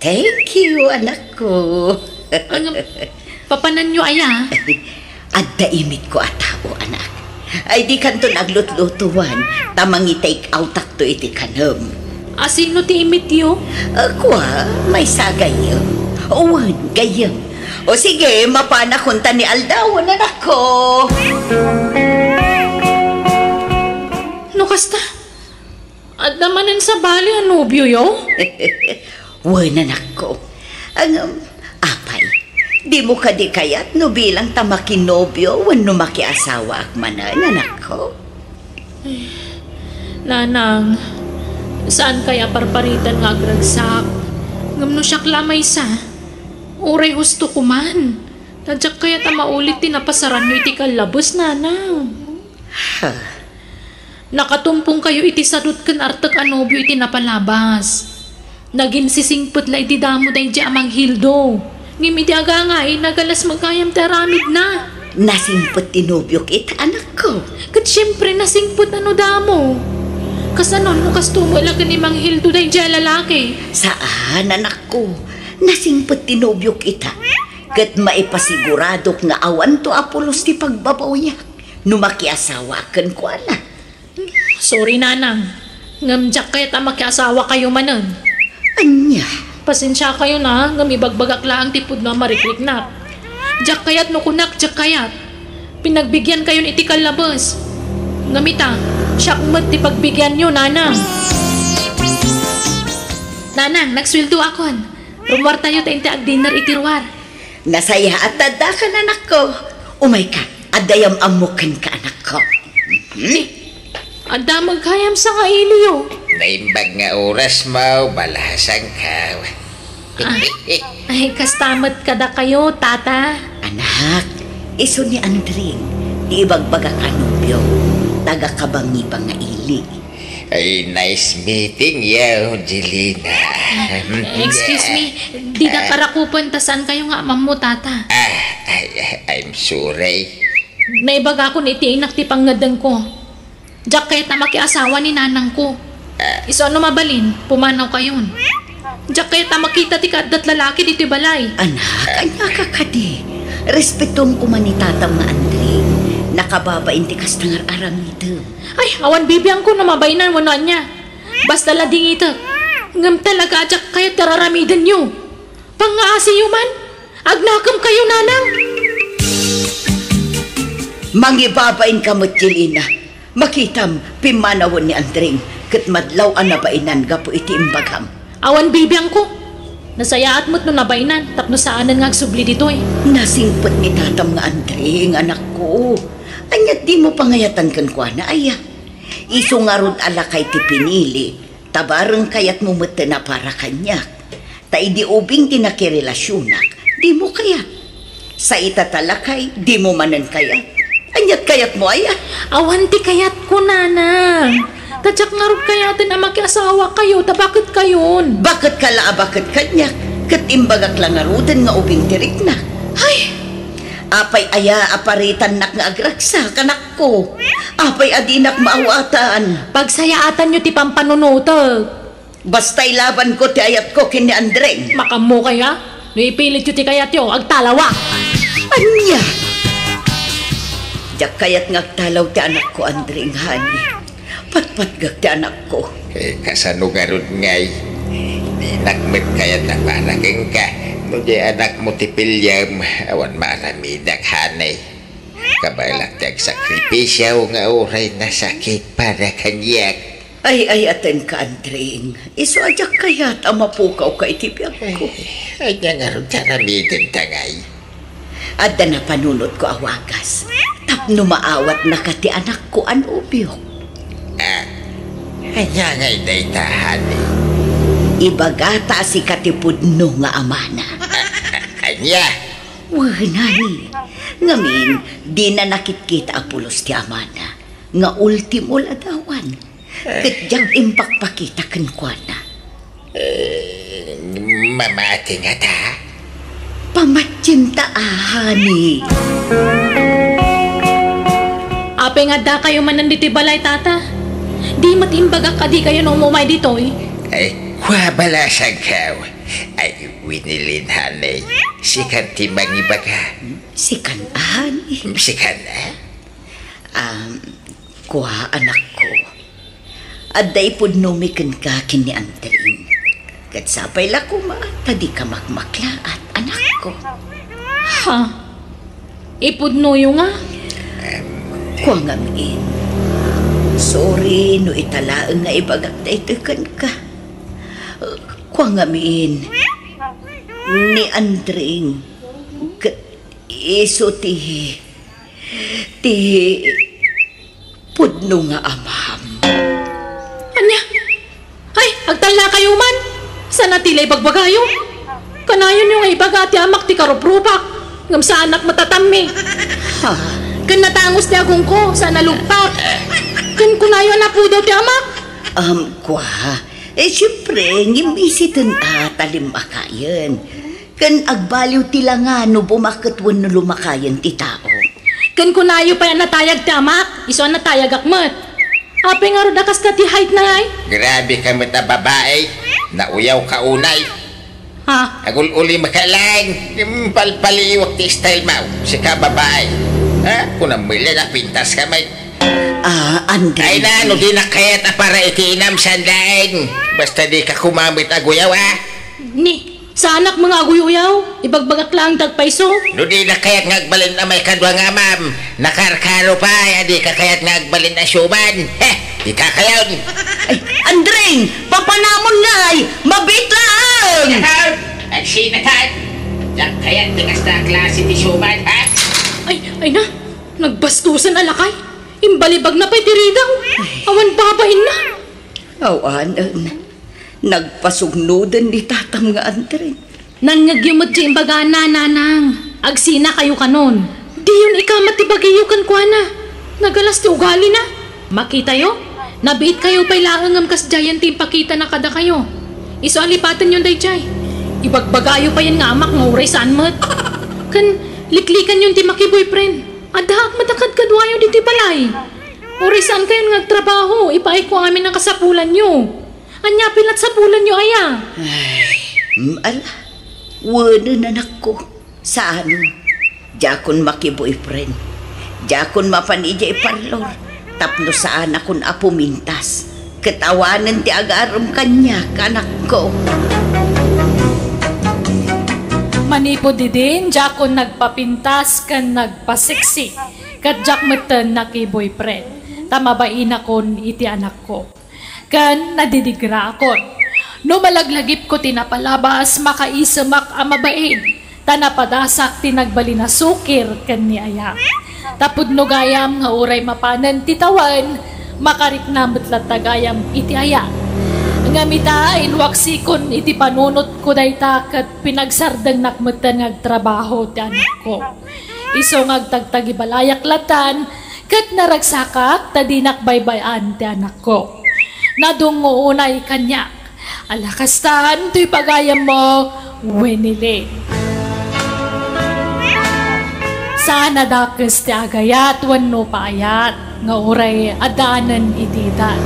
Thank you, anak ko. Papanan nyo aya. At daimit ko atao, anak. Ay di kanto naglutlutuan, tamang i-take out to iti kanam. Asino ti imit yo? Ako may sagay. Uwan, gayam. O sige, mapanakunta ni Aldaw, anak ko. No kasta? At namanan sa bali ang nobyo yo? Wan, anak ko. Ang apay, di mo ka di kayat no bilang tamakinobyo wan no makiasawa akmanan, anak ko. Nanang, saan kaya parparitan nga agragsak? Ngam no siya klamay sa. Uray husto ko man. Tadyak kaya maulit tinapasaran nyo iti kalabos, nanang. Nakatumpong kayo iti sadot kan artak anobyo iti napalabas. Naging sisingput la iti damo day di amang hildo. Ngim iti agangay nagalas magkayam taramid na. Nasimpot tinobyo kita, anak ko. Kat syempre nasingput ano damo. Kasanon mo kastumo ilagan ni mang hildo day di lalaki. Saan, anak ko? Nasimpot tinobyo kita. Kat maipasiguradok nga awan to Apolos ti pagbabawyak. Numakiasawa kan ko, anak. Sorry, nanang. Ngamjak kaya makiasawa kayo manan. Anya? Pasensya kayo na, ngamibagbagak lang tipod na marikrik na. Jak kayat no kunak, jak kayat. Pinagbigyan kayo ni iti kalabas. Ngamita, siya kumat ti pagbigyan nyo, nanang. Nanang, nagsweldo akon. Rumwar tayo tayong ag-dinner itirwar. Nasaya at tada ka, anak ko. Umay ka, adayam amukan ka, anak ko. Ada magkayam sa nga iliyo. Naimbag nga oras mo, balasang ka. Ay, kastamat kada kayo, tata. Anak, iso ni Andring, di ibagbaga kanubyo. Taga-kabangi pa nga ili. Ay, nice meeting you, Jelina. Excuse me, di na karakupan tasan kayo nga mamo, tata. I'm sorry. Naibaga ko ni iti inak ti pangadang ko. Diyak kaya makiasawa ni nanang ko. Iso ano mabalin, pumanaw kayon. Diyak kaya makita ti kadat lalaki dito balay. Anak, anya ka kadi. Respetom ko man ni tatang nga Andring. Nakababain ti kastangar arang ito. Ay, awan bibiyang ko na mabaynan wala niya. Basta lading ito. Ngam talaga diyak kaya tararamidan nyo. Pangaasi yu man. Agnakam kayo, nanang. Mangibabain ka mo't Jelina. Makitam, pimanawon ni Andring. Kat madlaw ang nabainan gapo iti imbagam. Awan bibiyang ko. Nasayaat mo't no nabainan. Tapno saanan nga agsubli dito eh. Nasingpot ni tatam nga Andring, anak ko. Anyat di mo pangayatan kan kwa na aya. Iso nga rod alakay ti pinili. Tabarang kayat mo mata na para kanyak. Ta idi ubing tinakirelasyonak. Di mo kayat. Sa itatalakay, di mo manan kayat. Anyat kayat mo aya. Awan ti kayat ko, nanang. Tadyak nga rod kayatin na makiasawa kayo. Ta bakit kayon? Bakit kala bakit kanyak? Kat imbagak lang nga rodan nga ubing tirik na. Ay! Apay aya aparitan nak nga agragsa kanak ko. Apay adinak maawatan. Pagsayaatan nyo ti pampanunutag. Basta'y laban ko ti ayat ko kini Andring. Makamo kaya? No ipilit nyo ti kayat yo, agtalawa. Anya? Diyak kayat ngagtalaw ti anak ko Andring, hani. Patpatgag ti anak ko. Kasano nga ron ngay. Nakmet kaya na paraking ka. No di anak mo ti Pilyam, awan maramidak hanay. Kabalak tiyag sakripisyaw nga oray na sakit para kanyak. Ay aten ka Andring. Iso ajak kayat ang mapukaw ka itibiyang ko. Ay niya nga ron taramidin tangay. Adda na panunod ko awagas. Tapno maawat na kati anak ko an ubyok. Ay niya nga'y daytahan eh. Ibagata si katipudno nga amana. Anya? Wahnani. Ngamin, di na nakitkita Apolos ti amana. Nga ultimo ladawan. Kadyang impakpakita kankwana. Mamati nga ta? pamatsinta ahani. Ape nga da kayo man nandito balay tata. Di matimbaga ka di kayo nung umumay dito eh. Ay, kwa bala sa gaw. Ay, winilin hanay. Sikan timang ibaga. Sikan ahani. Sikan, Kuha anak ko. Aday po numikan ka kini Andring. Kat sapay la kuma, tadi ka makmakla at anak ko. Ha? Ipudno yung nga? Kuha ngamin. Sorry, no italaang nga ibagak na itukan ka. Kuha ngamin. Ni Andring. Kat iso ti pudno nga amam. Anya? Ay, agtala kayo man. Sana tila ibagbagayo. Kanayon yung ibaga ti amak ti karuprubak. Ngam sa anak matatami. Ha? Kan natangos ti agong ko sa nalugpak. Kan kunayon na po daw ti amak. Kuha. Siyempre, ngimisitin talim makayan. Kan agbaliw tila nga no bumakatwan no lumakayan ti tao. Kan kunayo pa yan natayag ti amak. Iso natayag akmat. Ape nga ro dakas ka ti height na ay. grabe ka mo ta babae. Nauyaw ka unay. Ha? Agul-uli makalang. Palpaliwak ti style mo. Si ka babae. Ha? Kung namila na pintas ka may. Andring. Ay na, no di na kayat na para itinam sandaing. Basta di ka kumamit aguyaw, Ni, sa anak mga aguyaw, ibagbagak lang tagpaiso. No di na kayat ngagbalin na may kadwa nga, ma'am. Nakarkaro pa, di ka kayat ngagbalin na syuman. Di ka kayaw. Ay, Andring! Papanamon nga ay! Mabit lang! At sinatan. Diyan kayat tigas na klase ni syuman, ha? Ay na, nagbastusan alakay. Imbalibag na pa'y tiridaw. Awan babain na. Awanan. Nagpasugnudan ni tatam nga Andring. Nangagyamot di imbaga na nanang. Agsina kayo kanon. Di yun ikamat ibagayo kan kwa na. Nagalas ti ugali na. Makita yo? Nabiit kayo pa'y laangam kas jayan ti pakita na kada kayo. Iso alipatan yun day jay. Ibagbagayo pa yan nga amak nga uray saan mat. Kan liklikan yun ti maki boyfriend. Adahak matakad kadwayo di ti balay. Uray saan kayo nagtrabaho. Ipaay ko amin ang kasapulan nyo. Anya pilat sapulan nyo aya. Ala, wala anak ko. Saan? Jakon maki boyfriend. Jakon mapanidya iparlor. Tapno saan akong apumintas. Katawanan ti agaram kanya, kanak ko. Manipo di din, jakon nagpapintas kan nagpasiksi. Kat jak meten na ki boyfriend. Tamabain akon iti anak ko. Kan nadidigra akon. No malaglagip ko tinapalabas, makaisamak amabain. Tanapadasak tinagbalina sukir kan ni aya. Tapod no gayam nga uray mapanan titawan, makariknamot latagayam iti aya. Ngamita inwaksikon iti panunot ko dayta kat pinagsardang nakmutan ngagtrabaho ti anak ko. Iso ngagtagtagi balayak latan kat naragsakak tadinak baybayan ti anak ko. Nadungo unay kanyak. Alakastan to'y pagayam mo, Winnie. Sana dakes ti agayat wano paayat nga uray adanan itidan.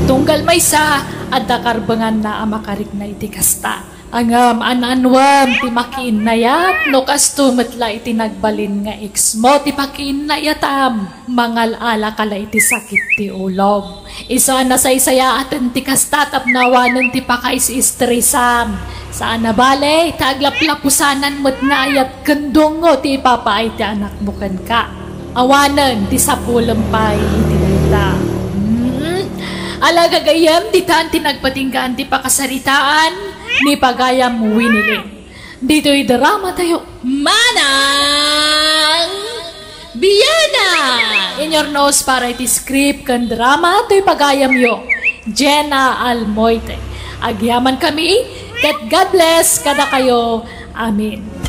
Tunggal may sa adda karbangan na amakarik na iti kasta. Angam ananwam ti makiin na yat no kasto metla iti nagbalin nga ex mo ti pakiin na yatam. Mangal ala kala iti sakit ti ulog. Isa na saysaya atin ti kasta tapnawanan ti pakais istresam. Saan na bale, taglaplapusanan mo't nga ayat kandungo ti ipapaay ti anak bukan ka. Awanan ti sapulampay iti dayta. Alagagayam ti taan ti nagpatinggaan ti pakasaritaan ni pagayam Winnie. Dito'y drama tayo. Manang Biyana! In your nose para iti script kan drama to'y pagayam yo. Jenna Almoite. Agyaman kami. Kat God bless kada kayo. Amen.